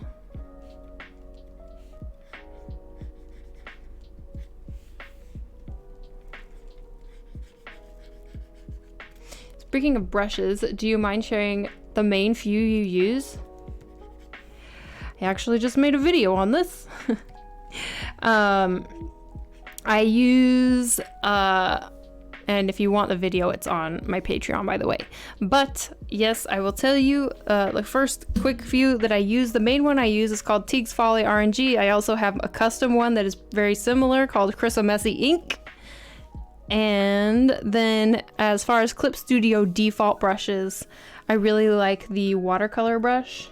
Speaking of brushes, do you mind sharing the main few you use? I actually just made a video on this. I use, and if you want the video, it's on my Patreon, by the way. But yes, I will tell you the first quick few that I use. The main one I use is called Teague's Folly RNG. I also have a custom one that is very similar called Chrysomessy Ink. And then as far as Clip Studio default brushes, I really like the watercolor brush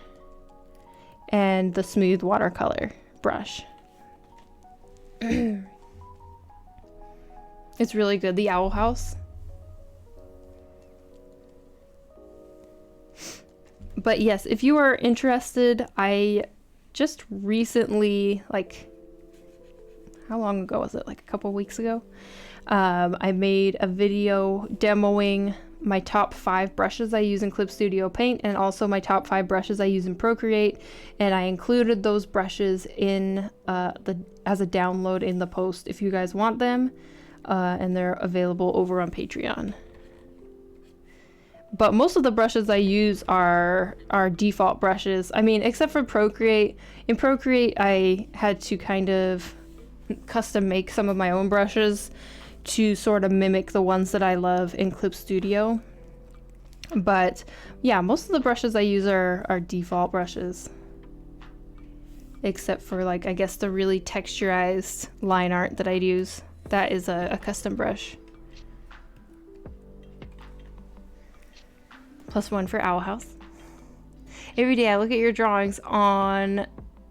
and the smooth watercolor brush. It's really good, the Owl House. But yes, if you are interested, I just recently, like, how long ago was it? Like a couple weeks ago? I made a video demoing my top 5 brushes I use in Clip Studio Paint, and also my top 5 brushes I use in Procreate, and I included those brushes in as a download in the post if you guys want them, and they're available over on Patreon. But most of the brushes I use are default brushes. I mean, except for Procreate. In Procreate, I had to kind of custom make some of my own brushes to sort of mimic the ones that I love in Clip Studio. But yeah, most of the brushes I use are default brushes. Except for, like, I guess the really texturized line art that I'd use. That is a custom brush. +1 for Owl House. Every day I look at your drawings on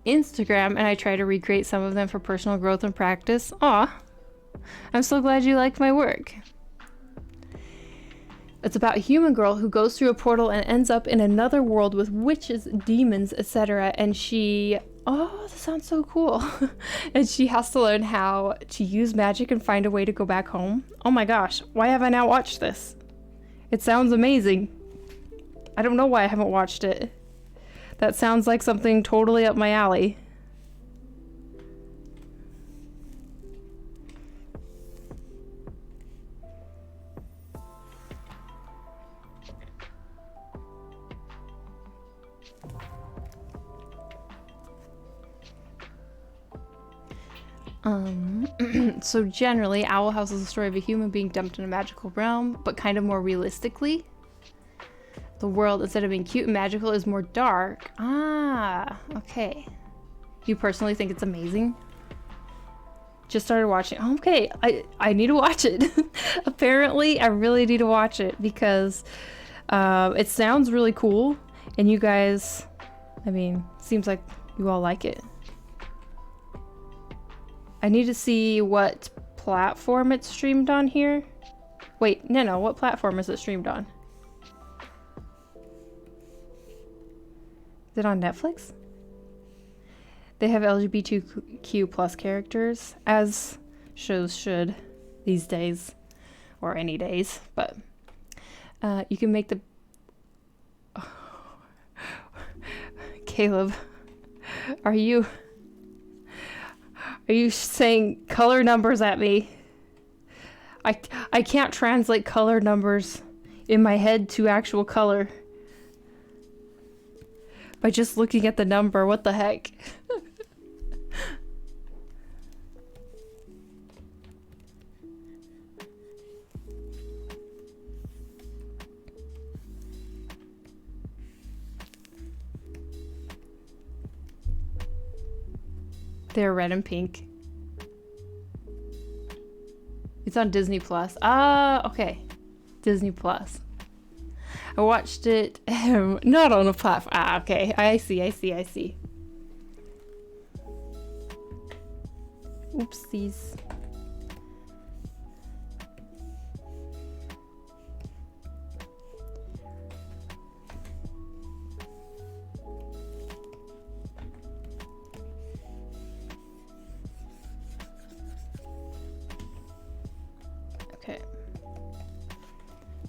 Instagram and I try to recreate some of them for personal growth and practice. Aw, I'm so glad you like my work. It's about a human girl who goes through a portal and ends up in another world with witches, demons, etc. And she... Oh, that sounds so cool. And she has to learn how to use magic and find a way to go back home. Oh my gosh, why have I not watched this? It sounds amazing. I don't know why I haven't watched it. That sounds like something totally up my alley. So generally, Owl House is a story of a human being dumped in a magical realm, but kind of more realistically. The world, instead of being cute and magical, is more dark. Ah, okay. You personally think it's amazing? Just started watching. Okay, I need to watch it. Apparently, I really need to watch it because it sounds really cool. And you guys, I mean, seems like you all like it. I need to see what platform it's streamed on here. Wait, no, what platform is it streamed on? Is it on Netflix? They have LGBTQ plus characters, as shows should these days, or any days, but you can make the... Caleb, are you saying color numbers at me? I can't translate color numbers in my head to actual color by just looking at the number. What the heck? They're red and pink. It's on Disney Plus. Ah, okay. Disney Plus. I watched it not on a platform. Ah, okay. I see. Oopsies. Okay.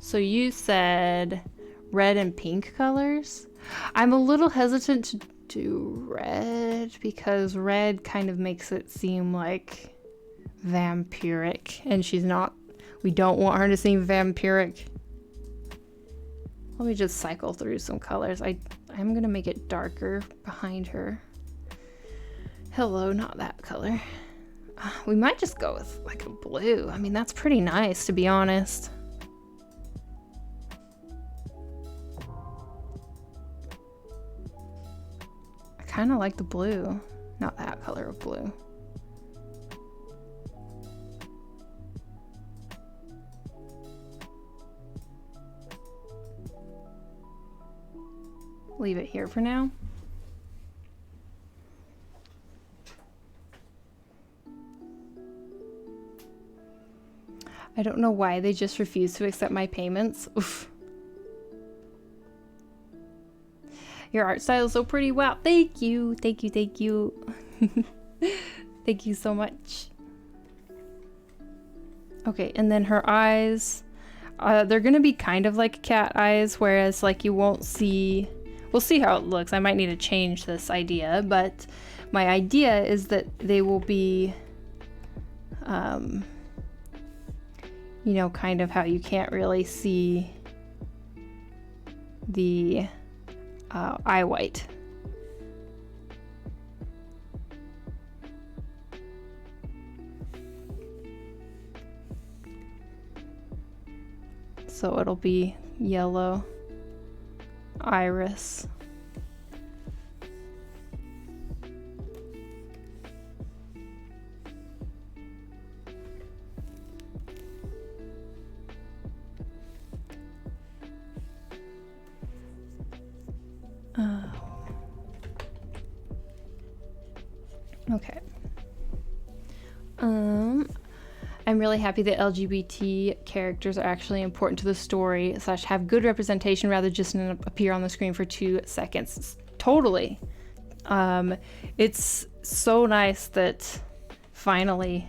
So you said red and pink colors? I'm a little hesitant to do red because red kind of makes it seem like vampiric, and she's not. We don't want her to seem vampiric. Let me just cycle through some colors. I'm gonna make it darker behind her. Hello, not that color. We might just go with like a blue. I mean, that's pretty nice, to be honest. I kind of like the blue, not that color of blue. Leave it here for now. I don't know why they just refuse to accept my payments. Oof. Your art style is so pretty. Wow, thank you, thank you, thank you. Thank you so much. Okay, and then her eyes, they're gonna be kind of like cat eyes, whereas like you won't see, we'll see how it looks. I might need to change this idea, but my idea is that they will be, you know, kind of how you can't really see the eye white. So it'll be yellow iris. Okay. I'm really happy that LGBT characters are actually important to the story / have good representation rather just appear on the screen for 2 seconds. Totally. It's so nice that finally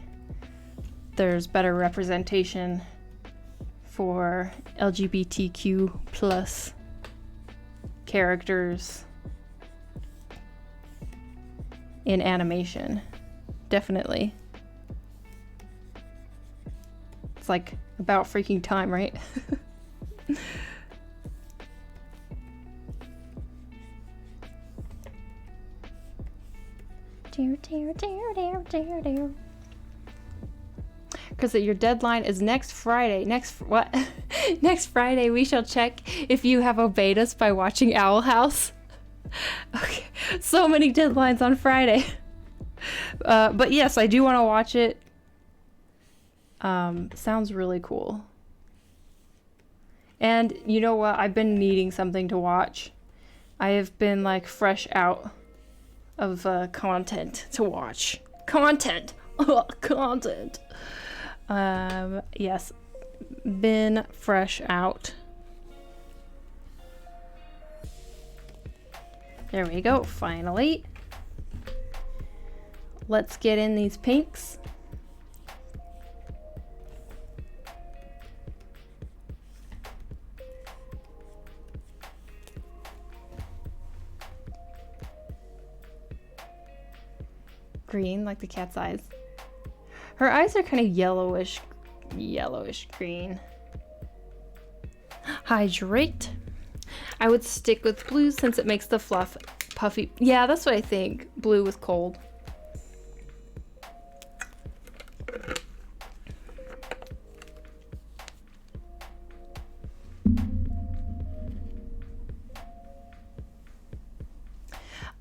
there's better representation for LGBTQ plus characters in animation. Definitely. It's like about freaking time, right? Because your deadline is next Friday. What? Next Friday we shall check if you have obeyed us by watching Owl House. Okay, so many deadlines on Friday. But yes, I do want to watch it. Sounds really cool. And you know what? I've been needing something to watch. I have been like fresh out of content to watch. Content! Content! Yes. Been fresh out. There we go, finally. Let's get in these pinks. Green, like the cat's eyes. Her eyes are kind of yellowish green. Hydrate. I would stick with blue since it makes the fluff puffy. Yeah, that's what I think. Blue with cold.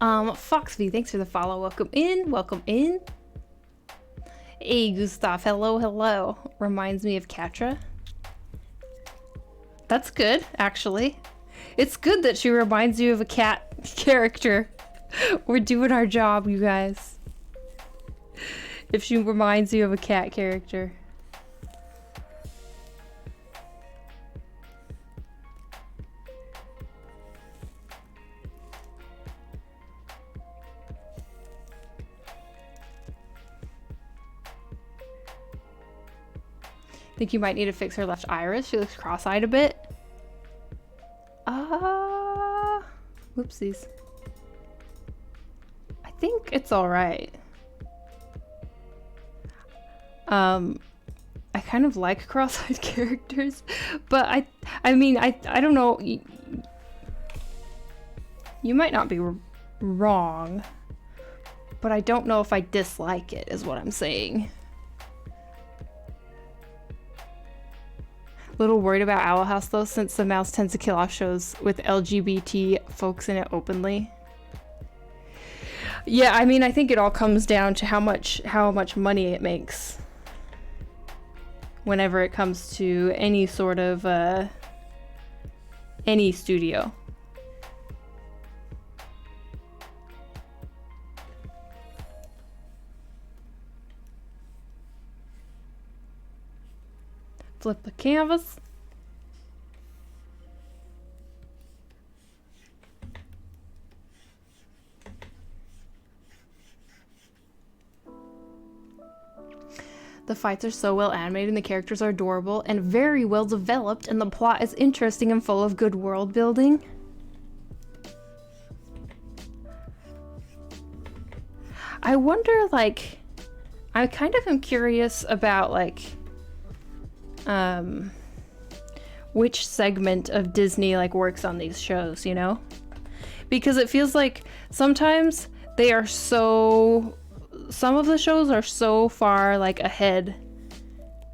Foxby, thanks for the follow. Welcome in. Welcome in. Hey, Gustav. Hello, hello. Reminds me of Katra. That's good, actually. It's good that she reminds you of a cat character. We're doing our job, you guys. If she reminds you of a cat character. Think you might need to fix her left iris. She looks cross-eyed a bit. Whoopsies. I think it's all right. I kind of like cross-eyed characters, but I mean, I don't know. You might not be wrong, but I don't know if I dislike it, is what I'm saying. Little worried about Owl House though, since the mouse tends to kill off shows with LGBT folks in it openly. Yeah, I mean, I think it all comes down to how much money it makes whenever it comes to any sort of any studio. Flip the canvas. The fights are so well animated and the characters are adorable and very well developed and the plot is interesting and full of good world building. I wonder, like, I kind of am curious about, like, which segment of Disney, like, works on these shows, you know? Because it feels like sometimes they are so... Some of the shows are so far, like, ahead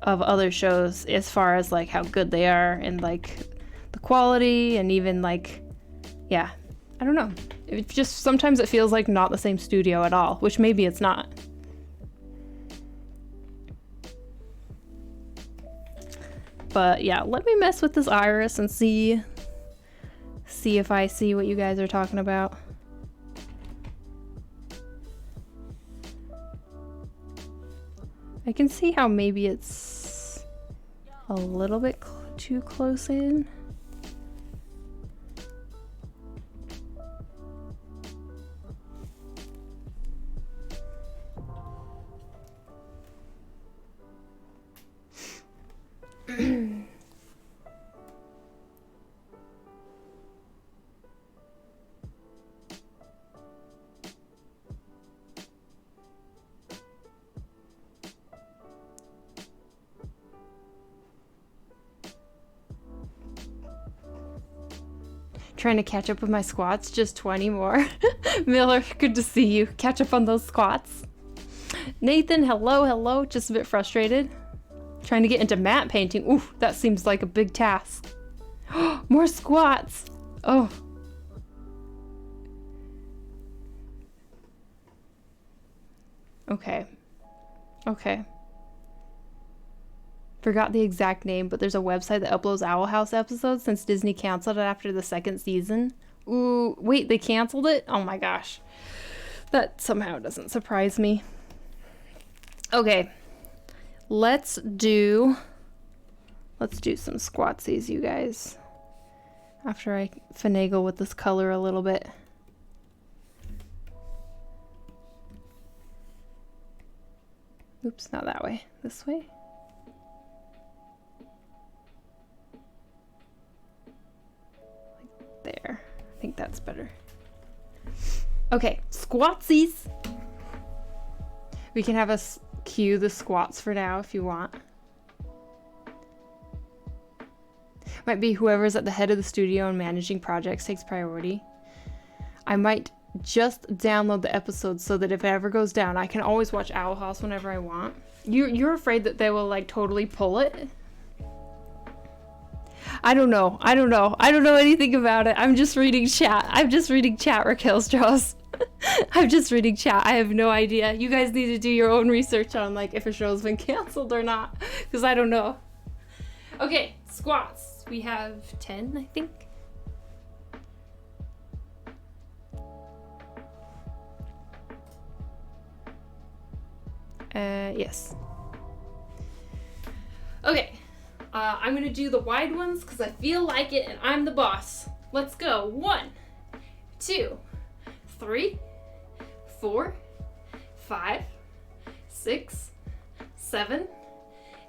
of other shows as far as, like, how good they are and, like, the quality and even, like, yeah, I don't know. It just, sometimes it feels like not the same studio at all, which maybe it's not. But, yeah, let me mess with this iris and see if I see what you guys are talking about. I can see how maybe it's a little bit too close in. Trying to catch up with my squats, just 20 more. Miller, good to see you. Catch up on those squats. Nathan, hello, just a bit frustrated. Trying to get into matte painting. Ooh, that seems like a big task. More squats. Oh. Okay. Forgot the exact name, but there's a website that uploads Owl House episodes since Disney canceled it after the second season. Ooh, wait, they canceled it? Oh my gosh. That somehow doesn't surprise me. Okay. Let's do some squatsies, you guys. After I finagle with this color a little bit. Oops, not that way. This way. There. I think that's better. Okay, squatsies. We can have us cue the squats for now if you want. Might be whoever's at the head of the studio and managing projects takes priority. I might just download the episodes so that if it ever goes down, I can always watch Owl House whenever I want. You're afraid that they will, like, totally pull it? I don't know anything about it. I'm just reading chat, Raquel Strauss. I'm just reading chat. I have no idea. You guys need to do your own research on, like, if a show's been canceled or not, because I don't know. Okay, squats. We have 10, I think. Yes. Okay. I'm gonna do the wide ones because I feel like it and I'm the boss. Let's go. 1, 2, 3, 4, 5, 6, 7,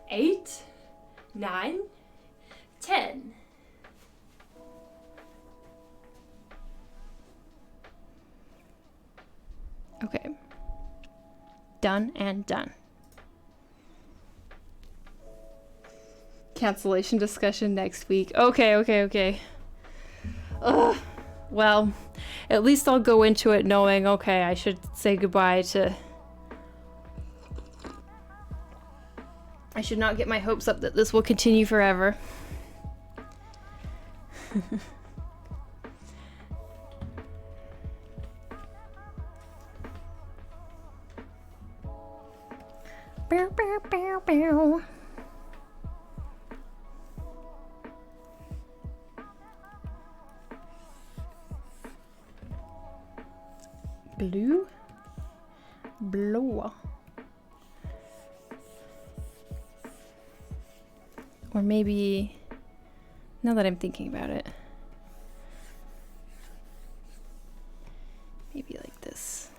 8, 9, 10. Okay. Done and done. Cancellation discussion next week. Okay. Ugh. Well, at least I'll go into it knowing, okay, I should say goodbye to... I should not get my hopes up that this will continue forever. Bow, bow, bow, bow. Blue, blue, or maybe, now that I'm thinking about it, maybe like this.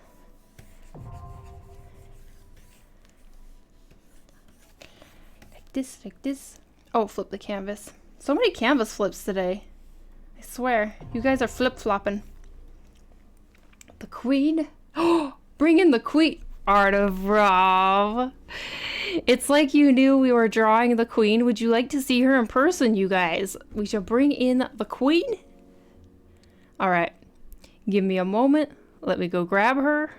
Like this. Oh, flip the canvas. So many canvas flips today. I swear, you guys are flip-flopping. The queen. Oh, bring in the queen. Art of Rob. It's like you knew we were drawing the queen. Would you like to see her in person, you guys? We shall bring in the queen. All right. Give me a moment. Let me go grab her.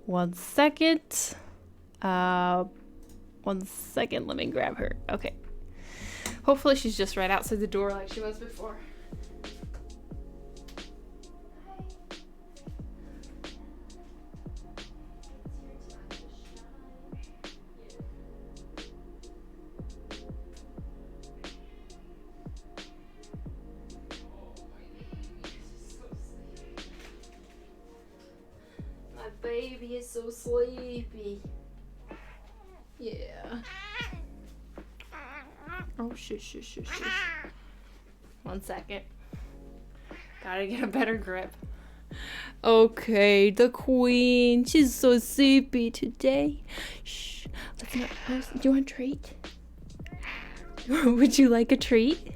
1 second. 1 second. Let me grab her. Okay. Hopefully she's just right outside the door like she was before. Baby is so sleepy. Yeah. Oh, shush, shush, shush, shush. 1 second. Gotta get a better grip. Okay, the queen. She's so sleepy today. Shh. Let's not. Do you want a treat? Would you like a treat?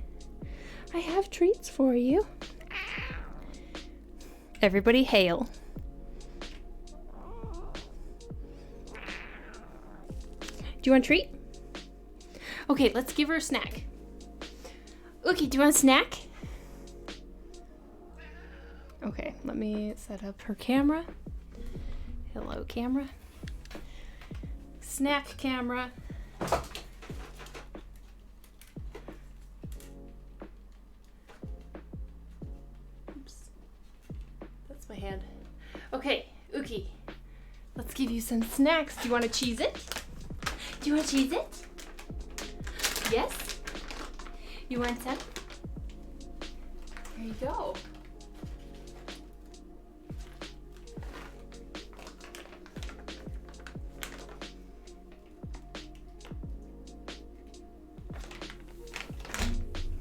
I have treats for you. Everybody hail. Do you want a treat? Okay, let's give her a snack. Okay, do you want a snack? Okay, let me set up her camera. Hello, camera. Snack camera. Oops. That's my hand. Okay, Uki. Let's give you some snacks. Do you want to cheese it? Do you want to cheese it? Yes? You want some? There you go.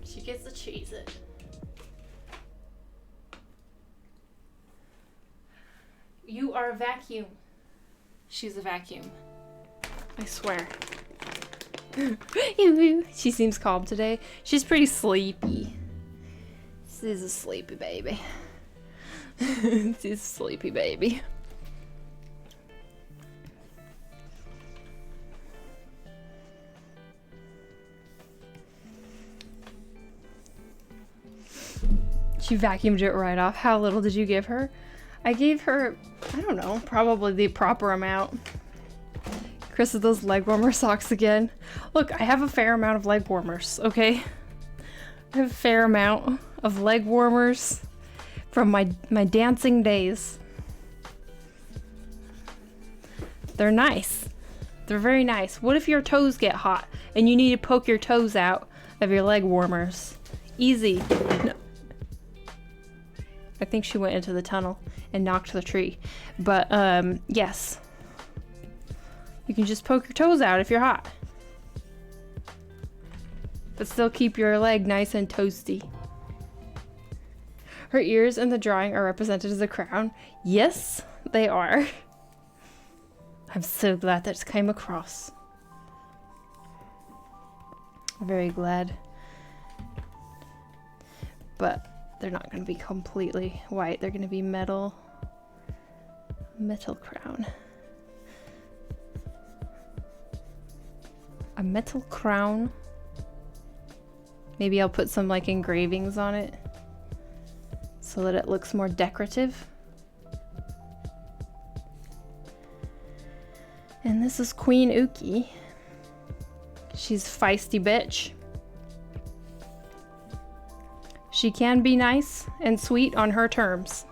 She gets to cheese it. You are a vacuum. She's a vacuum. I swear. She seems calm today. She's pretty sleepy. She's a sleepy baby. She's a sleepy baby. She vacuumed it right off. How little did you give her? I gave her, I don't know, probably the proper amount. Chris with those leg warmer socks again. Look, I have a fair amount of leg warmers, okay? I have a fair amount of leg warmers from my dancing days. They're nice. They're very nice. What if your toes get hot and you need to poke your toes out of your leg warmers? Easy. No. I think she went into the tunnel and knocked the tree. But, yes. You can just poke your toes out if you're hot. But still keep your leg nice and toasty. Her ears in the drawing are represented as a crown. Yes, they are. I'm so glad that came across. Very glad. But they're not going to be completely white. They're going to be metal. Metal crown. A metal crown. Maybe I'll put some like engravings on it. so that it looks more decorative. And this is Queen Uki. She's feisty bitch. She can be nice and sweet on her terms.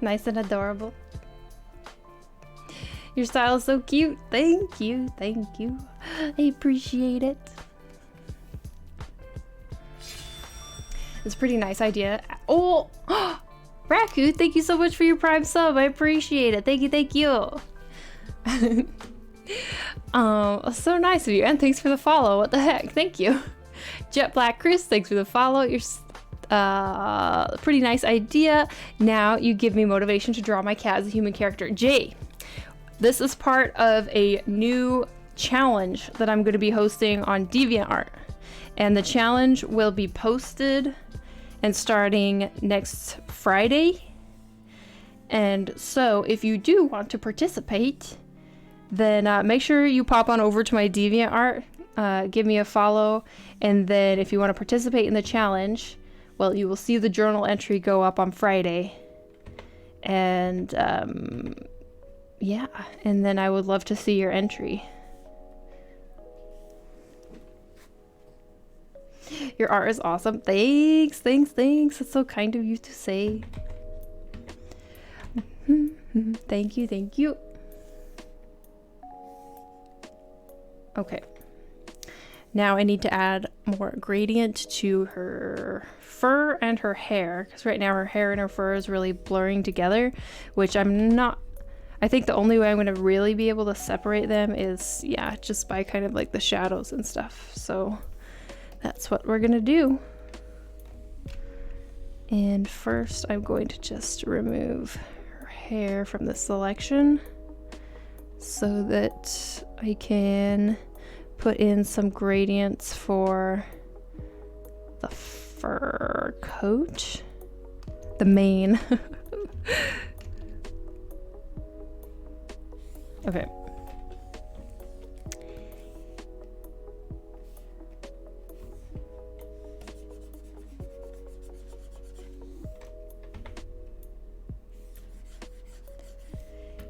Nice and adorable. Your style is so cute. Thank you, thank you. I appreciate it. It's a pretty nice idea. Oh, Raku, thank you so much for your Prime sub. I appreciate it. Thank you, thank you. So nice of you, and thanks for the follow. What the heck? Thank you. Jet Black Chris, thanks for the follow. You're pretty nice idea. Now you give me motivation to draw my cat as a human character. Jay, this is part of a new challenge that I'm going to be hosting on DeviantArt, and the challenge will be posted and starting next Friday. And so if you do want to participate, then make sure you pop on over to my DeviantArt, give me a follow, and then if you want to participate in the challenge, well, you will see the journal entry go up on Friday. And yeah, and then I would love to see your entry. Your art is awesome. Thanks, thanks, thanks. That's so kind of you to say. Thank you, thank you. Okay. Now I need to add more gradient to her fur and her hair, because right now her hair and her fur is really blurring together, which I'm not. I think the only way I'm going to really be able to separate them is, yeah, just by kind of like the shadows and stuff. So that's what we're going to do. And first I'm going to just remove her hair from the selection so that I can put in some gradients for the fur coat, the mane. Okay.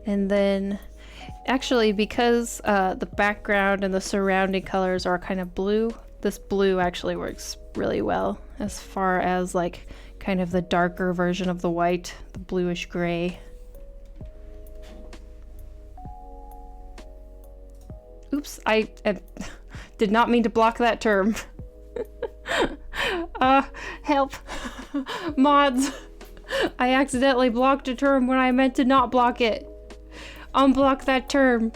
And then actually, because the background and the surrounding colors are kind of blue, this blue actually works really well as far as like kind of the darker version of the white, the bluish gray. Oops, I did not mean to block that term. Help. Mods. I accidentally blocked a term when I meant to not block it. Unblock that term.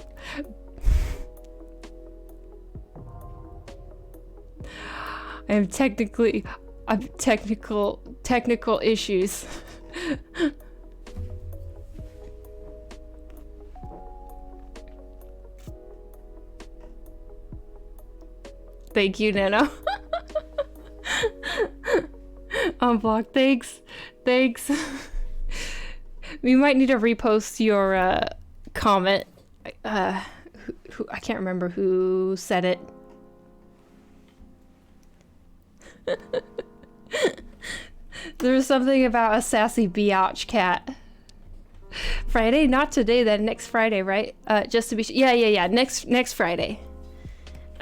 I'm technical issues. Thank you, Nano. Unblock, thanks. Thanks. We might need to repost your comment. Who I can't remember who said it. There was something about a sassy biatch cat. Friday? Not today then, next Friday, right? Just to be yeah. Next Friday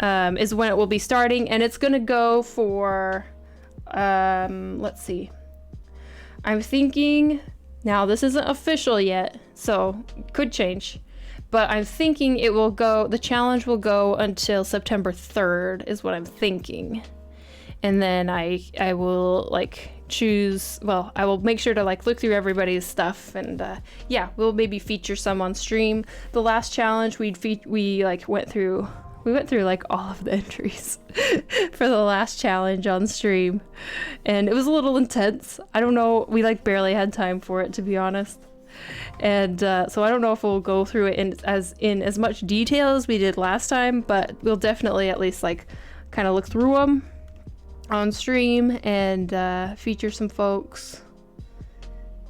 is when it will be starting, and it's gonna go for let's see. I'm thinking, now this isn't official yet, so could change, but I'm thinking it will go, the challenge will go until September 3rd is what I'm thinking. And then I will like choose, well, I will make sure to like look through everybody's stuff, and yeah, we'll maybe feature some on stream. The last challenge we went through like all of the entries for the last challenge on stream, and it was a little intense. I don't know, we like barely had time for it, to be honest. And so I don't know if we'll go through it in as much detail as we did last time, but we'll definitely at least like kind of look through them on stream and feature some folks.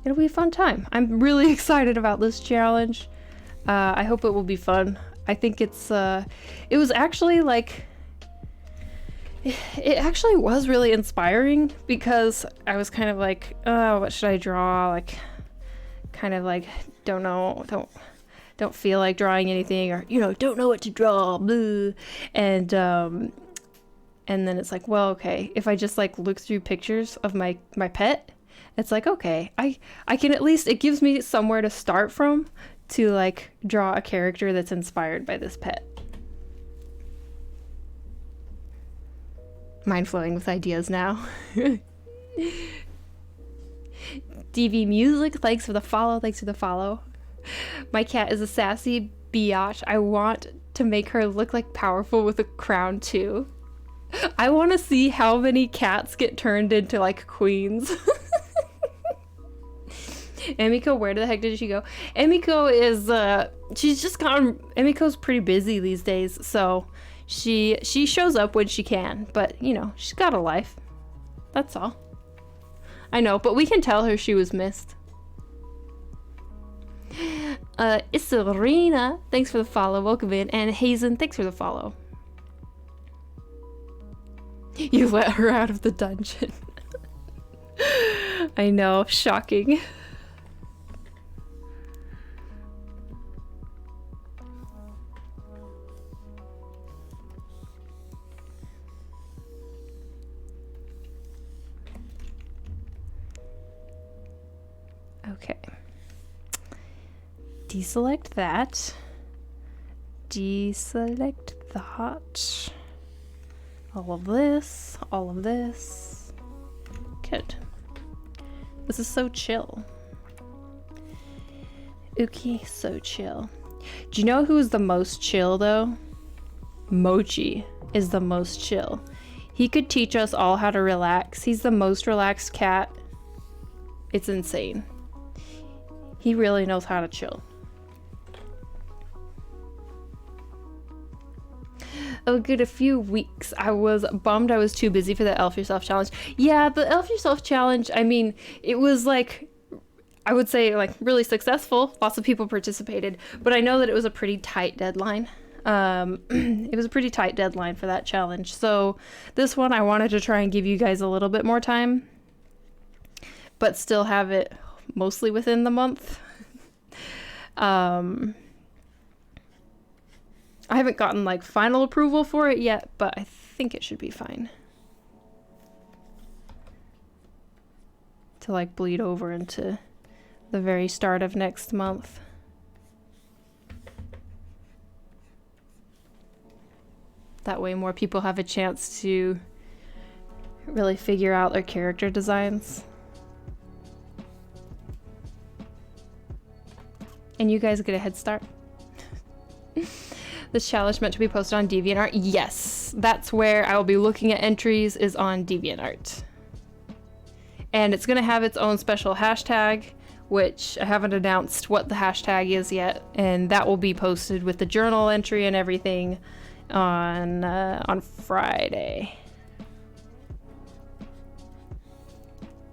It'll be a fun time. I'm really excited about this challenge. I hope it will be fun. I think it was actually like, It actually was really inspiring because I was kind of like, oh, what should I draw? Like, kind of like, don't know, don't feel like drawing anything, or, you know, don't know what to draw, blah. And then it's like, well, okay, if I just like look through pictures of my pet, it's like, okay, I can at least, it gives me somewhere to start from to like draw a character that's inspired by this pet. Mind flowing with ideas now. DV Music, thanks for the follow, thanks for the follow. My cat is a sassy biatch. I want to make her look like powerful with a crown too. I want to see how many cats get turned into like queens. Emiko, where the heck did she go? Emiko is, she's just gone, Emiko's pretty busy these days, so she shows up when she can, but you know, she's got a life. That's all. I know, but we can tell her she was missed. Isarina, thanks for the follow, welcome in, and Hazen, thanks for the follow. You let her out of the dungeon. I know, shocking. Okay. Deselect that. Deselect that. All of this. All of this. Good. This is so chill. Uki, so chill. Do you know who is the most chill though? Mochi is the most chill. He could teach us all how to relax. He's the most relaxed cat. It's insane. He really knows how to chill. Oh, good, a few weeks. I was bummed I was too busy for the Elf Yourself challenge. Yeah, the Elf Yourself challenge, I mean, it was like, I would say like really successful. Lots of people participated, but I know that it was a pretty tight deadline. It was a pretty tight deadline for that challenge. So this one, I wanted to try and give you guys a little bit more time, but still have it mostly within the month. I haven't gotten like final approval for it yet, but I think it should be fine to like bleed over into the very start of next month. That way more people have a chance to really figure out their character designs. And you guys get a head start. This challenge meant to be posted on DeviantArt. Yes, that's where I will be looking at entries, is on DeviantArt. And it's gonna have its own special hashtag, which I haven't announced what the hashtag is yet, and that will be posted with the journal entry and everything on Friday.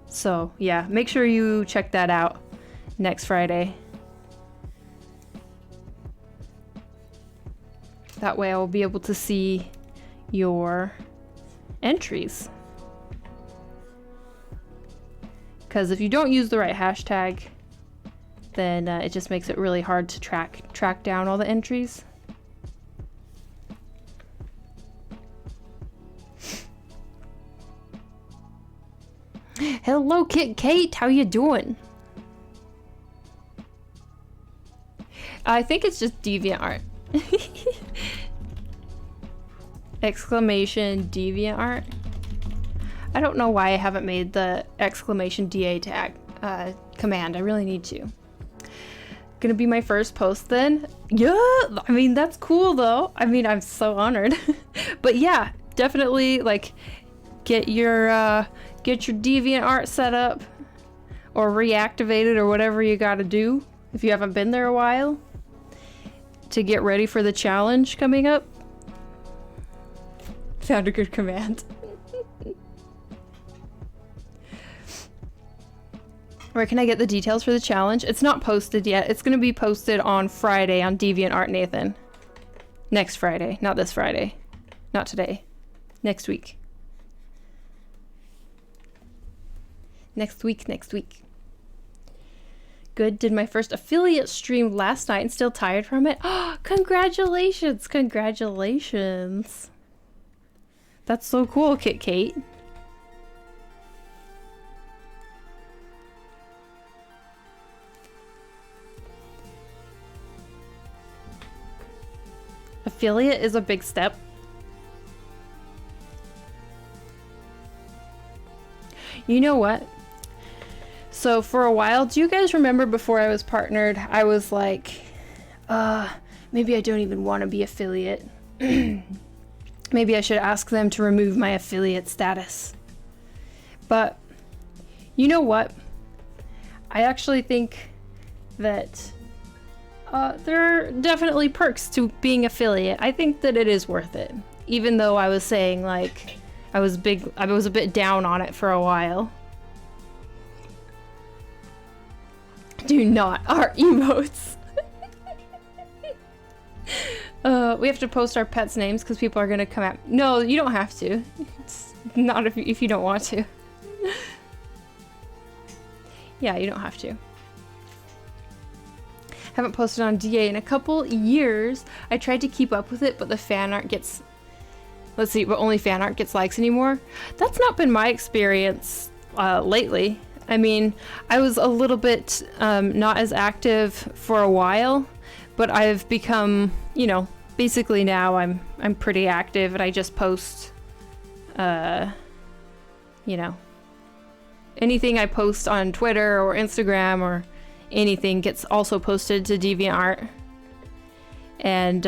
So yeah, make sure you check that out next Friday. That way I will be able to see your entries. Because if you don't use the right hashtag, then it just makes it really hard to track down all the entries. Hello, Kate, how you doing? I think it's just DeviantArt. Exclamation DeviantArt. I don't know why I haven't made the exclamation DA tag command. I really need to. Gonna be my first post then? Yeah, I mean, that's cool though. I mean, I'm so honored. But yeah, definitely like get your DeviantArt set up or reactivated or whatever you gotta do if you haven't been there a while to get ready for the challenge coming up. Found a good command. Where can I get the details for the challenge? It's not posted yet. It's going to be posted on Friday on DeviantArt, Nathan. Next Friday. Not this Friday. Not today. Next week. Next week. Good. Did my first affiliate stream last night and still tired from it. Oh, congratulations. That's so cool, Kate. Affiliate is a big step. You know what? So for a while, do you guys remember before I was partnered, I was like, maybe I don't even want to be affiliate. Maybe I should ask them to remove my affiliate status. But you know what? I actually think that there are definitely perks to being affiliate. I think that it is worth it. Even though I was saying like I was a bit down on it for a while. Do not art emotes. We have to post our pets' names because people are gonna come at. No, you don't have to. It's not if you don't want to. Yeah, you don't have to. Haven't posted on DA in a couple years. I tried to keep up with it, but the fan art gets... Let's see, but only fan art gets likes anymore. That's not been my experience lately. I mean, I was a little bit not as active for a while, but I've become, you know, basically now I'm pretty active and I just post, you know, anything I post on Twitter or Instagram or anything gets also posted to DeviantArt. And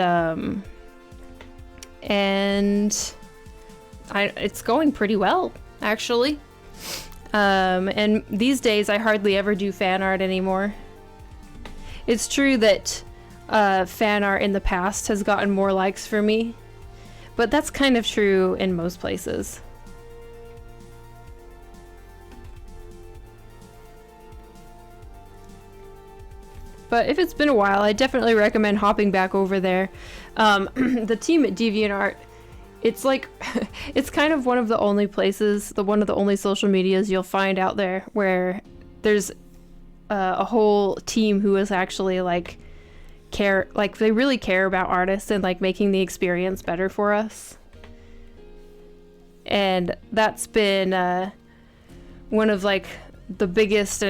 it's going pretty well, actually. And these days I hardly ever do fan art anymore. It's true that fan art in the past has gotten more likes for me, but that's kind of true in most places. But if it's been a while, I definitely recommend hopping back over there. The team at DeviantArt, it's like, it's kind of one of the only places, one of the only social medias you'll find out there where there's a whole team who is actually like they really care about artists and like making the experience better for us. And that's been one of like the biggest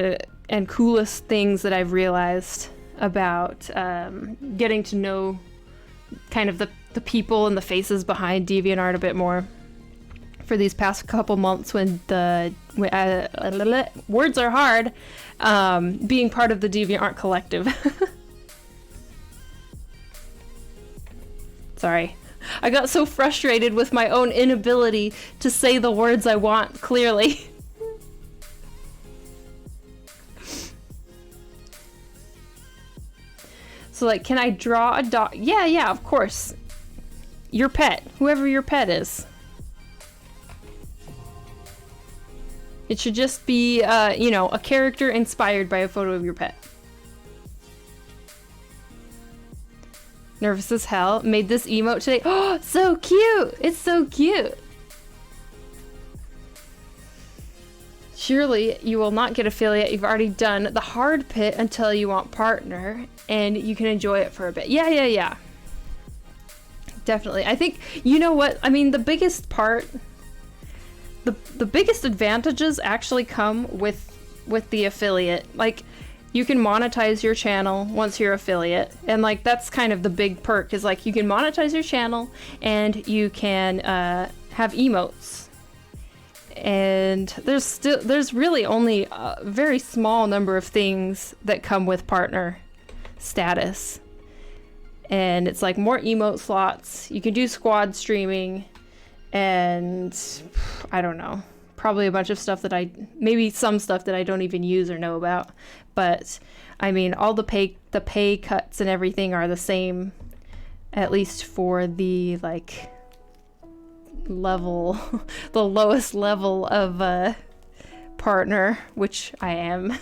and coolest things that I've realized about getting to know kind of the people and the faces behind DeviantArt a bit more for these past couple months when words are hard, being part of the DeviantArt collective. Sorry. I got so frustrated with my own inability to say the words I want clearly. So like, can I draw a dog? Yeah, of course. Your pet, whoever your pet is. It should just be, you know, a character inspired by a photo of your pet. Nervous as hell. Made this emote today. Oh, so cute! It's so cute! Surely you will not get affiliate. You've already done the hard pit until you want partner, and you can enjoy it for a bit. Yeah. Definitely. I think, you know what? I mean, the biggest part, the biggest advantages actually come with the affiliate. Like, you can monetize your channel once you're affiliate, and like that's kind of the big perk is like you can monetize your channel and you can have emotes. And there's really only a very small number of things that come with partner status. And it's like more emote slots. You can do squad streaming and I don't know, probably a bunch of stuff that maybe some stuff that I don't even use or know about. But I mean, all the pay cuts and everything are the same, at least for the like level, the lowest level of partner, which I am.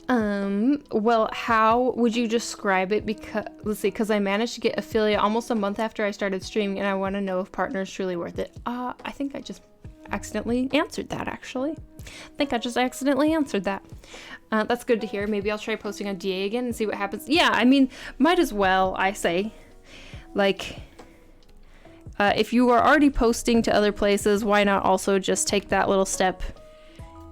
Well, how would you describe it? Because, let's see, because I managed to get affiliate almost a month after I started streaming, and I want to know if partner is truly worth it. I think I just accidentally answered that, actually. I think I just accidentally answered that. That's good to hear. Maybe I'll try posting on DA again and see what happens. Yeah, I mean, might as well, I say. Like, if you are already posting to other places, why not also just take that little step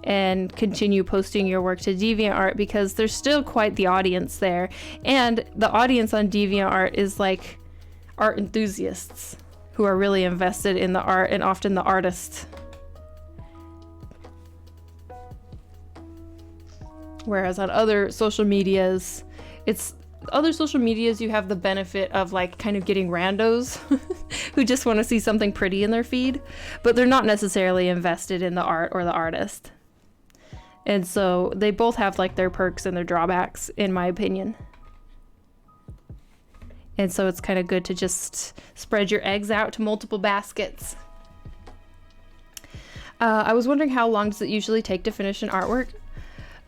and continue posting your work to DeviantArt, because there's still quite the audience there. And the audience on DeviantArt is like art enthusiasts who are really invested in the art, and often the artist. Whereas on other social medias, you have the benefit of like kind of getting randos who just want to see something pretty in their feed, but they're not necessarily invested in the art or the artist. And so they both have like their perks and their drawbacks, in my opinion. And so it's kind of good to just spread your eggs out to multiple baskets. I was wondering, how long does it usually take to finish an artwork?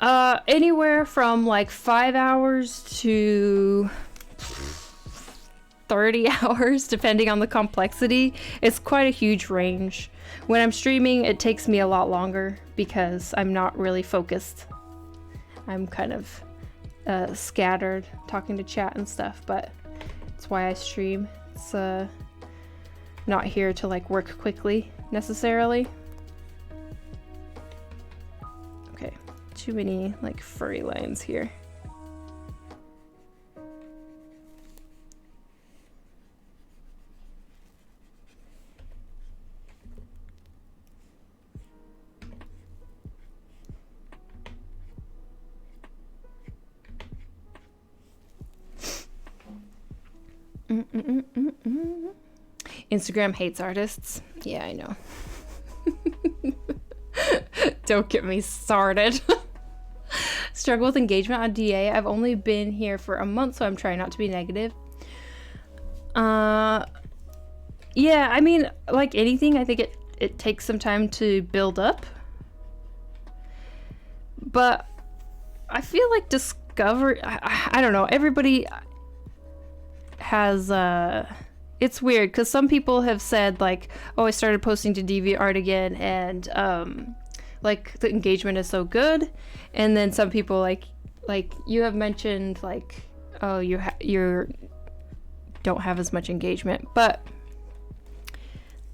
Anywhere from like 5 hours to 30 hours, depending on the complexity. It's quite a huge range. When I'm streaming, it takes me a lot longer because I'm not really focused. I'm kind of scattered, talking to chat and stuff, but it's why I stream. It's not here to like work quickly necessarily. Okay, too many like furry lines here. Instagram hates artists. Yeah, I know. Don't get me started. Struggle with engagement on DA. I've only been here for a month, so I'm trying not to be negative. Yeah, I mean, like anything, I think it takes some time to build up. But I feel like discovery, I don't know, everybody has it's weird because some people have said like, oh, I started posting to DeviantArt again, and like the engagement is so good, and then some people like you have mentioned like, oh, you don't have as much engagement, but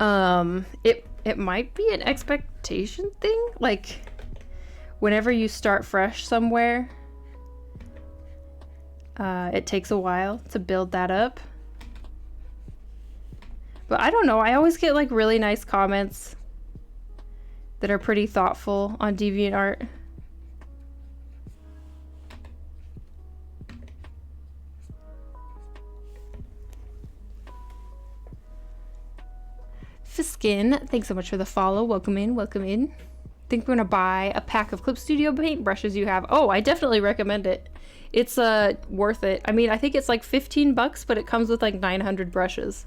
it might be an expectation thing. Like whenever you start fresh somewhere, it takes a while to build that up. But I don't know, I always get like really nice comments that are pretty thoughtful on DeviantArt. Fiskin, thanks so much for the follow. Welcome in, welcome in. Think we're gonna buy a pack of Clip Studio paintbrushes you have. Oh, I definitely recommend it. It's worth it. I mean, I think it's like 15 bucks, but it comes with like 900 brushes.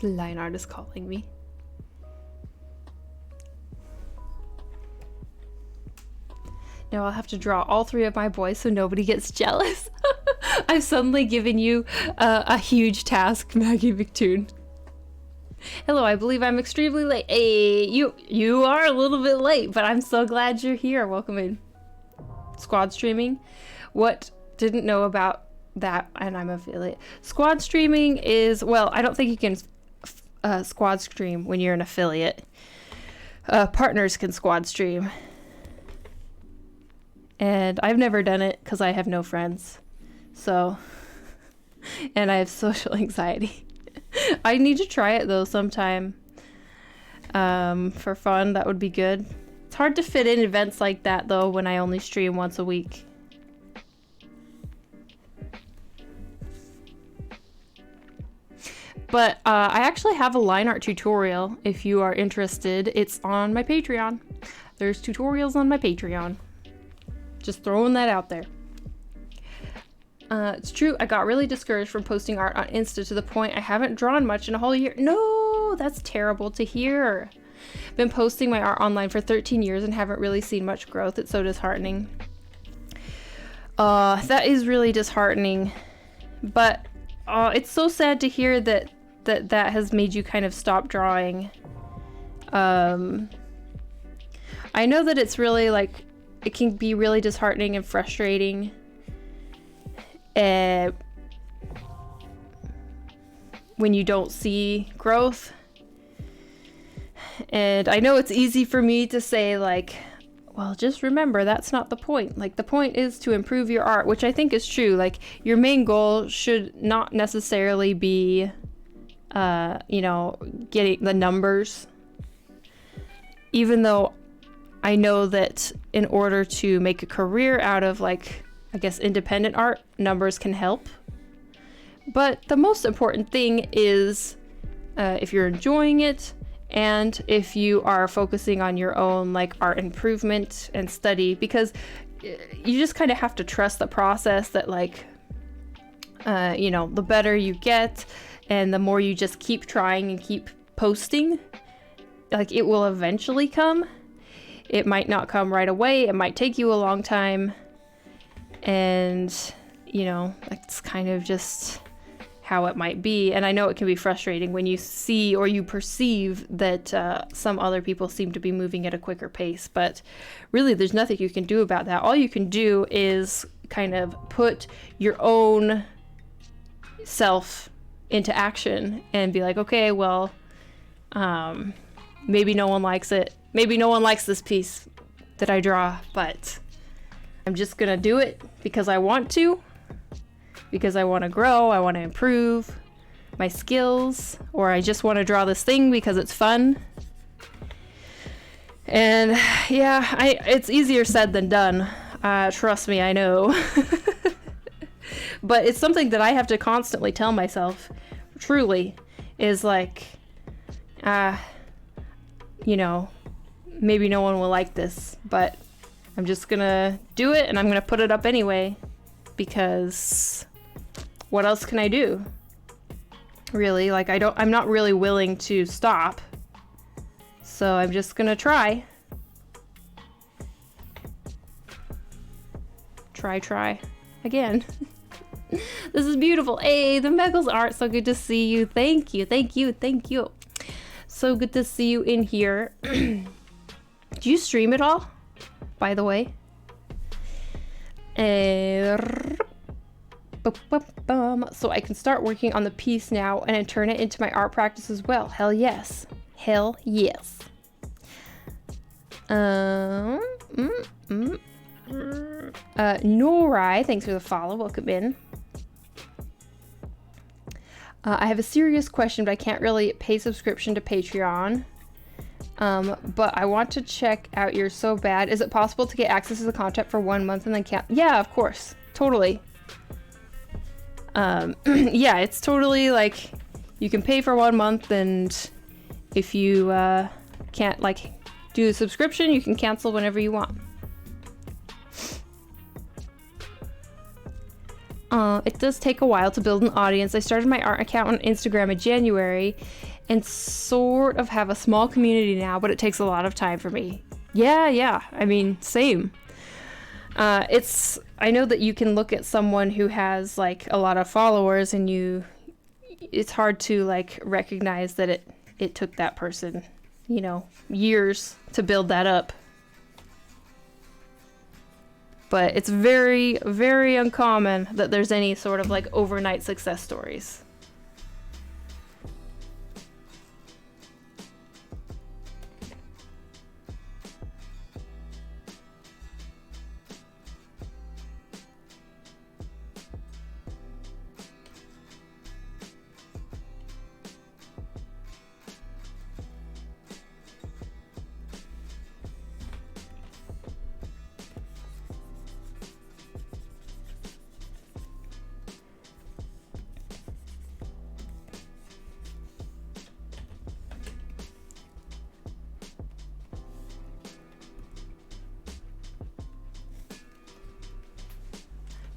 Line art is calling me. Now I'll have to draw all 3 of my boys so nobody gets jealous. I've suddenly given you a huge task, Maggie McToon. Hello, I believe I'm extremely late. Hey, you are a little bit late, but I'm so glad you're here. Welcome in. Squad streaming. What didn't know about that, and I'm affiliate. Squad streaming is, well, I don't think you can squad stream when you're an affiliate. Partners can squad stream. And I've never done it because I have no friends. So, and I have social anxiety. I need to try it though sometime. For fun, that would be good. It's hard to fit in events like that though when I only stream once a week. But I actually have a line art tutorial if you are interested. It's on my Patreon. There's tutorials on my Patreon. Just throwing that out there. It's true, I got really discouraged from posting art on Insta to the point I haven't drawn much in a whole year. No, that's terrible to hear. Been posting my art online for 13 years and haven't really seen much growth. It's so disheartening. That is really disheartening. But it's so sad to hear that has made you kind of stop drawing. I know that it's really like, it can be really disheartening and frustrating. When you don't see growth. And I know it's easy for me to say like, well, just remember that's not the point. Like the point is to improve your art, which I think is true. Like your main goal should not necessarily be, getting the numbers. Even though I know that in order to make a career out of like, I guess, independent art, numbers can help. But the most important thing is if you're enjoying it and if you are focusing on your own like art improvement and study, because you just kind of have to trust the process that like, the better you get and the more you just keep trying and keep posting, like it will eventually come. It might not come right away. It might take you a long time. And, that's kind of just how it might be. And I know it can be frustrating when you see or you perceive that some other people seem to be moving at a quicker pace. But really, there's nothing you can do about that. All you can do is kind of put your own self into action and be like, okay, well, maybe no one likes it. Maybe no one likes this piece that I draw, but I'm just gonna do it because I want to, because I want to grow, I want to improve my skills, or I just want to draw this thing because it's fun. And yeah, it's easier said than done. Trust me, I know. But it's something that I have to constantly tell myself, truly, is like, maybe no one will like this, but I'm just gonna do it and I'm gonna put it up anyway, because what else can I do? Really, like I'm not really willing to stop, so I'm just gonna try. Try again. This is beautiful. Hey, the Meckles art, so good to see you. Thank you. So good to see you in here. Do you stream at all, by the way? So I can start working on the piece now and then turn it into my art practice as well. Hell yes. Norai, thanks for the follow. Welcome in. I have a serious question, but I can't really pay subscription to Patreon. But I want to check out yours so bad. Is it possible to get access to the content for 1 month and then can't? Yeah, of course. Totally. Yeah, it's totally like you can pay for 1 month, and if you can't like do the subscription, you can cancel whenever you want. It does take a while to build an audience. I started my art account on Instagram in January and sort of have a small community now, but it takes a lot of time for me. Yeah. I mean, same. I know that you can look at someone who has like a lot of followers and it's hard to like recognize that it took that person, years to build that up. But it's very, very uncommon that there's any sort of like overnight success stories.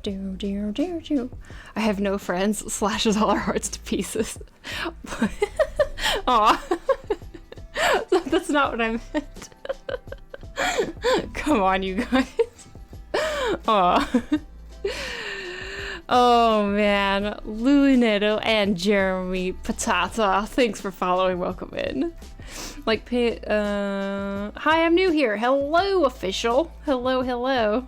I have no friends. Slashes all our hearts to pieces. Aw. That's not what I meant. Come on, you guys. Oh. Oh man, Lunato and Jeremy Patata, thanks for following. Welcome in. Like, hi, I'm new here. Hello, official. Hello, hello.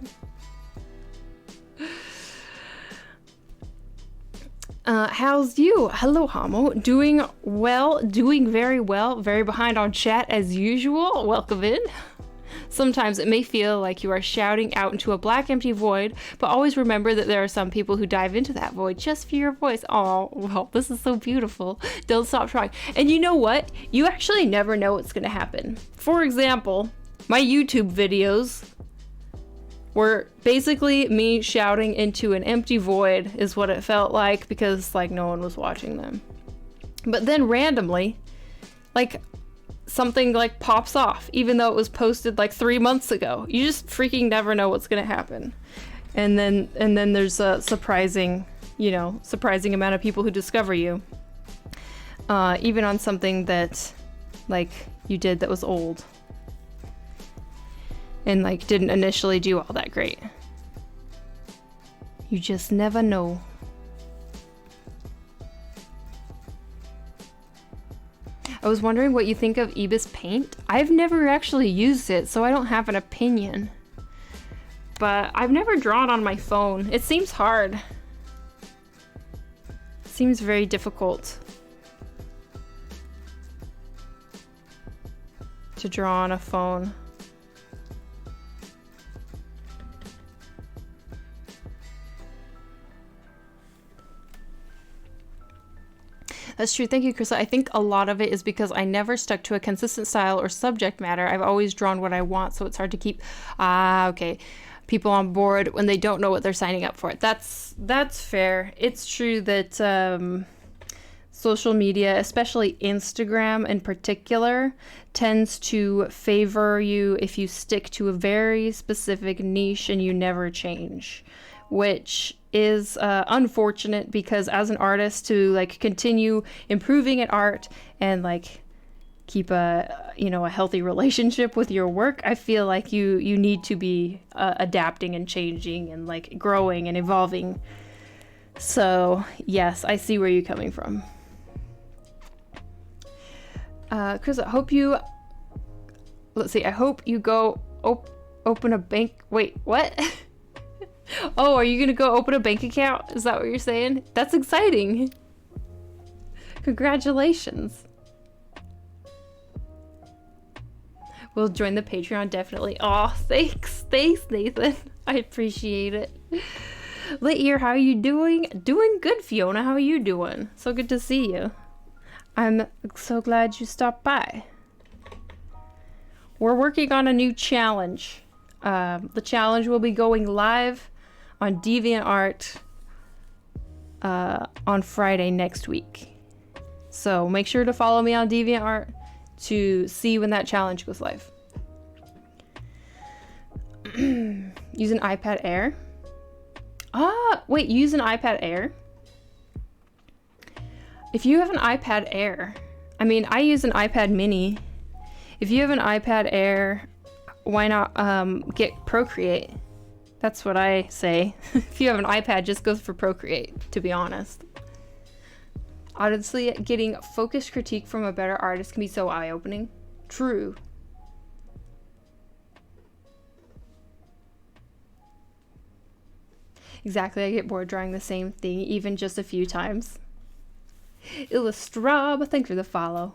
How's you? Hello, Hamo. Doing well, doing very well. Very behind on chat as usual. Welcome in. Sometimes it may feel like you are shouting out into a black empty void, but always remember that there are some people who dive into that void just for your voice. Oh, well, this is so beautiful. Don't stop trying. And you know what? You actually never know what's gonna happen. For example, my YouTube videos were basically me shouting into an empty void is what it felt like, because like no one was watching them. But then randomly, like, something like pops off, even though it was posted like 3 months ago. You just freaking never know what's gonna happen. And then there's a surprising amount of people who discover you. Even on something that like you did that was old. And like didn't initially do all that great. You just never know. I was wondering what you think of Ibis Paint. I've never actually used it, so I don't have an opinion. But I've never drawn on my phone. It seems hard. It seems very difficult to draw on a phone. That's true. Thank you, Krista. I think a lot of it is because I never stuck to a consistent style or subject matter. I've always drawn what I want, so it's hard to keep people on board when they don't know what they're signing up for. That's fair. It's true that social media, especially Instagram in particular, tends to favor you if you stick to a very specific niche and you never change, which is unfortunate, because as an artist, to like continue improving at art and like keep a healthy relationship with your work, I feel like you need to be adapting and changing and like growing and evolving. So yes, I see where you're coming from. Chris, I hope you go open a bank. Wait, what? Oh, are you gonna go open a bank account? Is that what you're saying? That's exciting. Congratulations. We'll join the Patreon, definitely. Aw, thanks, Nathan. I appreciate it. Lightyear, how are you doing? Doing good, Fiona. How are you doing? So good to see you. I'm so glad you stopped by. We're working on a new challenge. The challenge will be going live on DeviantArt on Friday next week. So make sure to follow me on DeviantArt to see when that challenge goes live. Use an iPad Air. Wait, use an iPad Air? If you have an iPad Air, I mean, I use an iPad Mini. If you have an iPad Air, why not get Procreate? That's what I say. If you have an iPad, just go for Procreate, to be honest. Honestly, getting focused critique from a better artist can be so eye-opening. True. Exactly, I get bored drawing the same thing, even just a few times. Illustrab, thanks for the follow.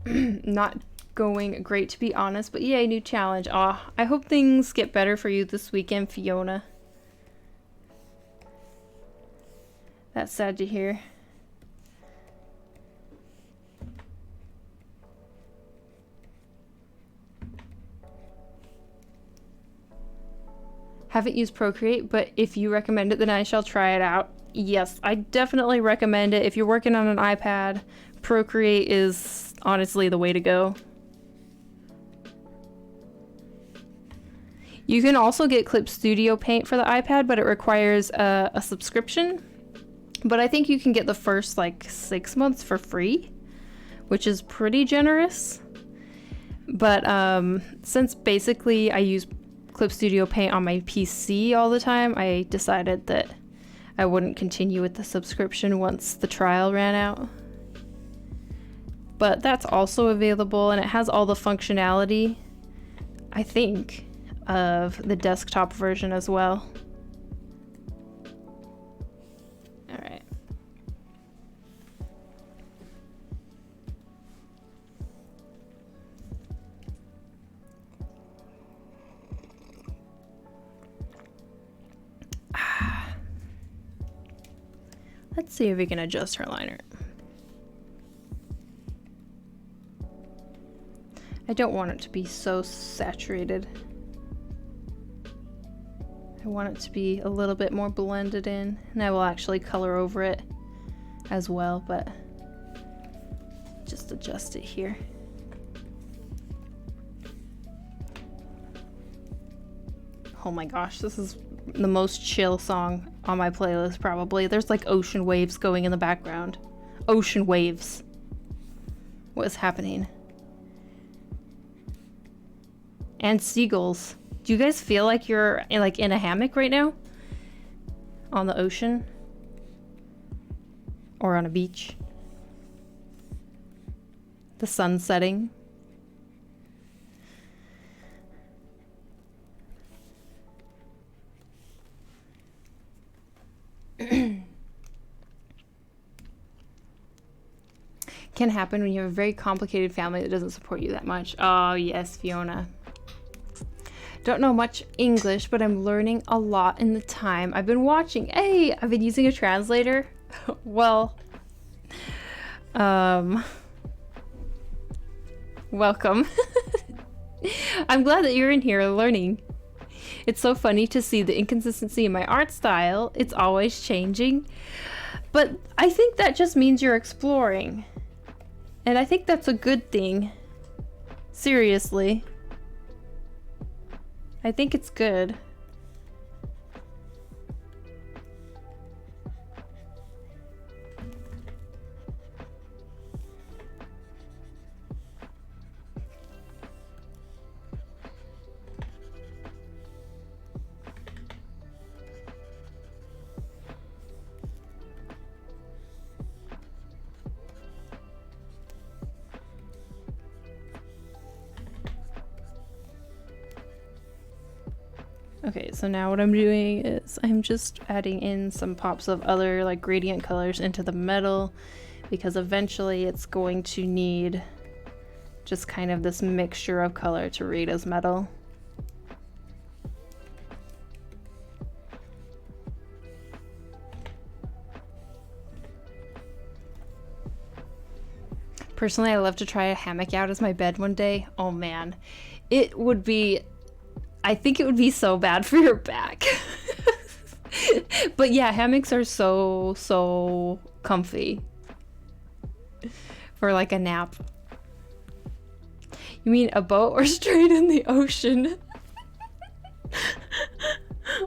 Not going great, to be honest, but yay, new challenge. I hope things get better for you this weekend, Fiona. That's sad to hear. Haven't used Procreate, but if you recommend it, then I shall try it out. Yes, I definitely recommend it. If you're working on an iPad, Procreate is honestly the way to go. You can also get Clip Studio Paint for the iPad, but it requires a subscription. But I think you can get the first like 6 months for free, which is pretty generous. But since basically I use Clip Studio Paint on my PC all the time, I decided that I wouldn't continue with the subscription once the trial ran out. But that's also available, and it has all the functionality, I think, of the desktop version as well. All right. Let's see if we can adjust her liner. I don't want it to be so saturated. I want it to be a little bit more blended in, and I will actually color over it as well, but just adjust it here. Oh my gosh, this is the most chill song on my playlist probably. There's like ocean waves going in the background. Ocean waves. What is happening? And seagulls. Do you guys feel like you're in a hammock right now? On the ocean? Or on a beach? The sun setting? Can happen when you have a very complicated family that doesn't support you that much. Oh yes, Fiona. Don't know much English, but I'm learning a lot in the time I've been watching. Hey, I've been using a translator. Well, welcome. I'm glad that you're in here learning. It's so funny to see the inconsistency in my art style. It's always changing. But I think that just means you're exploring. And I think that's a good thing. Seriously. I think it's good. Okay, so now what I'm doing is I'm just adding in some pops of other like gradient colors into the metal, because eventually it's going to need just kind of this mixture of color to read as metal. Personally, I love to try a hammock out as my bed one day. Oh man, it would be, I think it would be so bad for your back. But yeah, hammocks are so comfy for like a nap. You mean a boat or straight in the ocean?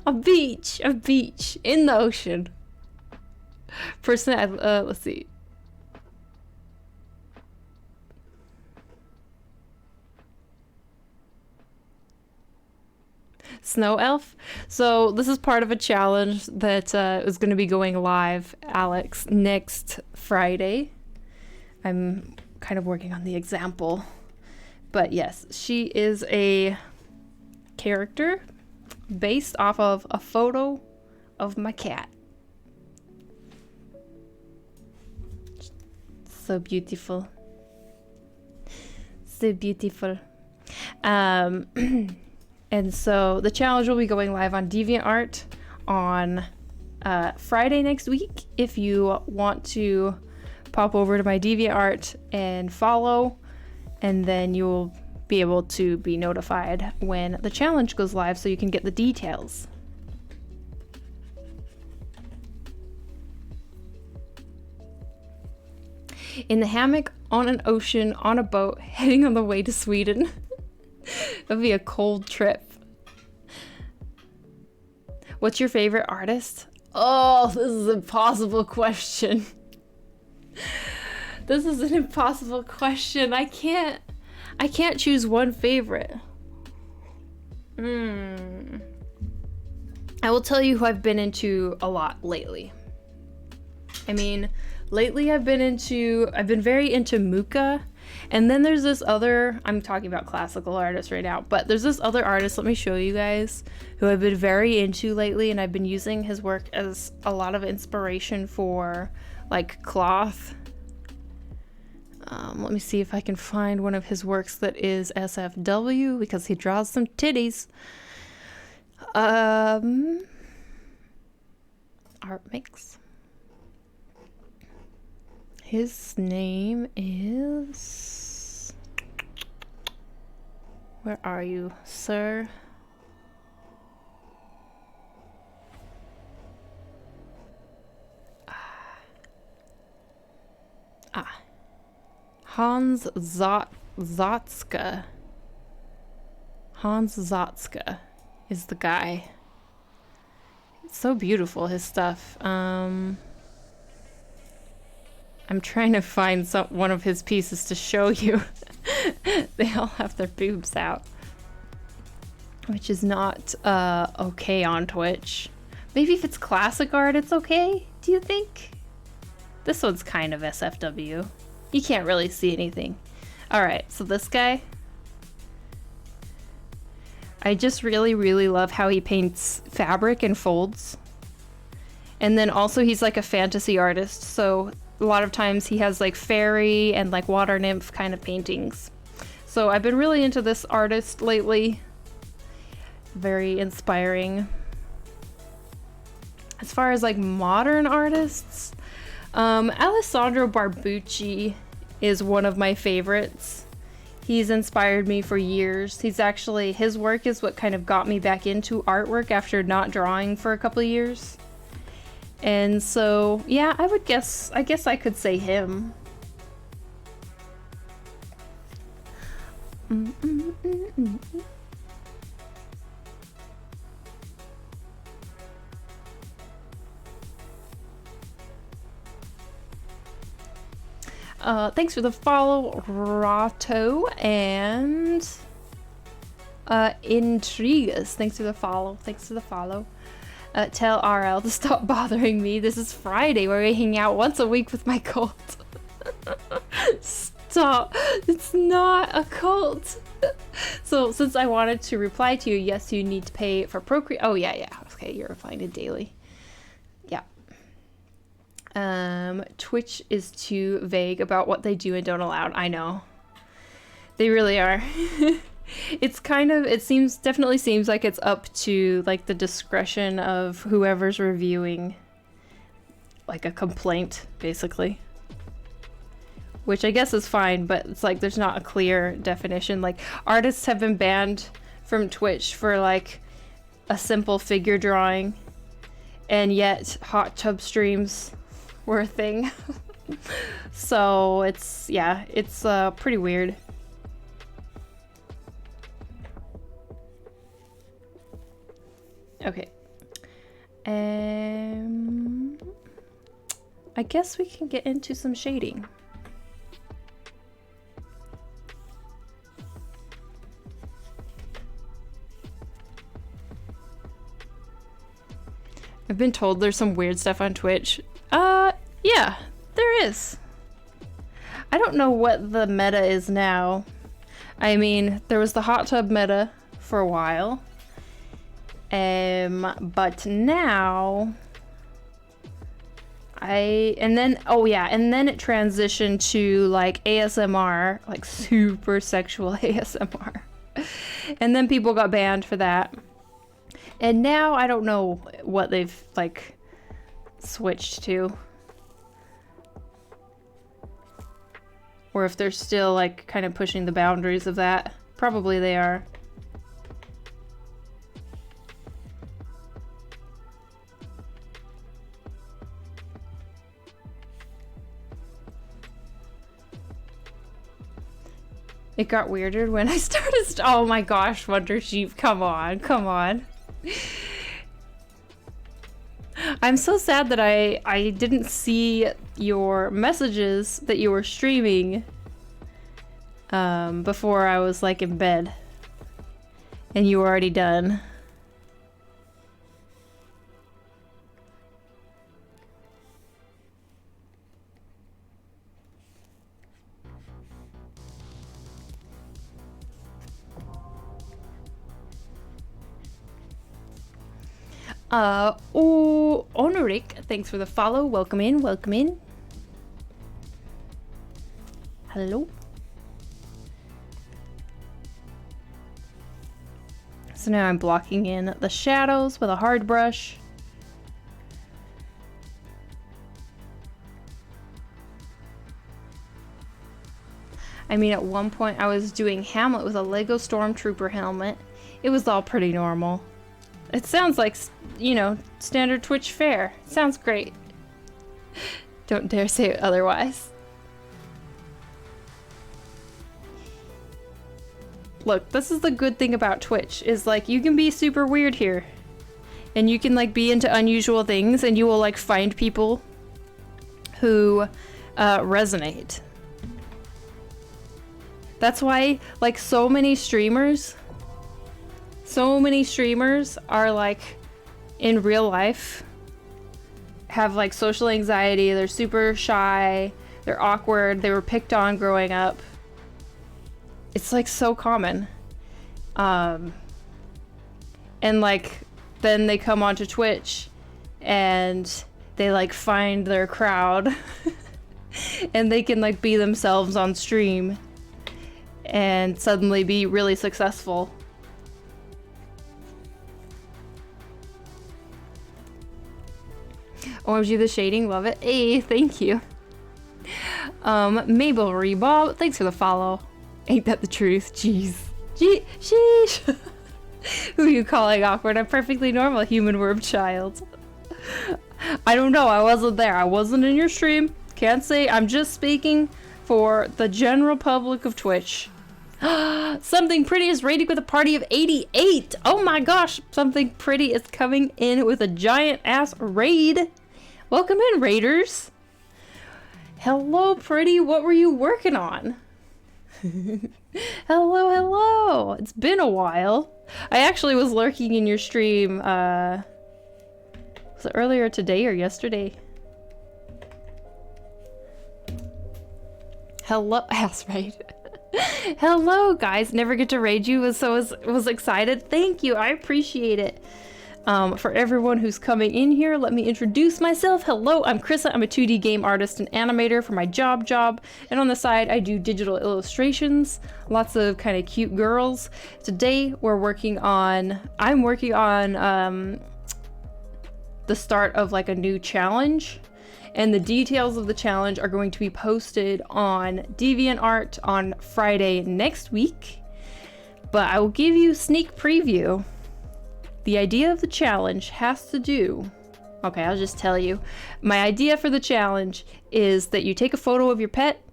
A beach in the ocean. Personally, let's see. Snow elf. So this is part of a challenge that is going to be going live, Alex, next Friday. I'm kind of working on the example, but yes, she is a character based off of a photo of my cat. So beautiful. So beautiful. And so the challenge will be going live on DeviantArt on Friday next week. If you want to pop over to my DeviantArt and follow, and then you'll be able to be notified when the challenge goes live so you can get the details. In the hammock, on an ocean, on a boat, heading on the way to Sweden. That'd be a cold trip. What's your favorite artist? Oh, this is an impossible question. This is an impossible question. I can't choose one favorite. I will tell you who I've been into a lot lately. I mean, lately I've been very into Muka, and then there's this other, I'm talking about classical artists right now, but there's this other artist, let me show you guys, who I've been very into lately, and I've been using his work as a lot of inspiration for like cloth. Let me see if I can find one of his works that is SFW, because he draws some titties. Art Mix. His name is... Where are you, sir? Hans Zotzka. Hans Zotzka is the guy. It's so beautiful, his stuff. I'm trying to find one of his pieces to show you. They all have their boobs out, which is not okay on Twitch. Maybe if it's classic art, it's okay, do you think? This one's kind of SFW. You can't really see anything. Alright, so this guy. I just really love how he paints fabric and folds. And then also he's like a fantasy artist, so a lot of times he has like fairy and like water nymph kind of paintings. So I've been really into this artist lately. Very inspiring. As far as like modern artists, Alessandro Barbucci is one of my favorites. He's inspired me for years. His work is what kind of got me back into artwork after not drawing for a couple of years. And so, yeah, I guess I could say him. Thanks for the follow, Rato, and Intrigas. Thanks for the follow. Tell RL to stop bothering me. This is Friday where we hang out once a week with my cult. Stop. It's not a cult. So since I wanted to reply to you, yes, you need to pay for Procreate. Oh, yeah. Okay, you're replying to daily. Yeah. Twitch is too vague about what they do and don't allow. I know. They really are. Definitely seems like it's up to like the discretion of whoever's reviewing like a complaint, basically. Which I guess is fine, but it's like there's not a clear definition. Like artists have been banned from Twitch for like a simple figure drawing, and yet hot tub streams were a thing. So it's pretty weird. Okay. I guess we can get into some shading. I've been told there's some weird stuff on Twitch. Yeah, there is. I don't know what the meta is now. I mean, there was the hot tub meta for a while. But now and then it transitioned to like ASMR, like super sexual ASMR. And then people got banned for that. And now I don't know what they've like switched to. Or if they're still like kind of pushing the boundaries of that. Probably they are. It got weirder when I started. Oh my gosh, Wonder Sheep, come on. I'm so sad that I didn't see your messages that you were streaming before I was like in bed and you were already done. Honoric, thanks for the follow. Welcome in, welcome in. Hello. So now I'm blocking in the shadows with a hard brush. I mean, at one point I was doing Hamlet with a Lego Stormtrooper helmet. It was all pretty normal. It sounds like, you know, standard Twitch fare. Sounds great. Don't dare say otherwise. Look, this is the good thing about Twitch, is like you can be super weird here. And you can like be into unusual things and you will like find people who resonate. That's why like so many streamers are like in real life have like social anxiety, they're super shy, they're awkward, they were picked on growing up. It's like so common. And like then they come onto Twitch and they like find their crowd and they can like be themselves on stream and suddenly be really successful. OMG the shading, love it. Hey, thank you. Mabel Rebob, thanks for the follow. Ain't that the truth? Jeez. Sheesh. Who are you calling awkward? I'm perfectly normal, human worm child. I don't know, I wasn't there. I wasn't in your stream. Can't say. I'm just speaking for the general public of Twitch. Something Pretty is raiding with a party of 88. Oh my gosh, Something Pretty is coming in with a giant ass raid. Welcome in, raiders. Hello, Pretty. What were you working on? Hello, hello. It's been a while. I actually was lurking in your stream, was it earlier today or yesterday? Hello, that's right. Hello, guys. Never get to raid you. Was excited. Thank you. I appreciate it. For everyone who's coming in here, let me introduce myself. Hello, I'm Krissa. I'm a 2D game artist and animator for my job. And on the side, I do digital illustrations. Lots of kind of cute girls. Today, I'm working on the start of like a new challenge. And the details of the challenge are going to be posted on DeviantArt on Friday next week. But I will give you a sneak preview. The idea of the challenge has to do... Okay, I'll just tell you. My idea for the challenge is that you take a photo of your pet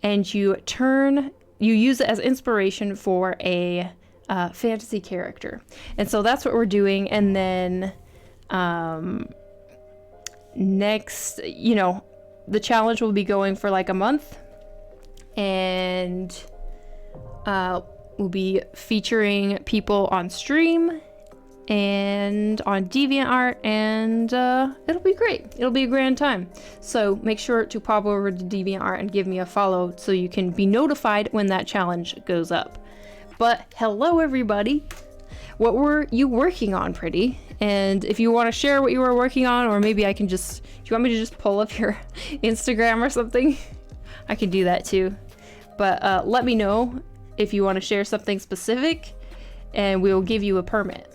and you use it as inspiration for a fantasy character. And so that's what we're doing. And then... next, you know, the challenge will be going for like a month, and we'll be featuring people on stream and on DeviantArt, and it'll be great. It'll be a grand time. So make sure to pop over to DeviantArt and give me a follow so you can be notified when that challenge goes up. But hello, everybody. What were you working on, Pretty? And if you want to share what you were working on, or maybe I can just... Do you want me to just pull up your Instagram or something? I can do that too. But let me know if you want to share something specific, and we'll give you a permit.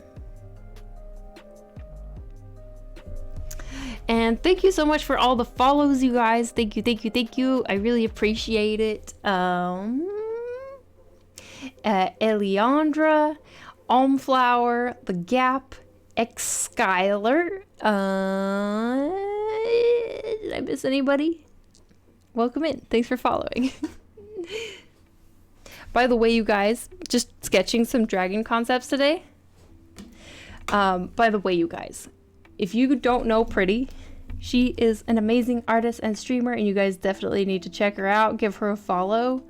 And thank you so much for all the follows, you guys. Thank you, thank you, thank you. I really appreciate it. Eliandra, Almflower, The Gap, X Skylar. Did I miss anybody? Welcome in. Thanks for following. By the way, you guys, just sketching some dragon concepts today. By the way, you guys, if you don't know Pretty, she is an amazing artist and streamer, and you guys definitely need to check her out. Give her a follow.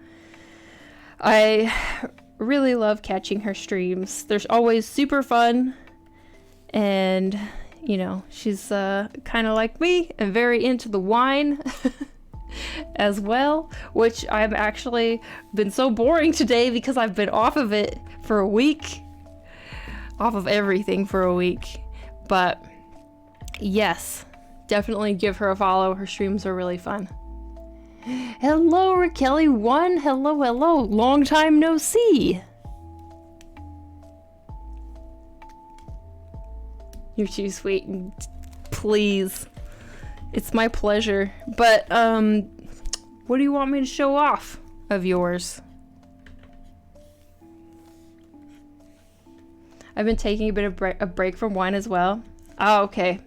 I really love catching her streams. They're always super fun, and you know, she's kind of like me and very into the wine as well, which I've actually been so boring today because I've been off of it for a week. Off of everything for a week. But yes, definitely give her a follow. Her streams are really fun. Hello, Rakelly1. Hello, hello. Long time no see. You're too sweet. Please. It's my pleasure. But, what do you want me to show off of yours? I've been taking a bit of a break from wine as well. Oh, okay.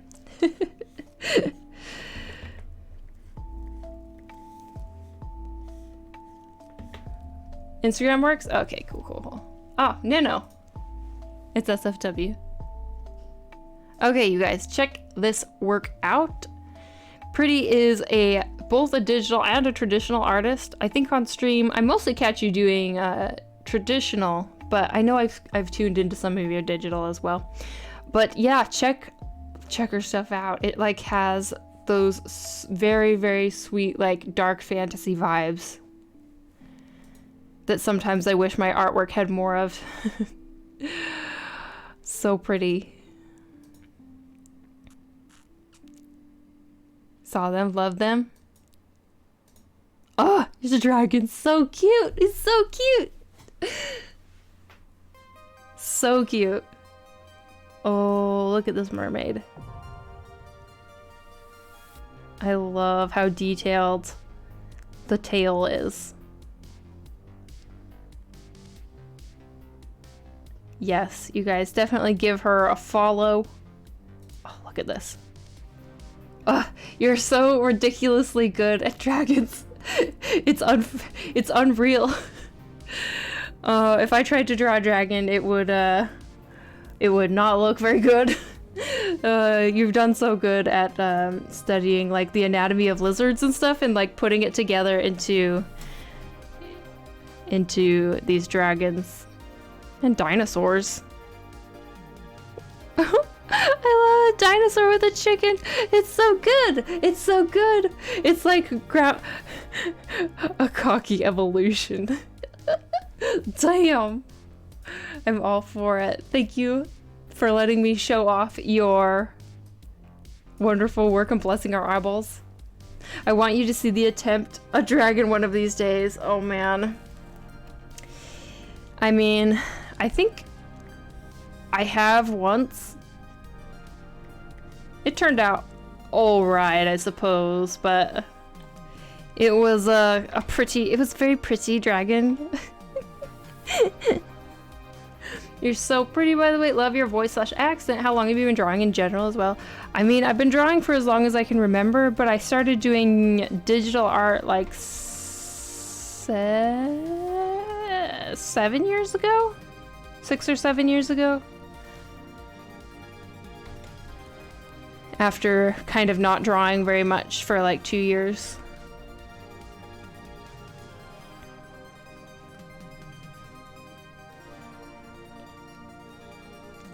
Instagram works? Okay, cool. Oh, no. It's SFW. Okay, you guys, check this work out. Pretty is both a digital and a traditional artist. I think on stream, I mostly catch you doing traditional, but I know I've tuned into some of your digital as well. But yeah, check her stuff out. It like has those very, very sweet, like dark fantasy vibes that sometimes I wish my artwork had more of. So pretty. Saw them, love them. Oh, there's a dragon. So cute. It's so cute. So cute. Oh, look at this mermaid. I love how detailed the tail is. Yes, you guys definitely give her a follow. Oh, look at this. You're so ridiculously good at dragons. It's unreal. If I tried to draw a dragon, it would not look very good. You've done so good at studying like the anatomy of lizards and stuff, and like putting it together into these dragons and dinosaurs. I love a dinosaur with a chicken. It's so good. It's so good. It's like a cocky evolution. Damn. I'm all for it. Thank you for letting me show off your wonderful work and blessing our eyeballs. I want you to see the attempt a dragon one of these days. Oh man. I mean, I think I have once. It turned out alright, I suppose, but it was it was a very pretty dragon. You're so pretty, by the way. Love your voice/accent. How long have you been drawing in general as well? I mean, I've been drawing for as long as I can remember, but I started doing digital art like 7 years ago? 6 or 7 years ago? After kind of not drawing very much for like 2 years.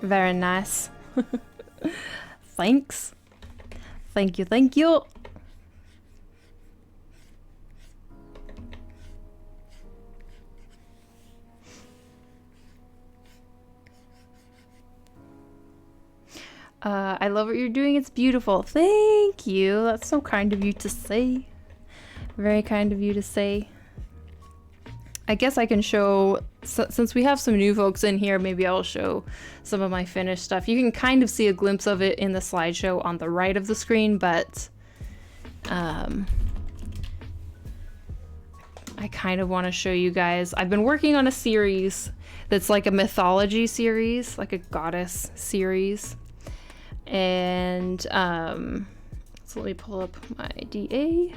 Very nice. Thanks. Thank you, thank you. I love what you're doing. It's beautiful. Thank you. That's so kind of you to say. Very kind of you to say. I guess I can show, since we have some new folks in here, maybe I'll show some of my finished stuff. You can kind of see a glimpse of it in the slideshow on the right of the screen, but I kind of want to show you guys. I've been working on a series that's like a mythology series, like a goddess series. And so let me pull up my DA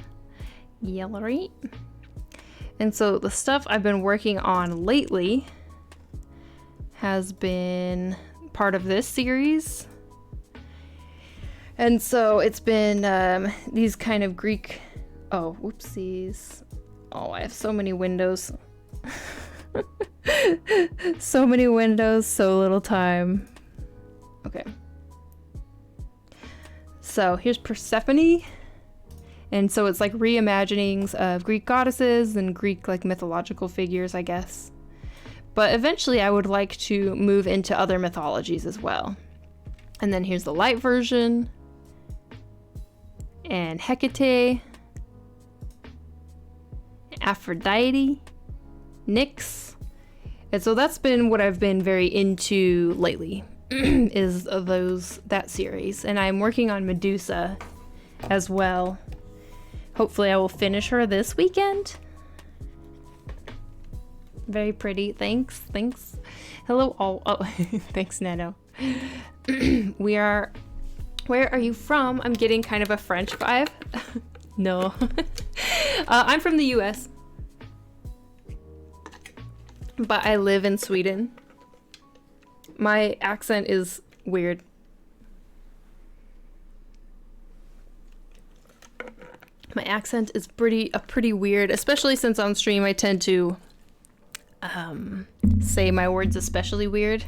gallery. And so the stuff I've been working on lately has been part of this series. And so it's been these kind of Greek... Oh, whoopsies. Oh, I have so many windows. So many windows, so little time. Okay. So here's Persephone. And so it's like reimaginings of Greek goddesses and Greek like mythological figures, I guess. But eventually I would like to move into other mythologies as well. And then here's the light version. And Hecate. Aphrodite. Nyx. And so that's been what I've been very into lately. Is that series. And I'm working on Medusa as well. Hopefully I will finish her this weekend. Very pretty. Thanks. Hello all. Oh, thanks, Nano. Where are you from? I'm getting kind of a French vibe. No. I'm from the US. But I live in Sweden. My accent is weird. My accent is pretty weird, especially since on stream I tend to say my words especially weird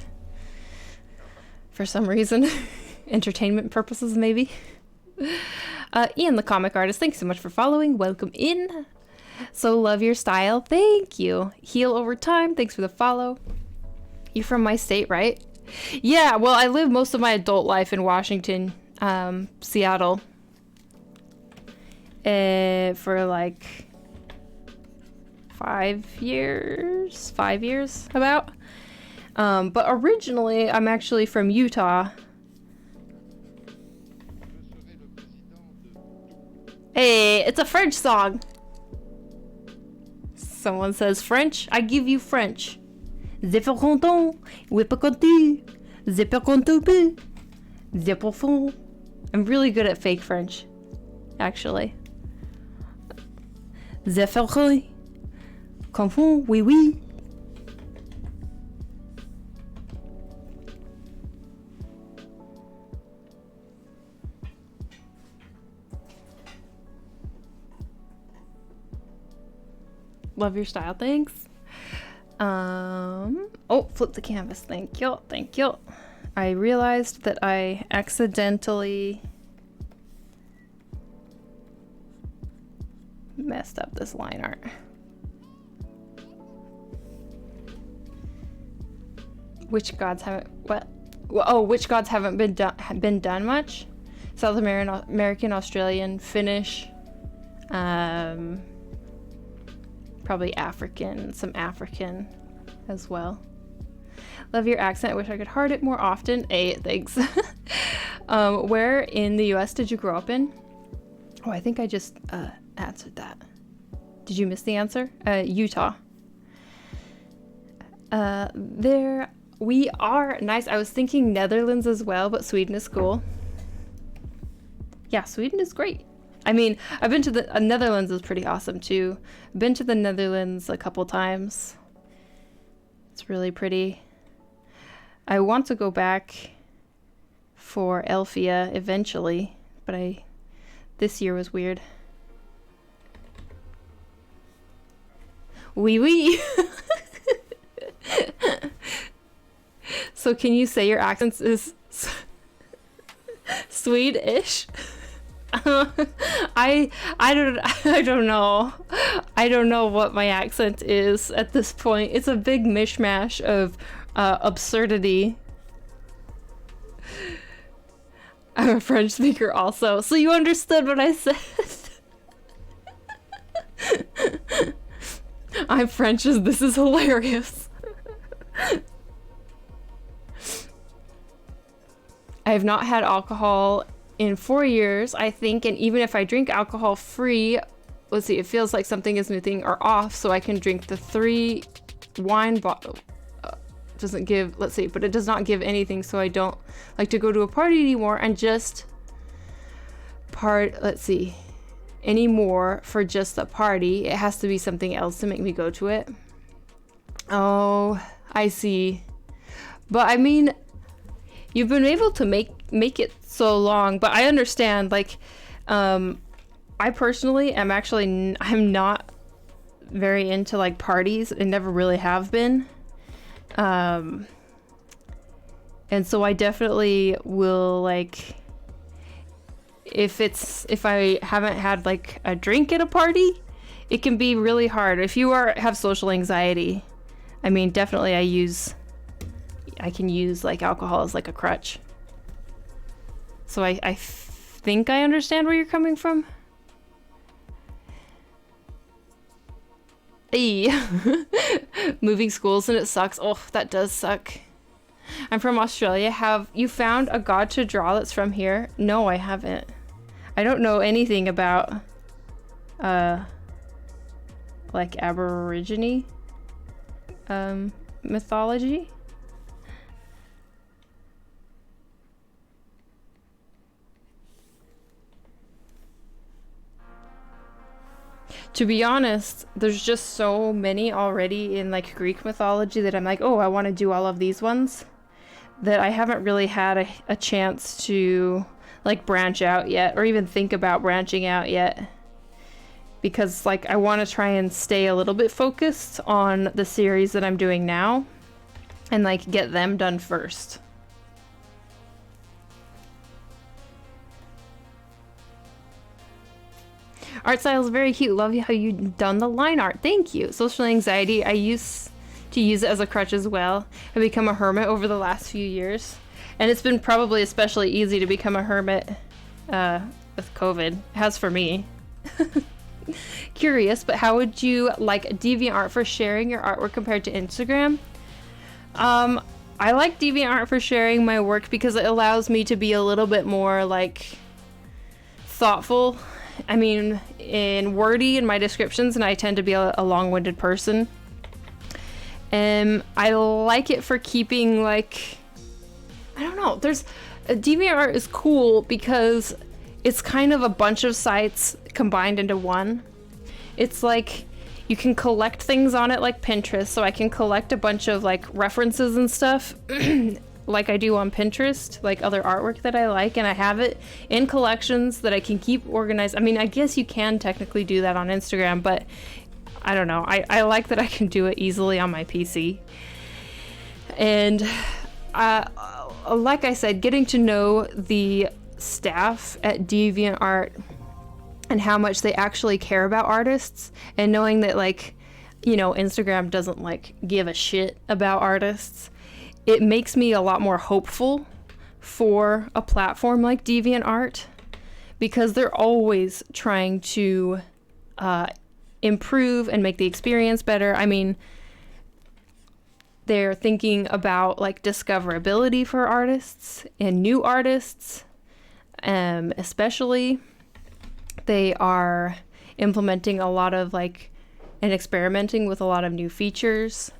for some reason. Entertainment purposes, maybe. Ian the comic artist, thanks so much for following. Welcome in. So love your style. Thank you. Heal over time. Thanks for the follow. You're from my state, right? Yeah, well, I lived most of my adult life in Washington, Seattle. For like 5 years about. But originally I'm actually from Utah. Hey, it's a French song. Someone says French, I give you French. Je peux content, oui pas content, je peux content, je peux fond. I'm really good at fake French, actually. Je ferai, confond, oui oui. Love your style, thanks. Oh, flip the canvas, thank you. I realized that I accidentally messed up this line art. Which gods haven't, what? Oh, which gods haven't been done much? South American, Australian, Finnish, probably African, some African as well. Love your accent. I wish I could heart it more often. Hey, thanks. Where in the US did you grow up in? Oh, I think I just answered that. Did you miss the answer? Utah. There we are. Nice. I was thinking Netherlands as well, but Sweden is cool. Yeah, Sweden is great. I mean, I've been to the Netherlands is pretty awesome too. I've been to the Netherlands a couple times. It's really pretty. I want to go back for Elfia eventually, but this year was weird. Oui, oui. So can you say your accent is Swedish? I don't know. I don't know what my accent is at this point. It's a big mishmash of absurdity. I'm a French speaker also, so you understood what I said. I'm French, as this is hilarious. I have not had alcohol in 4 years, I think, and even if I drink alcohol free, let's see, it feels like something is missing or off, so I can drink the 3 wine bottle. Doesn't give, let's see, but it does not give anything, so I don't like to go to a party anymore and just let's see, anymore for just a party. It has to be something else to make me go to it. Oh, I see. But I mean, you've been able to make it so long, but I understand, like, I personally am actually, I'm not very into like parties and never really have been. And so I definitely will, like, if I haven't had like a drink at a party, it can be really hard. If you have social anxiety, I mean, definitely I can use like alcohol as like a crutch. So I think I understand where you're coming from. Hey. Moving schools and it sucks. Oh, that does suck. I'm from Australia. Have you found a god to draw that's from here? No, I haven't. I don't know anything about like Aborigine mythology. To be honest, there's just so many already in like Greek mythology that I'm like, oh, I want to do all of these ones, that I haven't really had a chance to like branch out yet, or even think about branching out yet. Because like I want to try and stay a little bit focused on the series that I'm doing now and like get them done first. Art style is very cute. Love how you done the line art. Thank you. Social anxiety. I used to use it as a crutch as well. I've become a hermit over the last few years. And it's been probably especially easy to become a hermit with COVID. It has for me. Curious, but how would you like DeviantArt for sharing your artwork compared to Instagram? I like DeviantArt for sharing my work because it allows me to be a little bit more like thoughtful. I mean, wordy in my descriptions, and I tend to be a long-winded person. I like it for keeping, like, I don't know, DeviantArt is cool because it's kind of a bunch of sites combined into one. It's like you can collect things on it like Pinterest, so I can collect a bunch of like references and stuff like I do on Pinterest, like other artwork that I like, and I have it in collections that I can keep organized. I mean, I guess you can technically do that on Instagram, but I don't know. I like that I can do it easily on my PC. And like I said, getting to know the staff at DeviantArt and how much they actually care about artists, and knowing that, like, you know, Instagram doesn't like give a shit about artists, it makes me a lot more hopeful for a platform like DeviantArt, because they're always trying to improve and make the experience better. I mean, they're thinking about like discoverability for artists and new artists, especially. They are implementing a lot of like and experimenting with a lot of new features.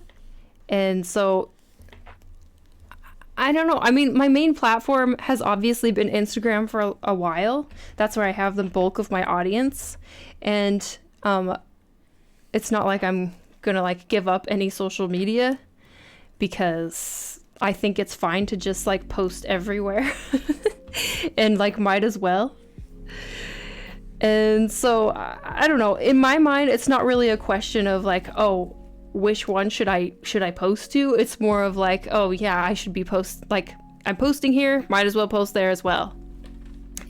And so I don't know. I mean, my main platform has obviously been Instagram for a while. That's where I have the bulk of my audience. And it's not like I'm going to like give up any social media, because I think it's fine to just like post everywhere and like might as well. And so I don't know. In my mind, it's not really a question of like, oh, which one should I post to? It's more of like, oh yeah, I should be I'm posting here, might as well post there as well.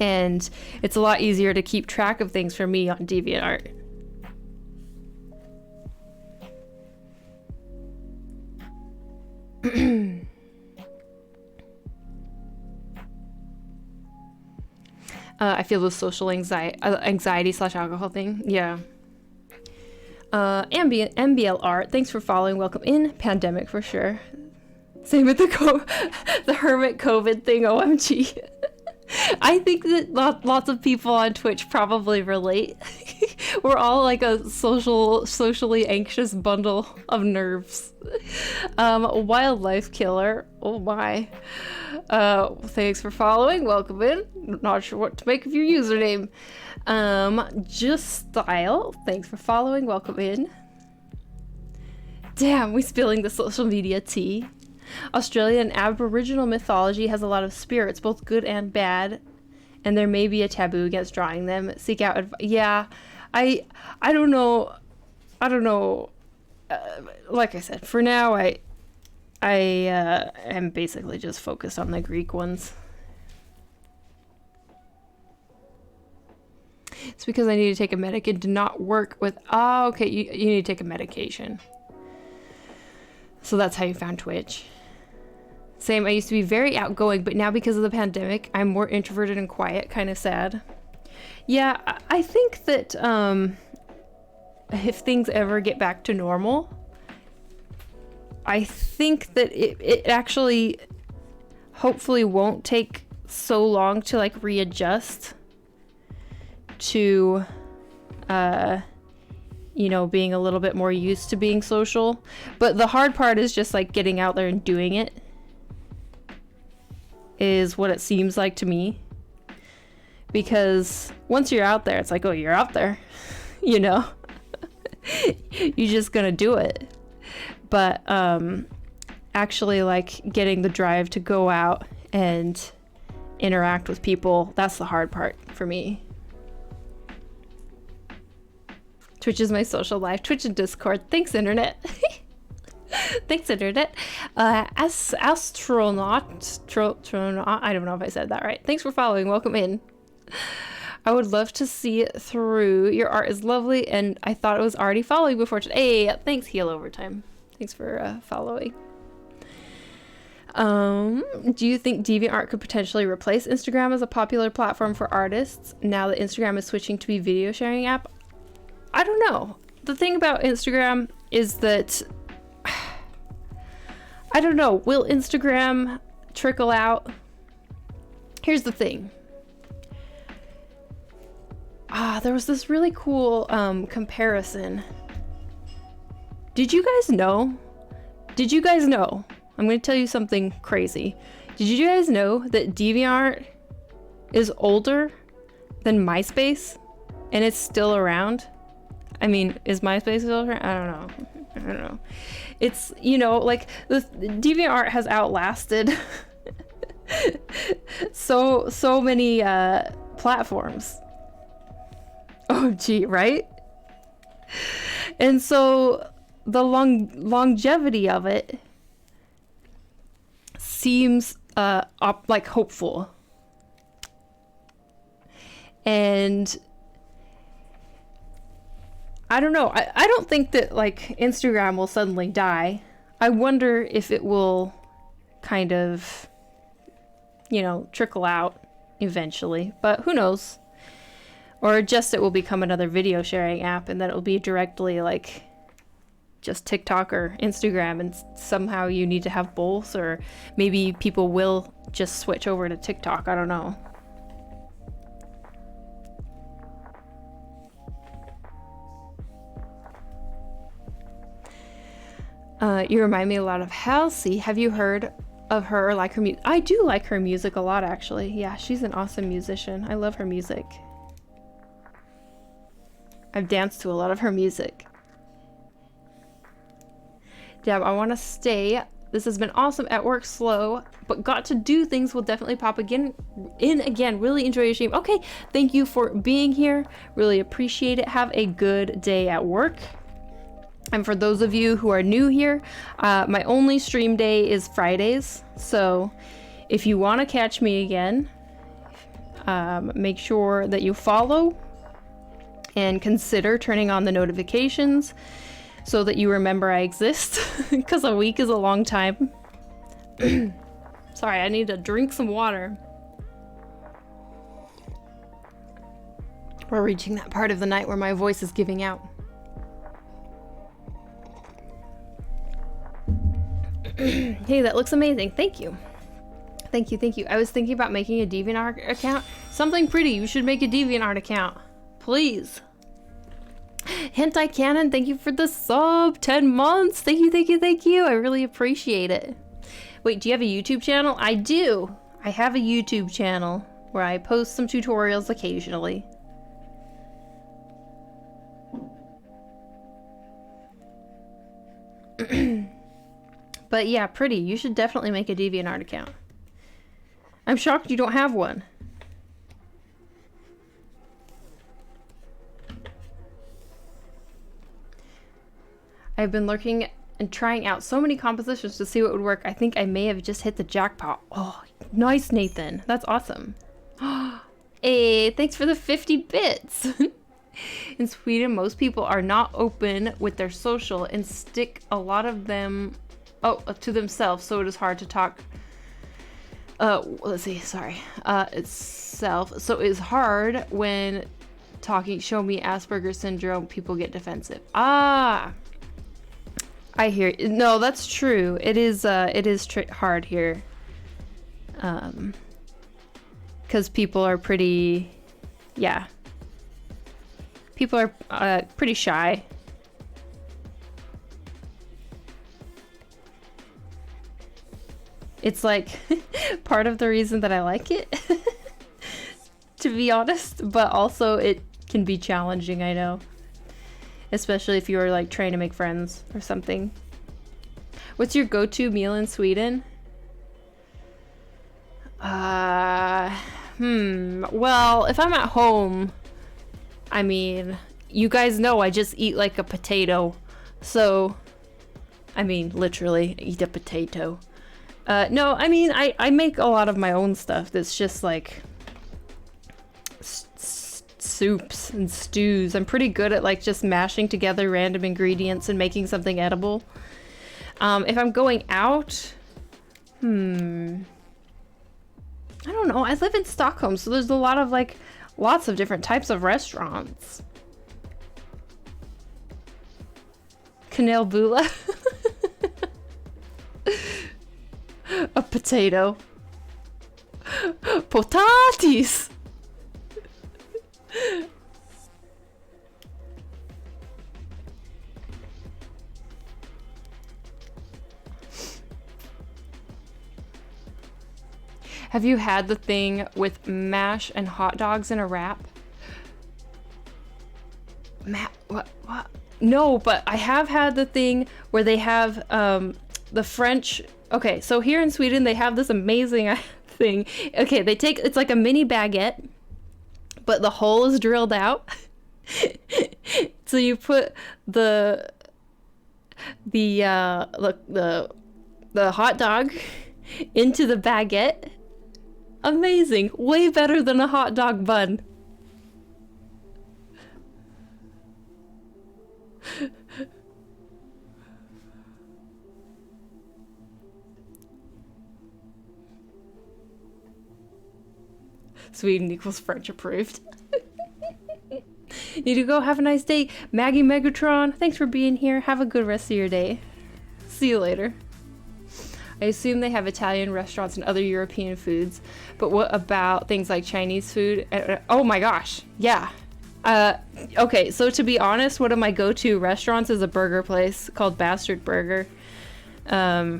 And it's a lot easier to keep track of things for me on DeviantArt. I feel the social anxiety/alcohol thing. Yeah. MBL art, thanks for following. Welcome in. Pandemic for sure. Same with the hermit COVID thing. OMG. I think that lots of people on Twitch probably relate. We're all like a socially anxious bundle of nerves. Wildlife killer. Oh my. Thanks for following. Welcome in. Not sure what to make of your username. Just style. Thanks for following. Welcome in. Damn, we spilling the social media tea. Australian Aboriginal mythology has a lot of spirits, both good and bad, and there may be a taboo against drawing them. Seek out yeah, I don't know. I don't know. Like I said, for now, I am basically just focused on the Greek ones. It's because I need to take a medication to not work with... Oh, okay, you need to take a medication. So that's how you found Twitch. Same, I used to be very outgoing, but now because of the pandemic, I'm more introverted and quiet, kind of sad. Yeah, I think that if things ever get back to normal, I think that it actually hopefully won't take so long to like readjust to you know, being a little bit more used to being social. But the hard part is just like getting out there and doing it is what it seems like to me. Because once you're out there, it's like, oh, you're out there, you know? You're just gonna do it. But actually like getting the drive to go out and interact with people, that's the hard part for me. Twitch is my social life. Twitch and Discord. Thanks, internet. Thanks, internet. Astronaut. I don't know if I said that right. Thanks for following. Welcome in. I would love to see it through. Your art is lovely, and I thought it was already following before today. Hey, thanks, Heal Overtime. Thanks for following. Do you think DeviantArt could potentially replace Instagram as a popular platform for artists now that Instagram is switching to be a video sharing app? I don't know. The thing about Instagram is that I don't know. Will Instagram trickle out? Here's the thing. There was this really cool comparison. Did you guys know? I'm going to tell you something crazy. Did you guys know that DeviantArt is older than MySpace and it's still around? I mean, is MySpace still around? I don't know. It's, you know, like the DeviantArt has outlasted so many platforms. Oh gee, right? And so the longevity of it seems like hopeful. And I don't know. I don't think that like Instagram will suddenly die. I wonder if it will kind of, you know, trickle out eventually, but who knows? Or just it will become another video sharing app and then it will be directly like just TikTok or Instagram, and somehow you need to have both, or maybe people will just switch over to TikTok. I don't know. You remind me a lot of Halsey. Have you heard of her or like her music? I do like her music a lot, actually. Yeah, she's an awesome musician. I love her music. I've danced to a lot of her music. Damn, I want to stay. This has been awesome. At work slow, but got to do things. Will definitely pop again. Really enjoy your stream. Okay, thank you for being here. Really appreciate it. Have a good day at work. And for those of you who are new here, my only stream day is Fridays. So if you want to catch me again, make sure that you follow and consider turning on the notifications so that you remember I exist, because a week is a long time. Sorry, I need to drink some water. We're reaching that part of the night where my voice is giving out. Hey, that looks amazing. Thank you. Thank you. I was thinking about making a DeviantArt account. Something pretty. You should make a DeviantArt account. Please. Hentai Cannon, thank you for the sub. 10 months. Thank you. I really appreciate it. Wait, do you have a YouTube channel? I do. I have a YouTube channel where I post some tutorials occasionally. But yeah, pretty. You should definitely make a DeviantArt account. I'm shocked you don't have one. I've been lurking and trying out so many compositions to see what would work. I think I may have just hit the jackpot. Oh, nice, Nathan. That's awesome. Hey, thanks for the 50 bits. In Sweden, most people are not open with their social and stick a lot of them to themselves, so it is hard to talk. Let's see, sorry. Itself. So it's hard when talking, show me Asperger's syndrome, people get defensive. Ah, I hear. No, that's true. It is hard here. Because people are pretty, yeah. People are pretty shy. It's like part of the reason that I like it, to be honest, but also it can be challenging, I know. Especially if you're like trying to make friends or something. What's your go-to meal in Sweden? Well, if I'm at home, I mean, you guys know I just eat like a potato. So, I mean, literally eat a potato. No, I mean, I make a lot of my own stuff that's just like soups and stews. I'm pretty good at like just mashing together random ingredients and making something edible. If I'm going out, I don't know. I live in Stockholm, so there's a lot of like lots of different types of restaurants. Kanelbula. A potato. Potatis. Have you had the thing with mash and hot dogs in a wrap? What? No, but I have had the thing where they have the French. Okay, so here in Sweden they have this amazing thing. Okay, it's like a mini baguette, but the hole is drilled out. So you put the hot dog into the baguette. Amazing. Way better than a hot dog bun. Sweden equals French approved. Need to go. Have a nice day. Maggie Megatron, thanks for being here. Have a good rest of your day. See you later. I assume they have Italian restaurants and other European foods, but what about things like Chinese food? Oh my gosh, yeah. Okay, so to be honest, one of my go-to restaurants is a burger place called Bastard Burger. They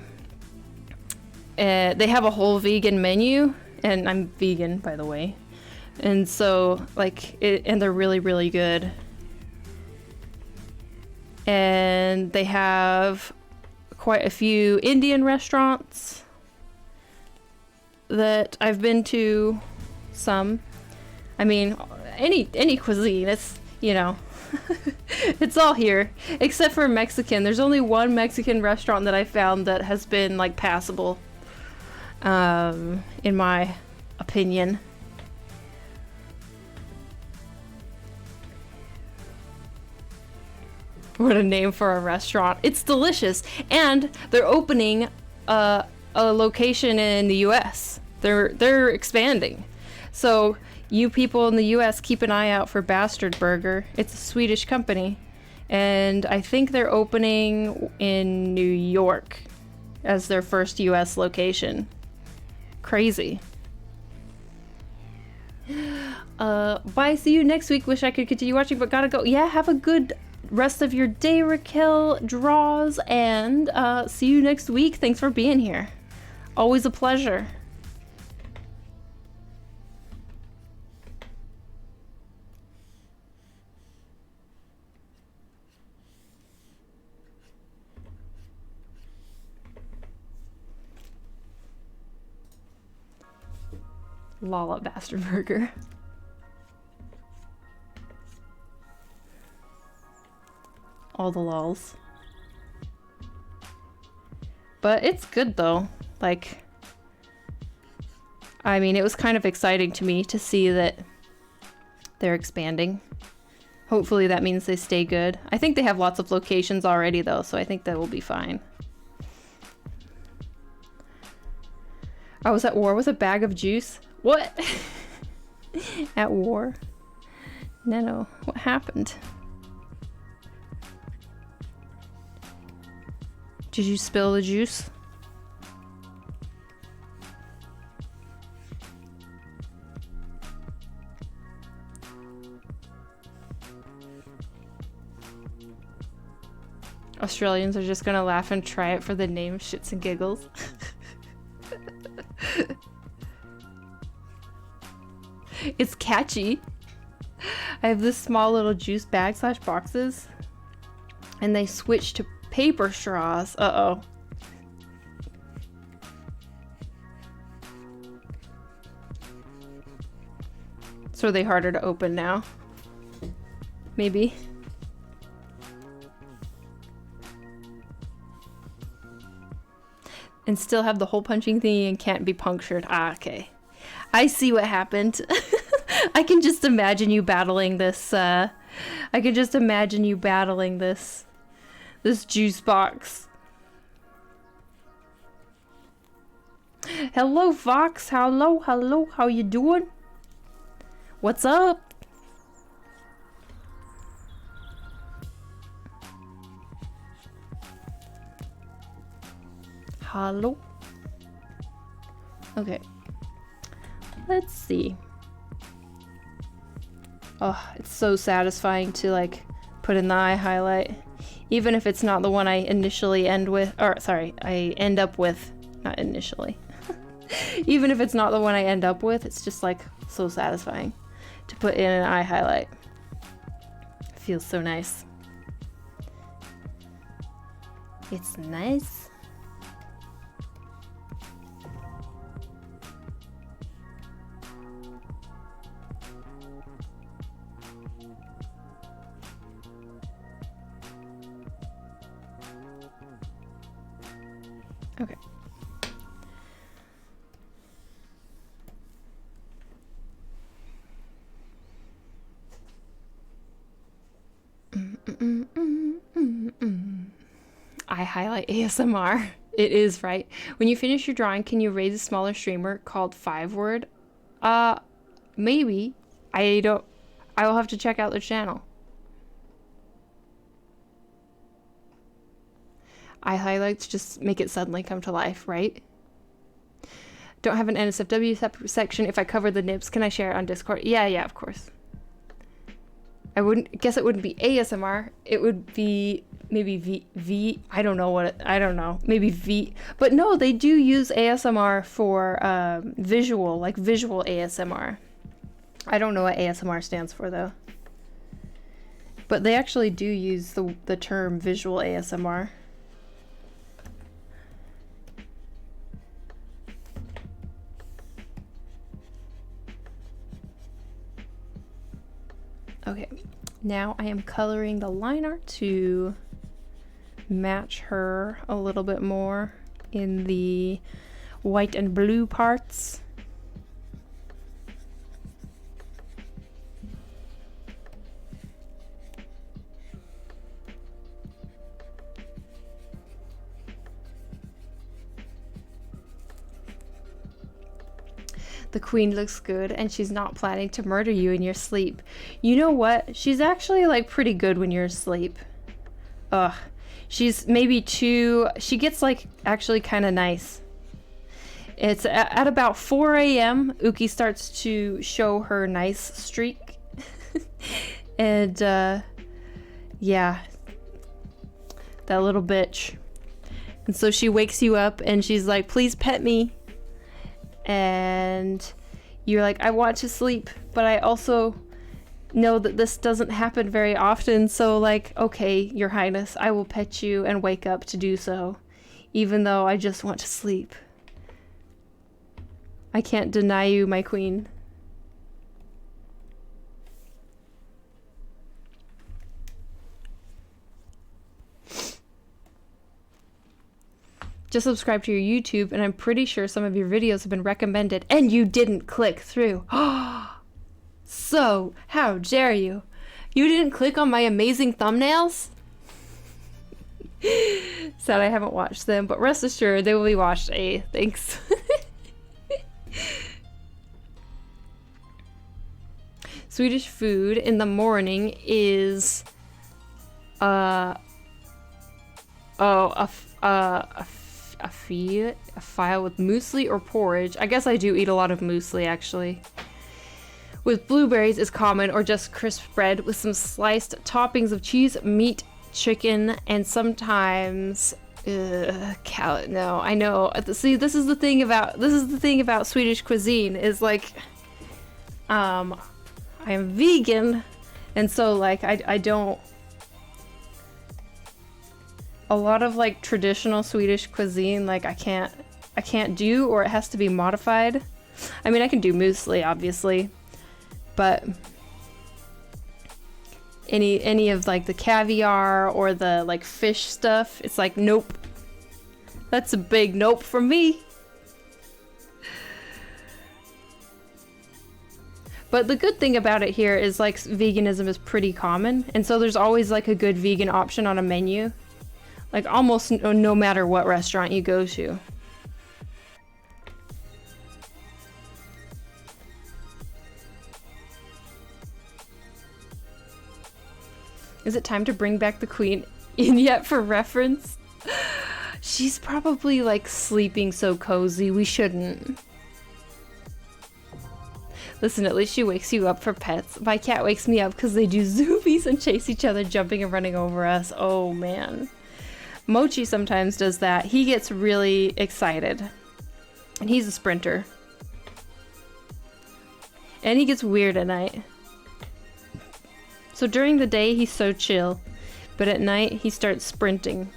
have a whole vegan menu, and I'm vegan, by the way. And so, and they're really, really good. And they have quite a few Indian restaurants that I've been to. Some, I mean, any cuisine, it's, you know, it's all here except for Mexican. There's only one Mexican restaurant that I found that has been like passable, in my opinion. What a name for a restaurant. It's delicious. And they're opening a location in the US. They're expanding. So you people in the US keep an eye out for Bastard Burger. It's a Swedish company. And I think they're opening in New York as their first US location. Crazy. Bye, see you next week. Wish I could continue watching, but gotta go. Yeah, have a good rest of your day, Raquel, Draws, and see you next week. Thanks for being here. Always a pleasure. Lollop bastard burger. All the lols. But it's good though. Like, I mean, it was kind of exciting to me to see that they're expanding. Hopefully that means they stay good. I think they have lots of locations already though, so I think that will be fine. I was at war with a bag of juice. What? At war? No, what happened? Did you spill the juice? Australians are just gonna laugh and try it for the name, shits and giggles. It's catchy. I have this small little juice bag slash boxes, and they switch to paper straws. Uh-oh. So are they harder to open now? Maybe. And still have the hole punching thingy and can't be punctured. Ah, okay. I see what happened. I can just imagine you battling this, I can just imagine you battling this juice box. Hello, Fox. Hello, hello. How you doing? What's up? Hello. Okay. Let's see. Oh, it's so satisfying to like put in the eye highlight. Even if it's not the one I initially end with, or sorry, I end up with, not initially. Even if it's not the one I end up with, it's just like so satisfying to put in an eye highlight. It feels so nice. It's nice. Okay. I highlight ASMR. It is, right? When you finish your drawing, can you raise a smaller streamer called 5-word? Maybe. I will have to check out the channel. Eye highlights just make it suddenly come to life, right? Don't have an NSFW section. If I cover the nibs, can I share it on Discord? Yeah, of course. I guess it wouldn't be ASMR. It would be maybe V. I don't know. Maybe V. But no, they do use ASMR for visual, like visual ASMR. I don't know what ASMR stands for though. But they actually do use the term visual ASMR. Okay, now I am coloring the line art to match her a little bit more in the white and blue parts. The queen looks good and she's not planning to murder you in your sleep. You know what? She's actually like pretty good when you're asleep. Ugh. She's maybe too... She gets like actually kind of nice. It's at about 4 a.m. Uki starts to show her nice streak. And yeah. That little bitch. And so she wakes you up and she's like, please pet me. And you're like, I want to sleep, but I also know that this doesn't happen very often, so like, okay, Your Highness, I will pet you and wake up to do so, even though I just want to sleep. I can't deny you, my queen. Just subscribe to your YouTube, and I'm pretty sure some of your videos have been recommended, and you didn't click through. So, how dare you? You didn't click on my amazing thumbnails? Sad I haven't watched them, but rest assured they will be watched. Thanks. Swedish food in the morning is a file with muesli or porridge. I guess I do eat a lot of muesli actually. With blueberries is common, or just crisp bread with some sliced toppings of cheese, meat, chicken, and sometimes cow. No, I know. See, this is the thing about Swedish cuisine is like, I am vegan, and so like I don't. A lot of like traditional Swedish cuisine, like I can't do, or it has to be modified. I mean, I can do muesli, obviously, but any of like the caviar or the like fish stuff, it's like nope. That's a big nope from me. But the good thing about it here is like veganism is pretty common, and so there's always like a good vegan option on a menu. Like almost no matter what restaurant you go to. Is it time to bring back the queen in yet for reference? She's probably like sleeping so cozy, we shouldn't. Listen, at least she wakes you up for pets. My cat wakes me up because they do zoomies and chase each other, jumping and running over us. Oh man. Mochi sometimes does that. He gets really excited. And he's a sprinter. And he gets weird at night. So during the day, he's so chill. But at night, he starts sprinting.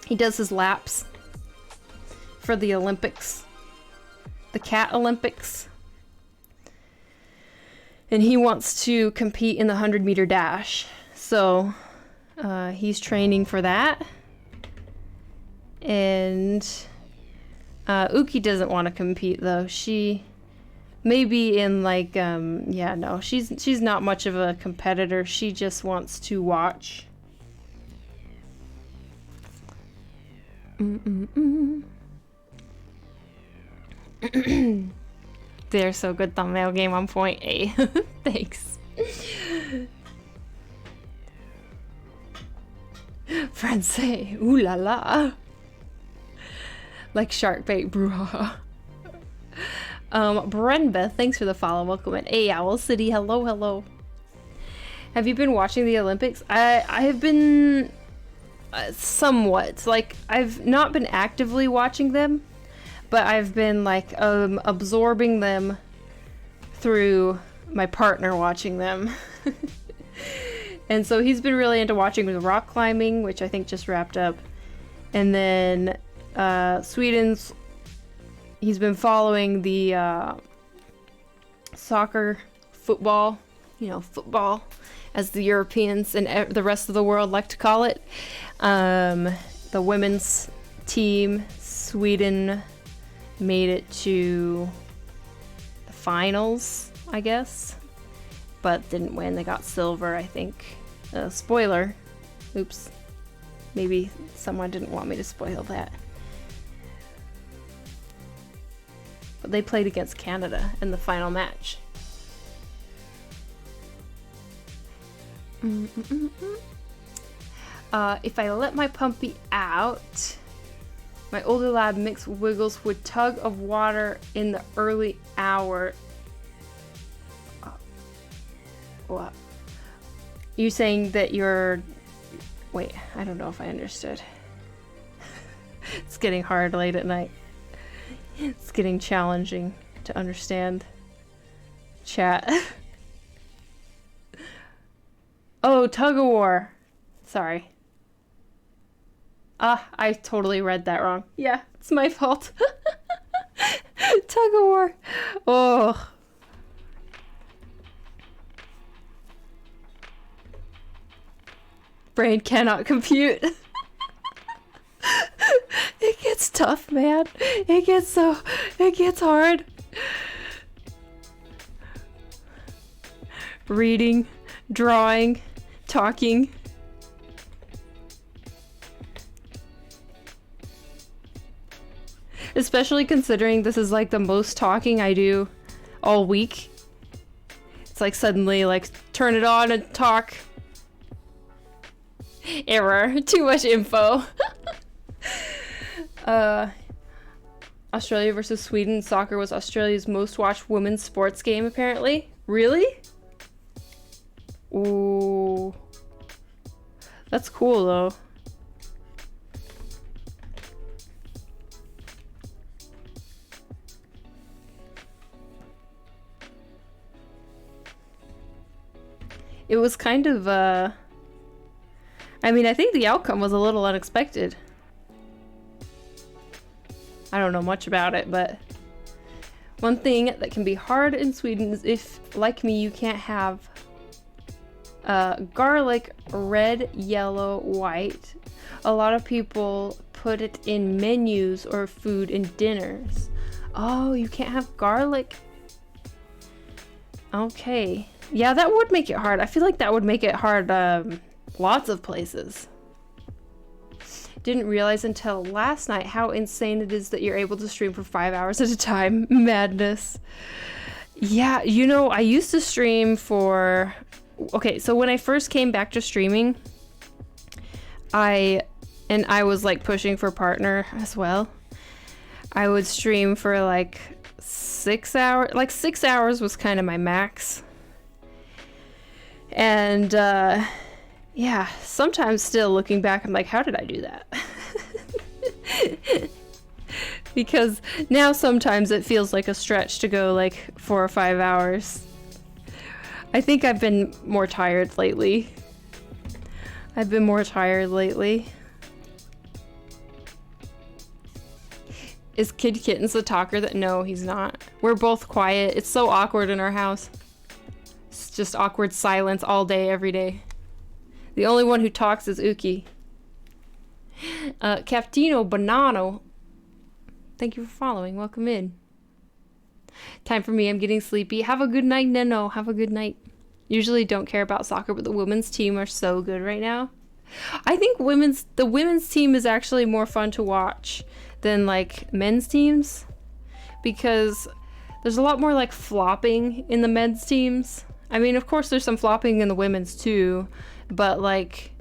He does his laps for the Olympics. The Cat Olympics. And he wants to compete in the 100-meter dash. So he's training for that. And Uki doesn't want to compete though. She maybe in like yeah, no, she's not much of a competitor. She just wants to watch. They're so good. Thumbnail game on point. A. Thanks. Francais, ooh la la. Like shark bait, bruh. Brenbeth, thanks for the follow. Welcome in. Hey, Owl City, hello, hello. Have you been watching the Olympics? I have been somewhat. Like, I've not been actively watching them, but I've been like absorbing them through my partner watching them. And so he's been really into watching the rock climbing, which I think just wrapped up. And then Sweden's, he's been following the soccer, football, football, as the Europeans and the rest of the world like to call it. The women's team, Sweden, made it to the finals, I guess, but didn't win. They got silver, I think. Spoiler. Oops. Maybe someone didn't want me to spoil that. But they played against Canada in the final match. If I let my puppy out, my older lab mixed Wiggles with tug of water in the early hour. What? You saying that you're... Wait, I don't know if I understood. It's getting hard late at night. It's getting challenging to understand chat. Oh, tug of war. Sorry. I totally read that wrong. Yeah, it's my fault. Tug of war. Oh. Brain cannot compute. It gets tough, man. It gets hard. Reading, drawing, talking. Especially considering this is like the most talking I do all week. It's like suddenly like turn it on and talk. Error. Too much info. Australia versus Sweden. Soccer was Australia's most watched women's sports game, apparently. Really? Ooh. That's cool, though. It was kind of, I mean, I think the outcome was a little unexpected. I don't know much about it, but one thing that can be hard in Sweden is if, like me, you can't have garlic red, yellow, white. A lot of people put it in menus or food in dinners. Oh, you can't have garlic. Okay. Yeah, that would make it hard. I feel like that would make it hard lots of places. Didn't realize until last night how insane it is that you're able to stream for 5 hours at a time. Madness. Yeah, you know, I used to stream for... Okay, so when I first came back to streaming, I was like pushing for partner as well. I would stream for like 6 hours. Like 6 hours was kind of my max. And yeah, sometimes still looking back, I'm like, how did I do that? Because now sometimes it feels like a stretch to go like 4 or 5 hours. I think I've been more tired lately. Is Kid Kitten's the talker that? No, he's not. We're both quiet. It's so awkward in our house. It's just awkward silence all day, every day. The only one who talks is Uki. Captino Banano. Thank you for following. Welcome in. Time for me. I'm getting sleepy. Have a good night, Neno. Have a good night. Usually don't care about soccer, but the women's team are so good right now. I think the women's team is actually more fun to watch than like men's teams, because there's a lot more like flopping in the men's teams. I mean, of course there's some flopping in the women's too, but like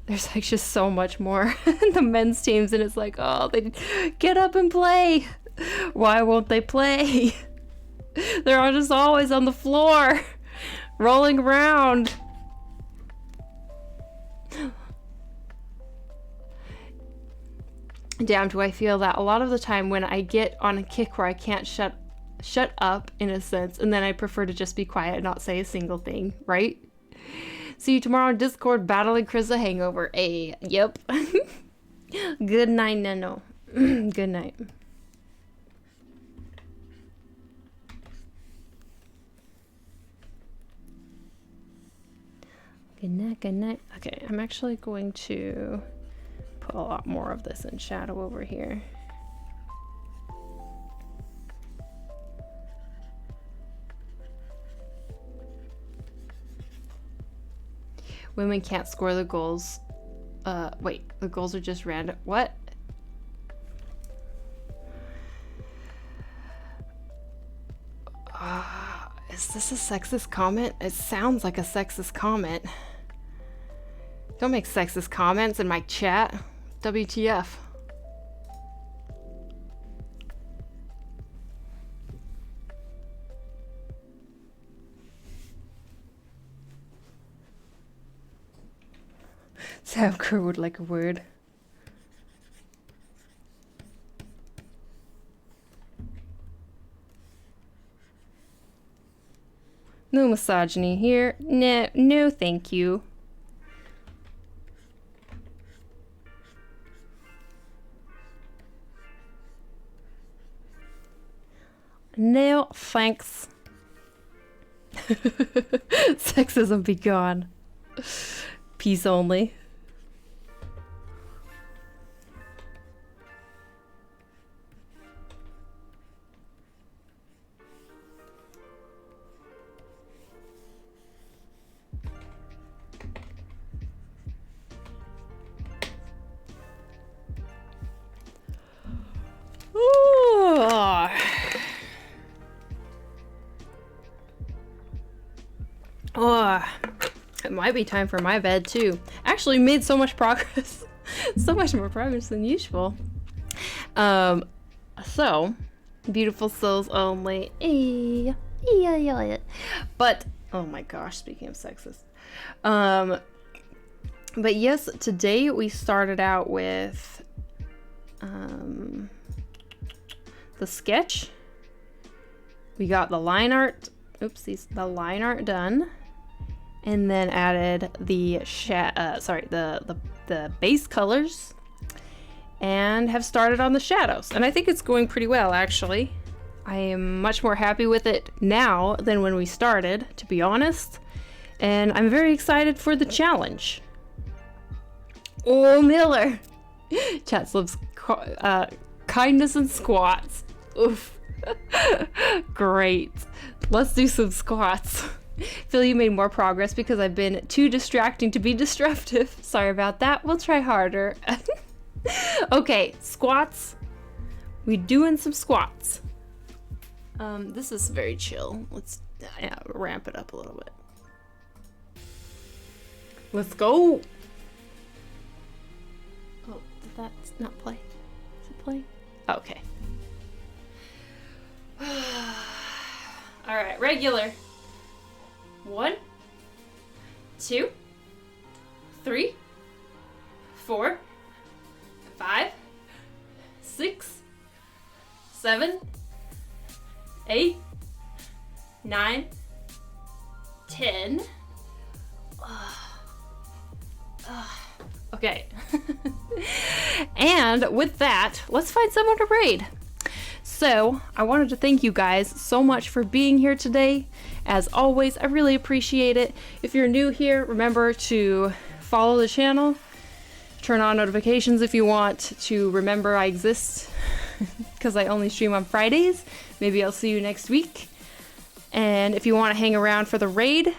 there's like just so much more in the men's teams, and it's like, oh, they get up and play. Why won't they play? They're just always on the floor, rolling around. Damn, do I feel that a lot of the time when I get on a kick where I can't shut up in a sense, and then I prefer to just be quiet and not say a single thing, right? See you tomorrow on Discord battling Chris the Hangover. Hey, yep. Good night, Neno. Good night. Good night, good night. Okay, I'm actually going to put a lot more of this in shadow over here. Women can't score the goals. Wait, the goals are just random. What? Is this a sexist comment? It sounds like a sexist comment. Don't make sexist comments in my chat. WTF. Sam Kerr would like a word. No misogyny here. No, no thank you. No, thanks. Sexism be gone. Peace only. Ooh. Oh, it might be time for my bed too. Actually made so much progress. So much more progress than usual. So beautiful souls only. But oh my gosh, speaking of sexist. But yes, today we started out with the sketch. We got the line art. Oopsies, the line art done. And then added the the base colors and have started on the shadows. And I think it's going pretty well, actually. I am much more happy with it now than when we started, to be honest. And I'm very excited for the challenge. Oh, Miller! Chat slips kindness and squats. Oof. Great. Let's do some squats. Feel you made more progress because I've been too distracting to be disruptive. Sorry about that. We'll try harder. Okay, squats. We doing some squats. This is very chill. Let's ramp it up a little bit. Let's go. Oh, did that not play? Is it playing? Okay. All right, regular. 1, 2, 3, 4, 5, 6, 7, 8, 9, 10. Okay. And with that, let's find someone to raid. So, I wanted to thank you guys so much for being here today. As always, I really appreciate it. If you're new here, remember to follow the channel. Turn on notifications if you want to remember I exist. Because I only stream on Fridays. Maybe I'll see you next week. And if you want to hang around for the raid,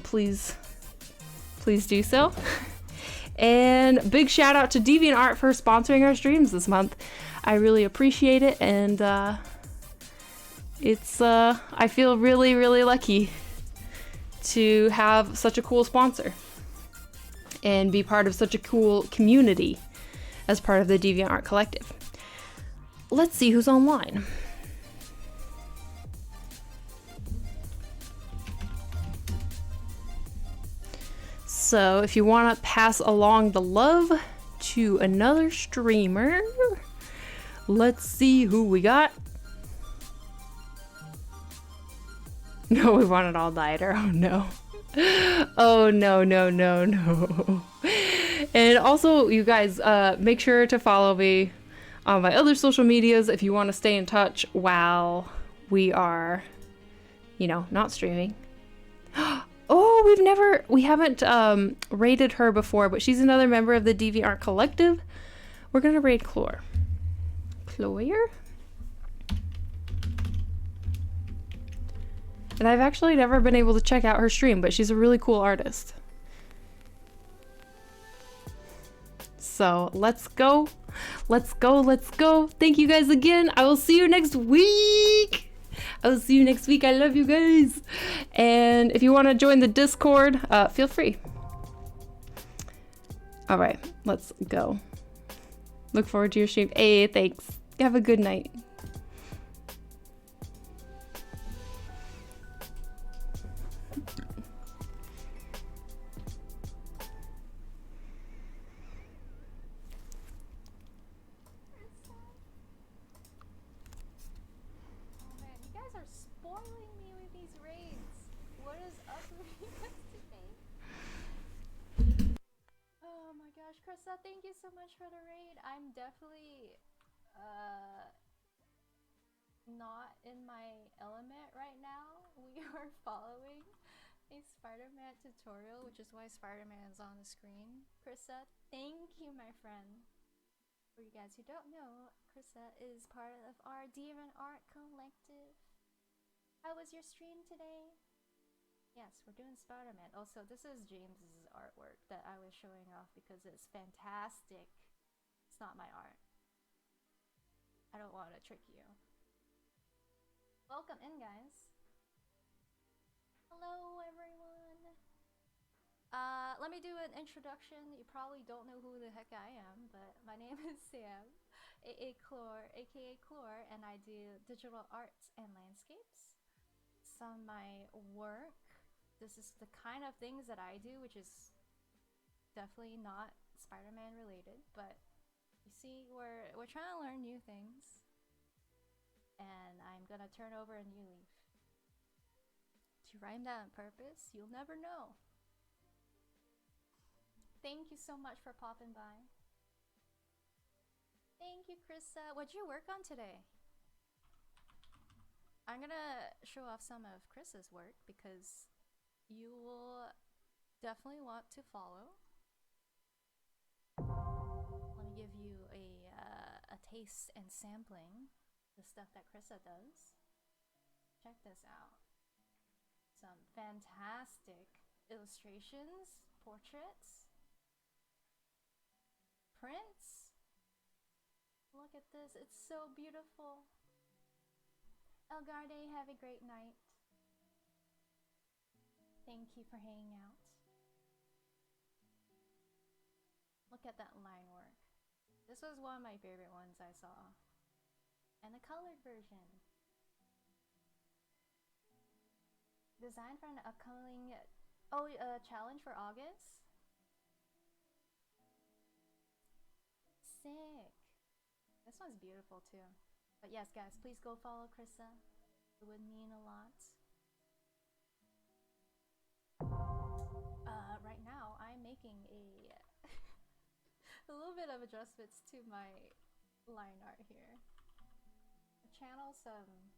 please do so. And big shout out to DeviantArt for sponsoring our streams this month. I really appreciate it, and I feel really, really lucky to have such a cool sponsor and be part of such a cool community as part of the DeviantArt collective. Let's see who's online. So if you want to pass along the love to another streamer, let's see who we got. No, we want it all lighter. Oh no. Oh no, no, no, no. And also, you guys, make sure to follow me on my other social medias if you want to stay in touch while we are, you know, not streaming. Oh, we haven't raided her before, but she's another member of the DeviantArt collective. We're gonna raid Clore. Cloyer? And I've actually never been able to check out her stream, but she's a really cool artist. So let's go. Let's go. Let's go. Thank you guys again. I will see you next week. I will see you next week. I love you guys. And if you want to join the Discord, feel free. All right, let's go. Look forward to your stream. Hey, thanks. Have a good night. Krista, thank you so much for the raid. I'm definitely not in my element right now. We are following a Spider-Man tutorial, which is why Spider-Man's on the screen. Krissa, thank you, my friend. For you guys who don't know, Krissa is part of our DeviantArt collective. How was your stream today? Yes, we're doing Spider-Man. Also, this is James's artwork that I was showing off because it's fantastic. It's not my art. I don't want to trick you. Welcome in, guys. Hello, everyone. Let me do an introduction. You probably don't know who the heck I am, but my name is Sam, aka Chlor, and I do digital art and landscapes. Some of my work, this is the kind of things that I do, which is definitely not Spider-Man related, but you see, we're trying to learn new things, and I'm gonna turn over a new leaf. To rhyme that on purpose, you'll never know. Thank you so much for popping by. Thank you, Krissa. What'd you work on today? I'm gonna show off some of Krissa's work because you will definitely want to follow. Let me give you a taste and sampling the stuff that Krissa does. Check this out. Some fantastic illustrations, portraits, prints. Look at this, it's so beautiful. Elgarde, have a great night. Thank you for hanging out. Look at that line work. This was one of my favorite ones I saw. And a colored version. Designed for an upcoming challenge for August? Sick. This one's beautiful too. But yes, guys, please go follow Krissa. It would mean a lot. Right now, I'm making a little bit of adjustments to my line art here. Channel some